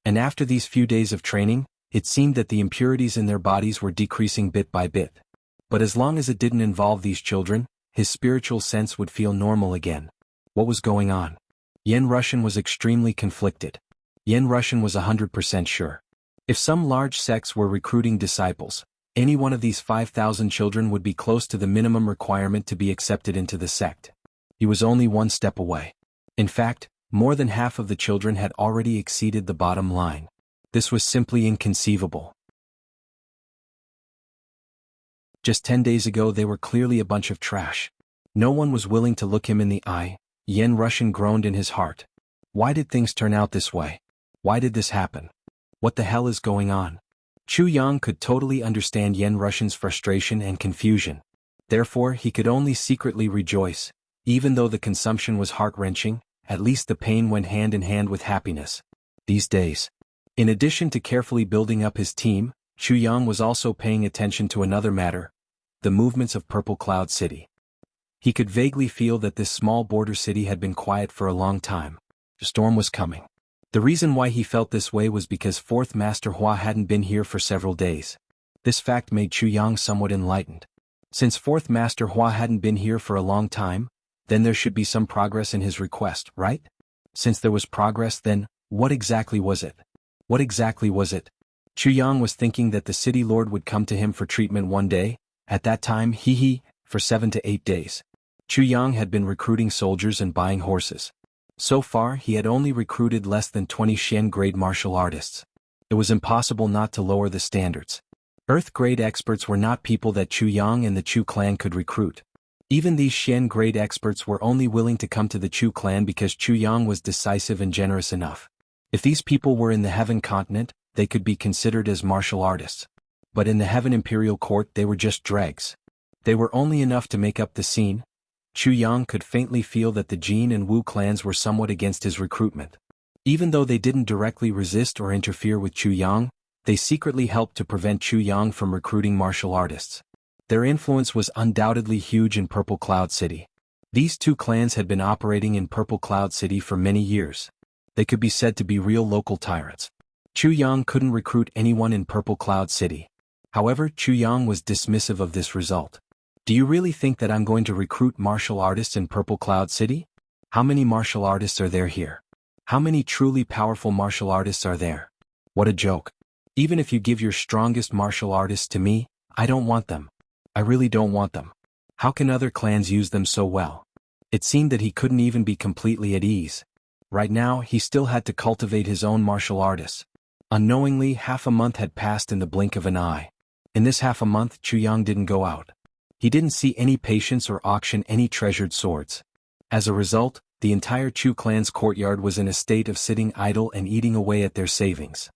And after these few days of training, it seemed that the impurities in their bodies were decreasing bit by bit. But as long as it didn't involve these children, his spiritual sense would feel normal again. What was going on? Yen Russian was extremely conflicted. Yen Russian was 100% sure. If some large sects were recruiting disciples, any one of these 5,000 children would be close to the minimum requirement to be accepted into the sect. He was only one step away. In fact, more than half of the children had already exceeded the bottom line. This was simply inconceivable. Just 10 days ago they were clearly a bunch of trash. No one was willing to look him in the eye. Yen Russian groaned in his heart. Why did things turn out this way? Why did this happen? What the hell is going on? Chu Yang could totally understand Yen Russian's frustration and confusion. Therefore, he could only secretly rejoice. Even though the consumption was heart-wrenching, at least the pain went hand in hand with happiness. These days. In addition to carefully building up his team, Chu Yang was also paying attention to another matter: the movements of Purple Cloud City. He could vaguely feel that this small border city had been quiet for a long time. The storm was coming. The reason why he felt this way was because Fourth Master Hua hadn't been here for several days. This fact made Chu Yang somewhat enlightened. Since Fourth Master Hua hadn't been here for a long time, then there should be some progress in his request, right? Since there was progress, then, what exactly was it? What exactly was it? Chu Yang was thinking that the city lord would come to him for treatment one day. At that time, for 7 to 8 days. Chu Yang had been recruiting soldiers and buying horses. So far, he had only recruited less than 20 Shen-grade martial artists. It was impossible not to lower the standards. Earth-grade experts were not people that Chu Yang and the Chu clan could recruit. Even these Shen-grade experts were only willing to come to the Chu clan because Chu Yang was decisive and generous enough. If these people were in the Heaven continent, they could be considered as martial artists. But in the Heaven Imperial Court they were just dregs. They were only enough to make up the scene. Chu Yang could faintly feel that the Jin and Wu clans were somewhat against his recruitment. Even though they didn't directly resist or interfere with Chu Yang, they secretly helped to prevent Chu Yang from recruiting martial artists. Their influence was undoubtedly huge in Purple Cloud City. These two clans had been operating in Purple Cloud City for many years. They could be said to be real local tyrants. Chu Yang couldn't recruit anyone in Purple Cloud City. However, Chu Yang was dismissive of this result. Do you really think that I'm going to recruit martial artists in Purple Cloud City? How many martial artists are there here? How many truly powerful martial artists are there? What a joke. Even if you give your strongest martial artists to me, I don't want them. I really don't want them. How can other clans use them so well? It seemed that he couldn't even be completely at ease. Right now, he still had to cultivate his own martial artists. Unknowingly, half a month had passed in the blink of an eye. In this half a month, Chu Yang didn't go out. He didn't see any patients or auction any treasured swords. As a result, the entire Chu clan's courtyard was in a state of sitting idle and eating away at their savings.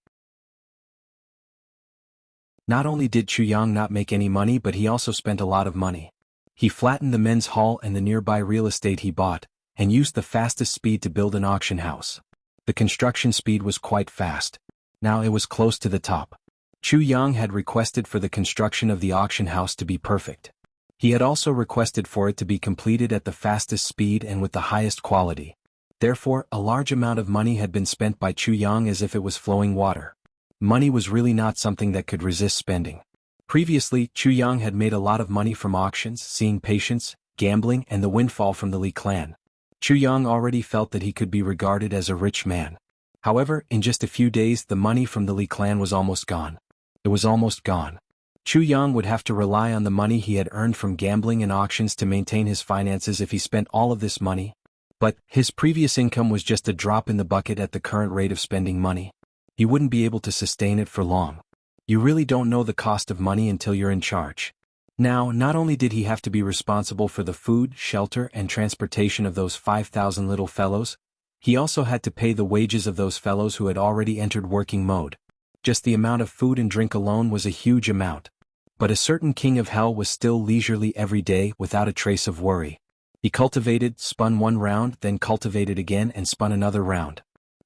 Not only did Chu Yang not make any money, but he also spent a lot of money. He flattened the men's hall and the nearby real estate he bought, and used the fastest speed to build an auction house. The construction speed was quite fast. Now it was close to the top. Chu Yang had requested for the construction of the auction house to be perfect. He had also requested for it to be completed at the fastest speed and with the highest quality. Therefore, a large amount of money had been spent by Chu Yang as if it was flowing water. Money was really not something that could resist spending. Previously, Chu Yang had made a lot of money from auctions, seeing patients, gambling, and the windfall from the Li clan. Chu Yang already felt that he could be regarded as a rich man. However, in just a few days the money from the Li clan was almost gone. It was almost gone. Chu Yang would have to rely on the money he had earned from gambling and auctions to maintain his finances if he spent all of this money. But his previous income was just a drop in the bucket at the current rate of spending money. He wouldn't be able to sustain it for long. You really don't know the cost of money until you're in charge. Now, not only did he have to be responsible for the food, shelter, and transportation of those 5,000 little fellows, he also had to pay the wages of those fellows who had already entered working mode. Just the amount of food and drink alone was a huge amount. But a certain king of hell was still leisurely every day without a trace of worry. He cultivated, spun one round, then cultivated again and spun another round.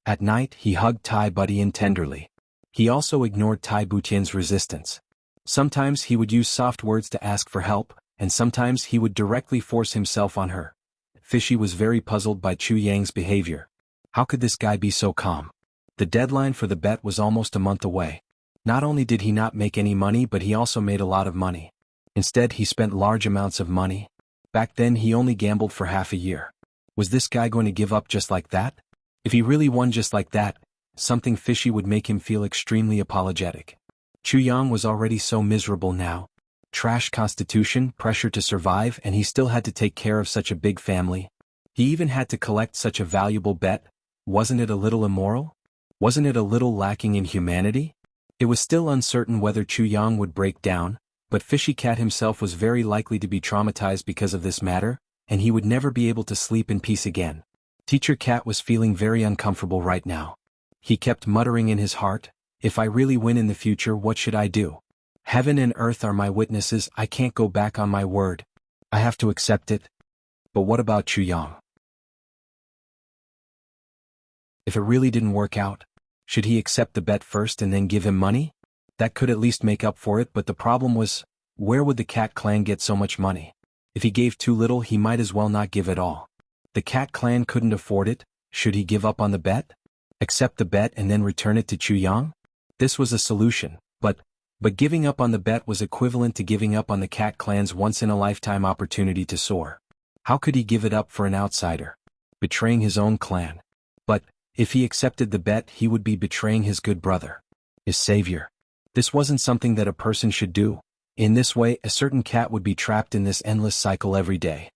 At night he hugged Tai Butian tenderly. He also ignored Tai Butian's resistance. Sometimes he would use soft words to ask for help, and sometimes he would directly force himself on her. Fishy was very puzzled by Chu Yang's behavior. How could this guy be so calm? The deadline for the bet was almost a month away. Not only did he not make any money, but he also made a lot of money. Instead, he spent large amounts of money. Back then, he only gambled for half a year. Was this guy going to give up just like that? If he really won just like that, something fishy would make him feel extremely apologetic. Chu Yang was already so miserable now. Trash constitution, pressure to survive, and he still had to take care of such a big family. He even had to collect such a valuable bet. Wasn't it a little immoral? Wasn't it a little lacking in humanity? It was still uncertain whether Chu Yang would break down, but Fishy Cat himself was very likely to be traumatized because of this matter, and he would never be able to sleep in peace again. Teacher Cat was feeling very uncomfortable right now. He kept muttering in his heart, "If I really win in the future, what should I do? Heaven and earth are my witnesses. I can't go back on my word. I have to accept it." But what about Chu Yang? If it really didn't work out, should he accept the bet first and then give him money? That could at least make up for it, but the problem was, where would the Cat Clan get so much money? If he gave too little, he might as well not give at all. The Cat Clan couldn't afford it. Should he give up on the bet? Accept the bet and then return it to Chu Yang? This was a solution, but giving up on the bet was equivalent to giving up on the Cat Clan's once-in-a-lifetime opportunity to soar. How could he give it up for an outsider? Betraying his own clan. But if he accepted the bet, he would be betraying his good brother, his savior. This wasn't something that a person should do. In this way, a certain cat would be trapped in this endless cycle every day.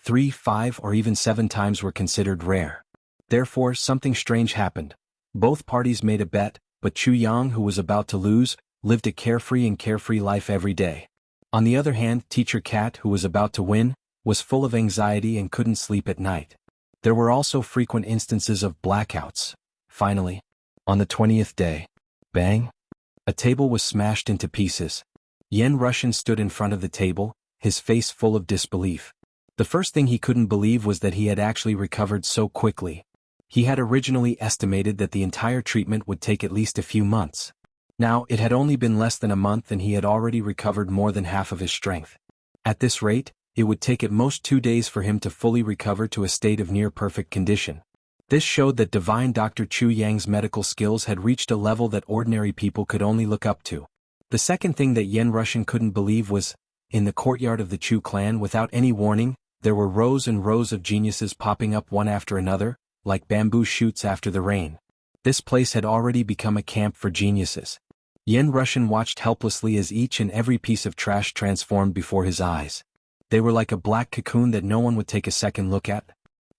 3, 5, or even 7 times were considered rare. Therefore, something strange happened. Both parties made a bet, but Chu Yang, who was about to lose, lived a carefree life every day. On the other hand, Teacher Cat, who was about to win, was full of anxiety and couldn't sleep at night. There were also frequent instances of blackouts. Finally, on the 20th day, bang! A table was smashed into pieces. Yen Russian stood in front of the table, his face full of disbelief. The first thing he couldn't believe was that he had actually recovered so quickly. He had originally estimated that the entire treatment would take at least a few months. Now, it had only been less than a month and he had already recovered more than half of his strength. At this rate, it would take at most 2 days for him to fully recover to a state of near-perfect condition. This showed that divine Dr. Chu Yang's medical skills had reached a level that ordinary people could only look up to. The second thing that Yen Russian couldn't believe was, in the courtyard of the Chu clan, without any warning, there were rows and rows of geniuses popping up one after another, like bamboo shoots after the rain. This place had already become a camp for geniuses. Yen Russian watched helplessly as each and every piece of trash transformed before his eyes. They were like a black cocoon that no one would take a second look at.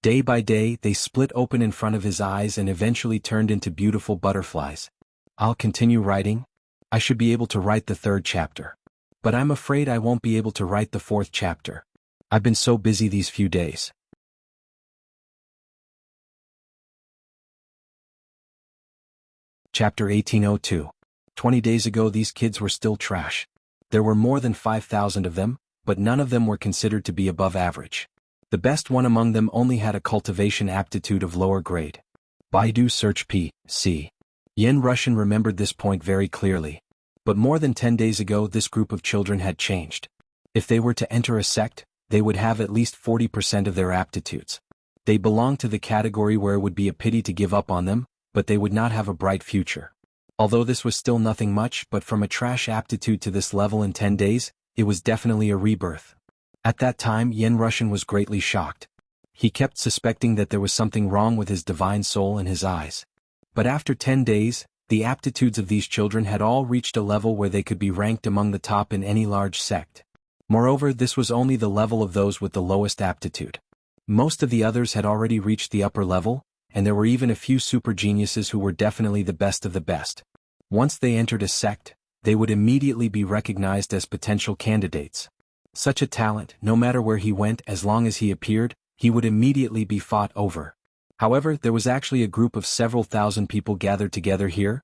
Day by day, they split open in front of his eyes and eventually turned into beautiful butterflies. I'll continue writing. I should be able to write the 3rd chapter. But I'm afraid I won't be able to write the 4th chapter. I've been so busy these few days. Chapter 1802. 20 days ago, these kids were still trash. There were more than 5,000 of them, but none of them were considered to be above average. The best one among them only had a cultivation aptitude of lower grade. Baidu search P.C. Yen Russian remembered this point very clearly. But more than 10 days ago, this group of children had changed. If they were to enter a sect, they would have at least 40% of their aptitudes. They belonged to the category where it would be a pity to give up on them, but they would not have a bright future. Although this was still nothing much, but from a trash aptitude to this level in 10 days, it was definitely a rebirth. At that time, Yen Russian was greatly shocked. He kept suspecting that there was something wrong with his divine soul and his eyes. But after 10 days, the aptitudes of these children had all reached a level where they could be ranked among the top in any large sect. Moreover, this was only the level of those with the lowest aptitude. Most of the others had already reached the upper level, and there were even a few super geniuses who were definitely the best of the best. Once they entered a sect, they would immediately be recognized as potential candidates. Such a talent, no matter where he went, as long as he appeared, he would immediately be fought over. However, there was actually a group of several thousand people gathered together here.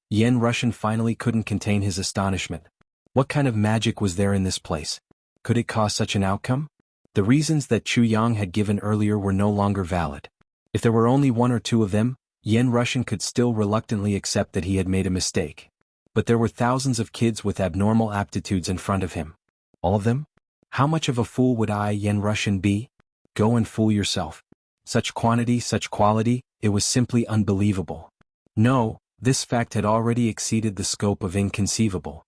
Yen Russian finally couldn't contain his astonishment. What kind of magic was there in this place? Could it cause such an outcome? The reasons that Chu Yang had given earlier were no longer valid. If there were only 1 or 2 of them, Yen Russian could still reluctantly accept that he had made a mistake. But there were thousands of kids with abnormal aptitudes in front of him. All of them? How much of a fool would I, Yen Russian, be? Go and fool yourself. Such quantity, such quality, it was simply unbelievable. No, this fact had already exceeded the scope of inconceivable.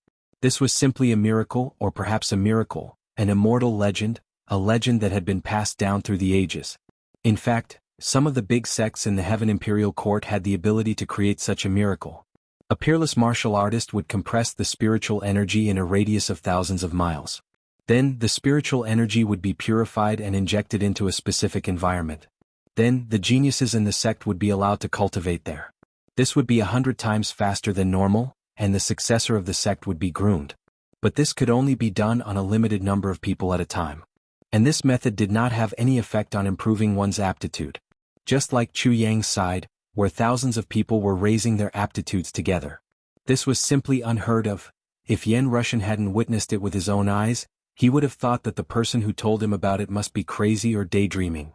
This was simply a miracle, or perhaps a miracle, an immortal legend, a legend that had been passed down through the ages. In fact, some of the big sects in the Heaven Imperial Court had the ability to create such a miracle. A peerless martial artist would compress the spiritual energy in a radius of thousands of miles. Then, the spiritual energy would be purified and injected into a specific environment. Then, the geniuses in the sect would be allowed to cultivate there. This would be 100 times faster than normal, and the successor of the sect would be groomed. But this could only be done on a limited number of people at a time. And this method did not have any effect on improving one's aptitude. Just like Chu Yang's side, where thousands of people were raising their aptitudes together. This was simply unheard of. If Yen Rushan hadn't witnessed it with his own eyes, he would have thought that the person who told him about it must be crazy or daydreaming.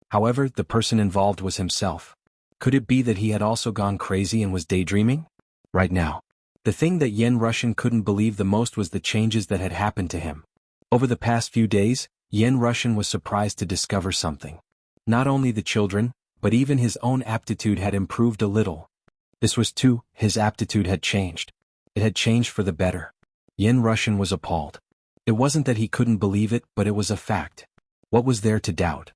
However, the person involved was himself. Could it be that he had also gone crazy and was daydreaming? Right now. The thing that Yen Rushan couldn't believe the most was the changes that had happened to him. Over the past few days, Yen Rushan was surprised to discover something. Not only the children, but even his own aptitude had improved a little. This was too, his aptitude had changed. It had changed for the better. Yen Rushan was appalled. It wasn't that he couldn't believe it, but it was a fact. What was there to doubt?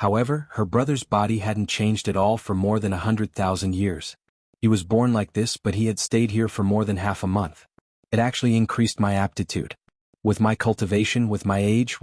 However, her brother's body hadn't changed at all for more than 100,000 years. He was born like this, but he had stayed here for more than half a month. It actually increased my aptitude. With my cultivation, with my age,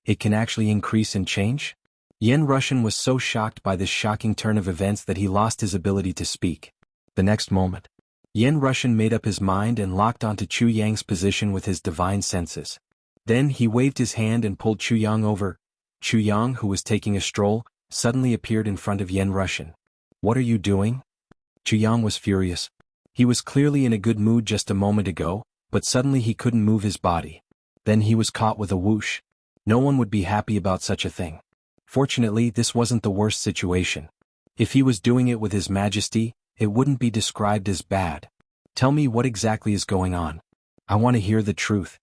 it can actually increase and change? Yen Rushan was so shocked by this shocking turn of events that he lost his ability to speak. The next moment, Yen Rushan made up his mind and locked onto Chu Yang's position with his divine senses. Then he waved his hand and pulled Chu Yang over. Chu Yang, who was taking a stroll, suddenly appeared in front of Yen Rushan. "What are you doing?" Chu Yang was furious. He was clearly in a good mood just a moment ago, but suddenly he couldn't move his body. Then he was caught with a whoosh. No one would be happy about such a thing. Fortunately, this wasn't the worst situation. If he was doing it with His Majesty, it wouldn't be described as bad. Tell me what exactly is going on. I want to hear the truth.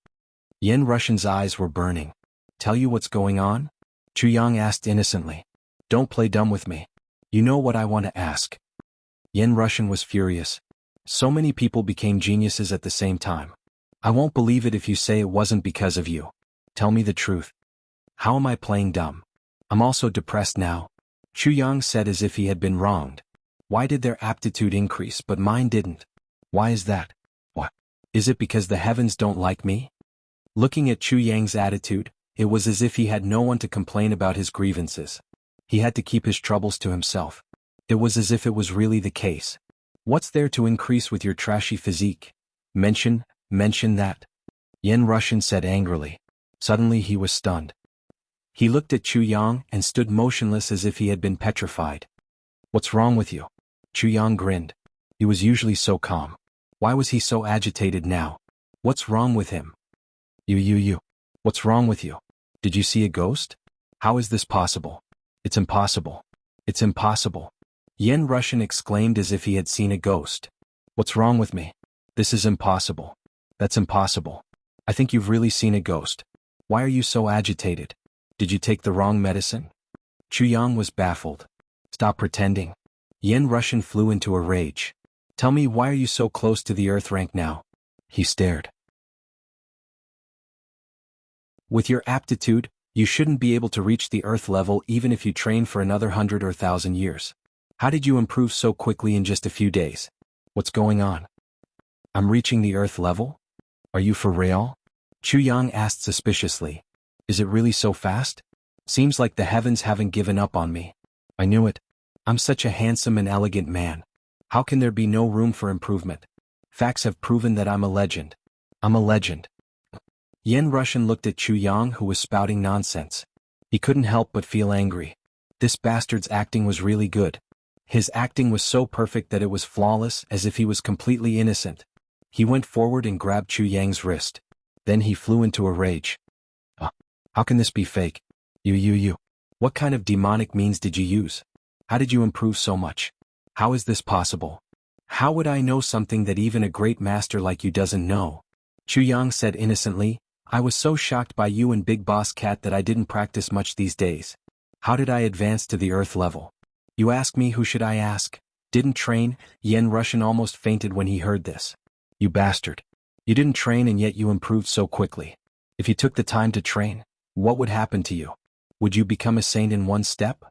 Yen Rushan's eyes were burning. Tell you what's going on? Chu Yang asked innocently. Don't play dumb with me. You know what I want to ask. Yen Rushan was furious. So many people became geniuses at the same time. I won't believe it if you say it wasn't because of you. Tell me the truth. How am I playing dumb? I'm also depressed now. Chu Yang said as if he had been wronged. Why did their aptitude increase but mine didn't? Why is that? What? Is it because the heavens don't like me? Looking at Chu Yang's attitude, it was as if he had no one to complain about his grievances. He had to keep his troubles to himself. It was as if it was really the case. What's there to increase with your trashy physique? Mention that. Yen Rushan said angrily. Suddenly he was stunned. He looked at Chu Yang and stood motionless as if he had been petrified. What's wrong with you? Chu Yang grinned. He was usually so calm. Why was he so agitated now? What's wrong with him? You. What's wrong with you? Did you see a ghost? How is this possible? It's impossible. It's impossible. Yen Rushan exclaimed as if he had seen a ghost. What's wrong with me? This is impossible. That's impossible. I think you've really seen a ghost. Why are you so agitated? Did you take the wrong medicine? Chu Yang was baffled. Stop pretending. Yen Rushan flew into a rage. Tell me, why are you so close to the earth rank now? He stared. With your aptitude, you shouldn't be able to reach the earth level even if you train for another 100 or 1,000 years. How did you improve so quickly in just a few days? What's going on? I'm reaching the earth level? Are you for real? Chu Yang asked suspiciously. Is it really so fast? Seems like the heavens haven't given up on me. I knew it. I'm such a handsome and elegant man. How can there be no room for improvement? Facts have proven that I'm a legend. I'm a legend. Yen Rushan looked at Chu Yang, who was spouting nonsense. He couldn't help but feel angry. This bastard's acting was really good. His acting was so perfect that it was flawless, as if he was completely innocent. He went forward and grabbed Chu Yang's wrist. Then he flew into a rage. How can this be fake? You. What kind of demonic means did you use? How did you improve so much? How is this possible? How would I know something that even a great master like you doesn't know? Chu Yang said innocently, I was so shocked by you and Big Boss Cat that I didn't practice much these days. How did I advance to the earth level? You ask me, who should I ask? Didn't train? Yen Russian almost fainted when he heard this. You bastard. You didn't train and yet you improved so quickly. If you took the time to train, what would happen to you? Would you become a saint in one step?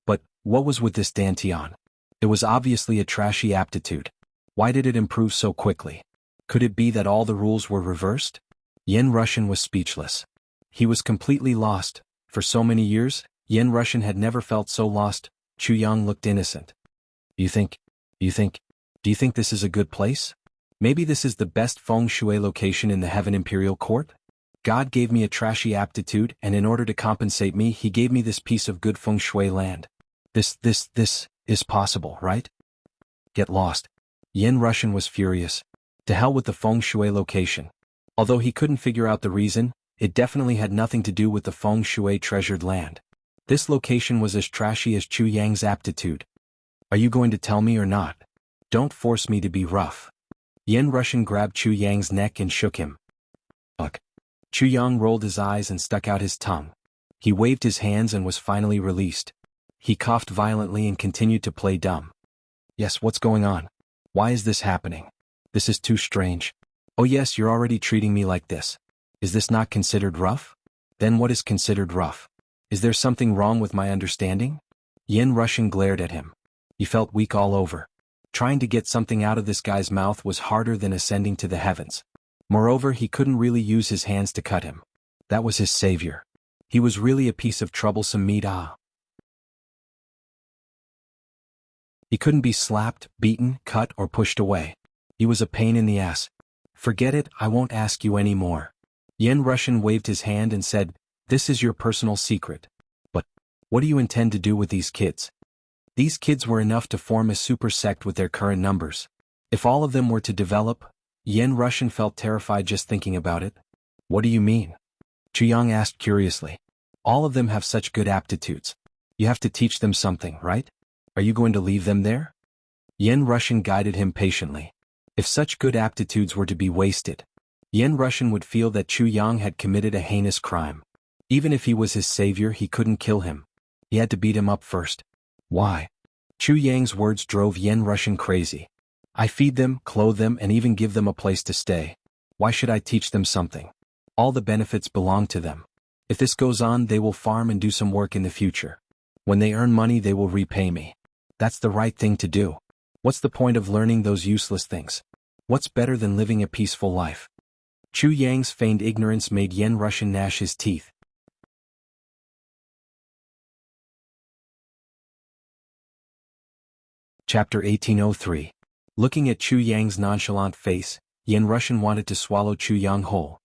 But what was with this Dantian? It was obviously a trashy aptitude. Why did it improve so quickly? Could it be that all the rules were reversed? Yen Russian was speechless. He was completely lost. For so many years, Yen Russian had never felt so lost. Chu Yang looked innocent. Do you think this is a good place? Maybe this is the best feng shui location in the Heaven Imperial Court? God gave me a trashy aptitude, and in order to compensate me, he gave me this piece of good feng shui land. This is possible, right? Get lost. Yen Russian was furious. To hell with the feng shui location. Although he couldn't figure out the reason, it definitely had nothing to do with the feng shui treasured land. This location was as trashy as Chu Yang's aptitude. Are you going to tell me or not? Don't force me to be rough. Yen Russian grabbed Chu Yang's neck and shook him. Ugh. Chu Yang rolled his eyes and stuck out his tongue. He waved his hands and was finally released. He coughed violently and continued to play dumb. Yes, what's going on? Why is this happening? This is too strange. Oh yes, you're already treating me like this. Is this not considered rough? Then what is considered rough? Is there something wrong with my understanding? Yen Russian glared at him. He felt weak all over. Trying to get something out of this guy's mouth was harder than ascending to the heavens. Moreover, he couldn't really use his hands to cut him. That was his savior. He was really a piece of troublesome meat. He couldn't be slapped, beaten, cut, or pushed away. He was a pain in the ass. Forget it, I won't ask you any more. Yen Russian waved his hand and said, this is your personal secret. But what do you intend to do with these kids? These kids were enough to form a super sect with their current numbers. If all of them were to develop, Yen Russian felt terrified just thinking about it. What do you mean? Chu Yang asked curiously. All of them have such good aptitudes. You have to teach them something, right? Are you going to leave them there? Yen Russian guided him patiently. If such good aptitudes were to be wasted, Yen Russian would feel that Chu Yang had committed a heinous crime. Even if he was his savior, he couldn't kill him. He had to beat him up first. Why? Chu Yang's words drove Yen Russian crazy. I feed them, clothe them, and even give them a place to stay. Why should I teach them something? All the benefits belong to them. If this goes on, they will farm and do some work in the future. When they earn money, they will repay me. That's the right thing to do. What's the point of learning those useless things? What's better than living a peaceful life? Chu Yang's feigned ignorance made Yen Russian gnash his teeth. Chapter 1803. Looking at Chu Yang's nonchalant face, Yen Russian wanted to swallow Chu Yang whole.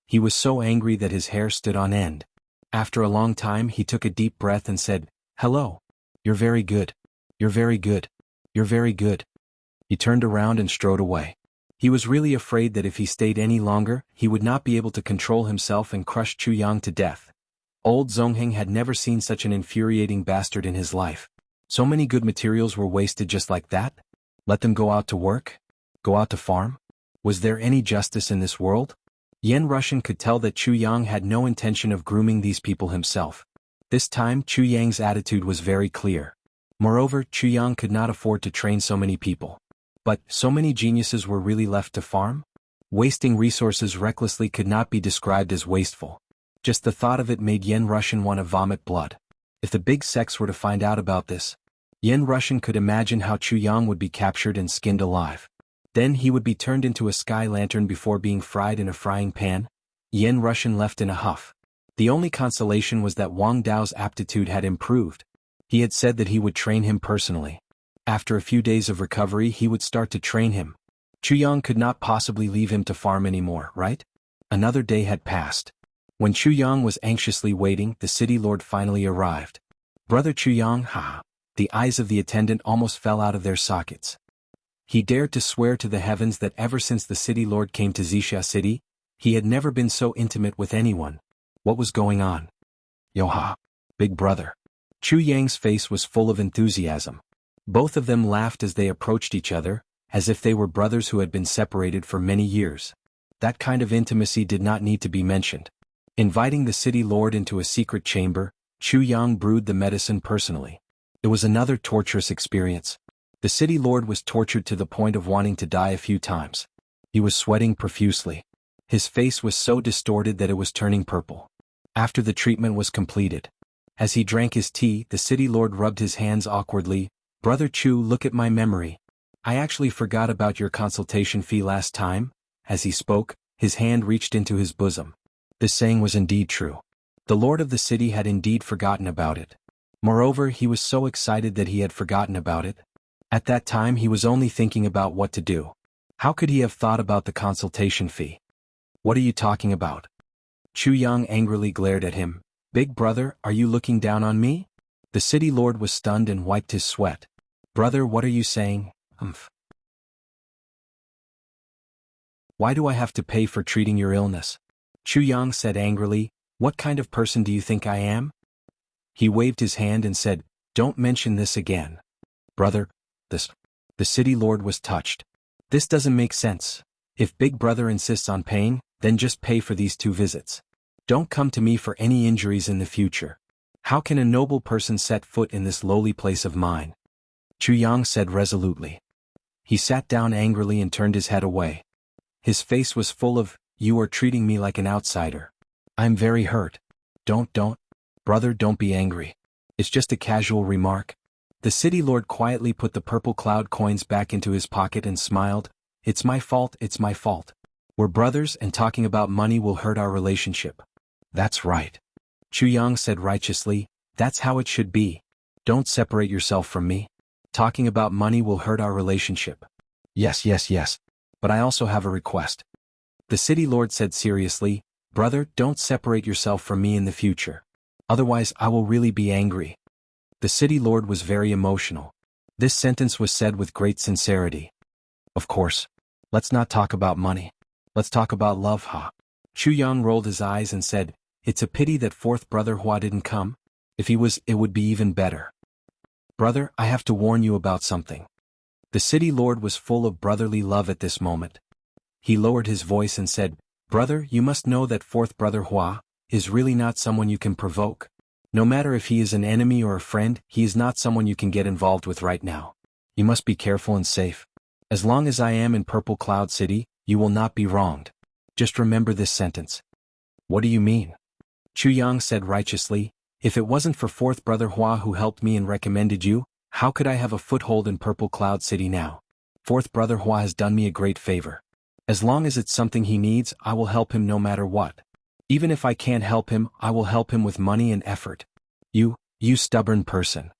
He was so angry that his hair stood on end. After a long time, he took a deep breath and said, Hello. You're very good. You're very good. You're very good. He turned around and strode away. He was really afraid that if he stayed any longer, he would not be able to control himself and crush Chu Yang to death. Old Zongheng had never seen such an infuriating bastard in his life. So many good materials were wasted just like that? Let them go out to work? Go out to farm? Was there any justice in this world? Yen Russian could tell that Chu Yang had no intention of grooming these people himself. This time, Chu Yang's attitude was very clear. Moreover, Chu Yang could not afford to train so many people. But so many geniuses were really left to farm? Wasting resources recklessly could not be described as wasteful. Just the thought of it made Yen Russian want to vomit blood. If the big sects were to find out about this, Yen Russian could imagine how Chu Yang would be captured and skinned alive. Then he would be turned into a sky lantern before being fried in a frying pan. Yen Russian left in a huff. The only consolation was that Wang Dao's aptitude had improved. He had said that he would train him personally. After a few days of recovery, he would start to train him. Chu Yang could not possibly leave him to farm anymore, right? Another day had passed. When Chu Yang was anxiously waiting, the city lord finally arrived. Brother Chu Yang, ha! The eyes of the attendant almost fell out of their sockets. He dared to swear to the heavens that ever since the city lord came to Xixia City, he had never been so intimate with anyone. What was going on? Yoha! Big brother. Chu Yang's face was full of enthusiasm. Both of them laughed as they approached each other, as if they were brothers who had been separated for many years. That kind of intimacy did not need to be mentioned. Inviting the city lord into a secret chamber, Chu Yang brewed the medicine personally. It was another torturous experience. The city lord was tortured to the point of wanting to die a few times. He was sweating profusely. His face was so distorted that it was turning purple. After the treatment was completed, as he drank his tea, the city lord rubbed his hands awkwardly. "Brother Chu, look at my memory. I actually forgot about your consultation fee last time." As he spoke, his hand reached into his bosom. This saying was indeed true. The lord of the city had indeed forgotten about it. Moreover, he was so excited that he had forgotten about it. At that time he was only thinking about what to do. How could he have thought about the consultation fee? "What are you talking about?" Chu Yang angrily glared at him. "Big brother, are you looking down on me?" The city lord was stunned and wiped his sweat. "Brother, what are you saying?" "Why do I have to pay for treating your illness?" Chu Yang said angrily. "What kind of person do you think I am?" He waved his hand and said, "Don't mention this again." "Brother, this..." The city lord was touched. "This doesn't make sense. If Big Brother insists on paying, then just pay for these 2 visits. Don't come to me for any injuries in the future. How can a noble person set foot in this lowly place of mine?" Chu Yang said resolutely. He sat down angrily and turned his head away. His face was full of, "You are treating me like an outsider. I'm very hurt." Don't. Brother, don't be angry. It's just a casual remark." The city lord quietly put the purple cloud coins back into his pocket and smiled. It's my fault. We're brothers and talking about money will hurt our relationship." "That's right." Chu Yang said righteously. "That's how it should be. Don't separate yourself from me. Talking about money will hurt our relationship." Yes. But I also have a request." The city lord said seriously. "Brother, don't separate yourself from me in the future. Otherwise I will really be angry." The city lord was very emotional. This sentence was said with great sincerity. "Of course. Let's not talk about money. Let's talk about love, ha." Chu Yang rolled his eyes and said, "It's a pity that 4th brother Hua didn't come. If he was, it would be even better." "Brother, I have to warn you about something." The city lord was full of brotherly love at this moment. He lowered his voice and said, "Brother, you must know that 4th brother Hua is really not someone you can provoke. No matter if he is an enemy or a friend, he is not someone you can get involved with right now. You must be careful and safe. As long as I am in Purple Cloud City, you will not be wronged. Just remember this sentence." "What do you mean?" Chu Yang said righteously. "If it wasn't for 4th brother Hua who helped me and recommended you, how could I have a foothold in Purple Cloud City now? 4th brother Hua has done me a great favor. As long as it's something he needs, I will help him no matter what. Even if I can't help him, I will help him with money and effort." You stubborn person."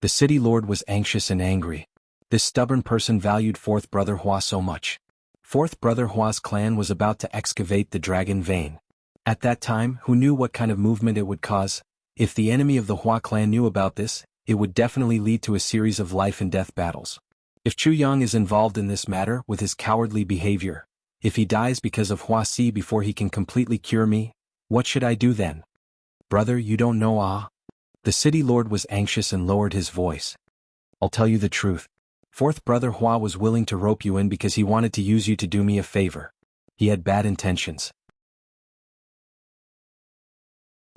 The city lord was anxious and angry. This stubborn person valued 4th brother Hua so much. 4th brother Hua's clan was about to excavate the dragon vein. At that time, who knew what kind of movement it would cause? If the enemy of the Hua clan knew about this, it would definitely lead to a series of life and death battles. If Chu Yang is involved in this matter with his cowardly behavior, if he dies because of Hua Si before he can completely cure me, what should I do then? "Brother, you don't know ah." The city lord was anxious and lowered his voice. "I'll tell you the truth. 4th brother Hua was willing to rope you in because he wanted to use you to do me a favor. He had bad intentions.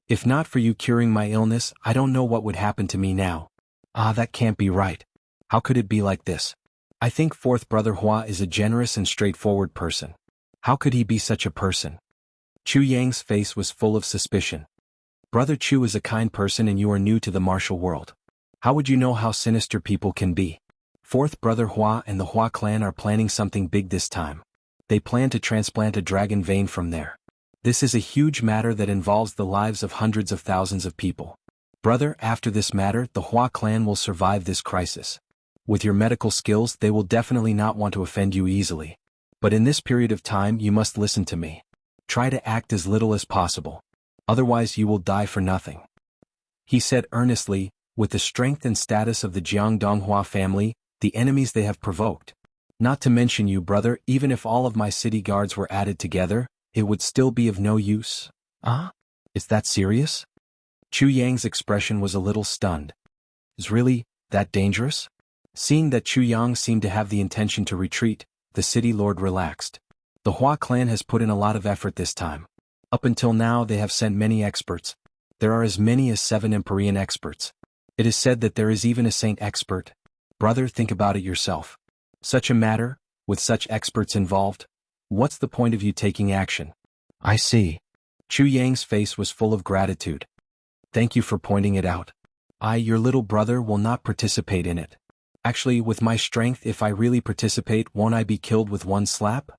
If not for you curing my illness, I don't know what would happen to me now." That can't be right. How could it be like this? I think 4th brother Hua is a generous and straightforward person. How could he be such a person? Chu Yang's face was full of suspicion. "Brother Chu is a kind person and you are new to the martial world. How would you know how sinister people can be? 4th brother Hua and the Hua clan are planning something big this time. They plan to transplant a dragon vein from there. This is a huge matter that involves the lives of hundreds of thousands of people. Brother, after this matter, the Hua clan will survive this crisis. With your medical skills, they will definitely not want to offend you easily. But in this period of time, you must listen to me. Try to act as little as possible. Otherwise you will die for nothing." He said earnestly, "With the strength and status of the Jianghu family, the enemies they have provoked. Not to mention you, brother, even if all of my city guards were added together, it would still be of no use." Is that serious?" Chu Yang's expression was a little stunned. "Is really that dangerous?" Seeing that Chu Yang seemed to have the intention to retreat, the city lord relaxed. "The Hua clan has put in a lot of effort this time. Up until now they have sent many experts. There are as many as 7 Empyrean experts. It is said that there is even a saint expert. Brother, think about it yourself. Such a matter, with such experts involved, what's the point of you taking action? I see. Chu Yang's face was full of gratitude. Thank you for pointing it out. Your little brother, will not participate in it. Actually, with my strength, if I really participate, won't I be killed with one slap?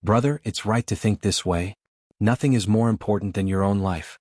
Brother, it's right to think this way. Nothing is more important than your own life.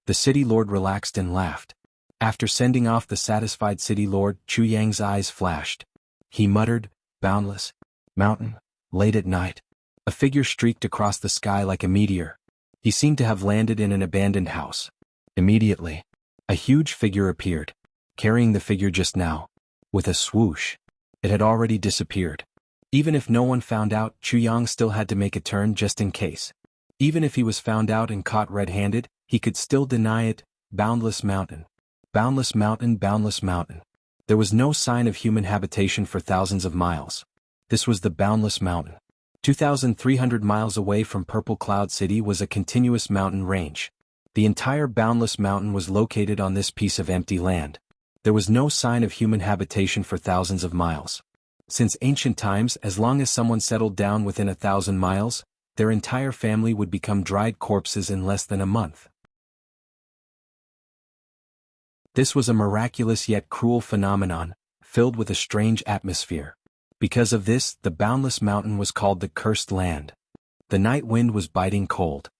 The city lord relaxed and laughed. After sending off the satisfied city lord, Chu Yang's eyes flashed. He muttered, "Boundless mountain." Late at night, a figure streaked across the sky like a meteor. He seemed to have landed in an abandoned house. Immediately, a huge figure appeared, carrying the figure just now. With a swoosh, it had already disappeared. Even if no one found out, Chu Yang still had to make a turn just in case. Even if he was found out and caught red-handed, he could still deny it. Boundless mountain. Boundless mountain, boundless mountain. There was no sign of human habitation for thousands of miles. This was the boundless mountain. 2,300 miles away from Purple Cloud City was a continuous mountain range. The entire boundless mountain was located on this piece of empty land. There was no sign of human habitation for thousands of miles. Since ancient times, as long as someone settled down within 1,000 miles, their entire family would become dried corpses in less than a month. This was a miraculous yet cruel phenomenon, filled with a strange atmosphere. Because of this, the boundless mountain was called the Cursed Land. The night wind was biting cold.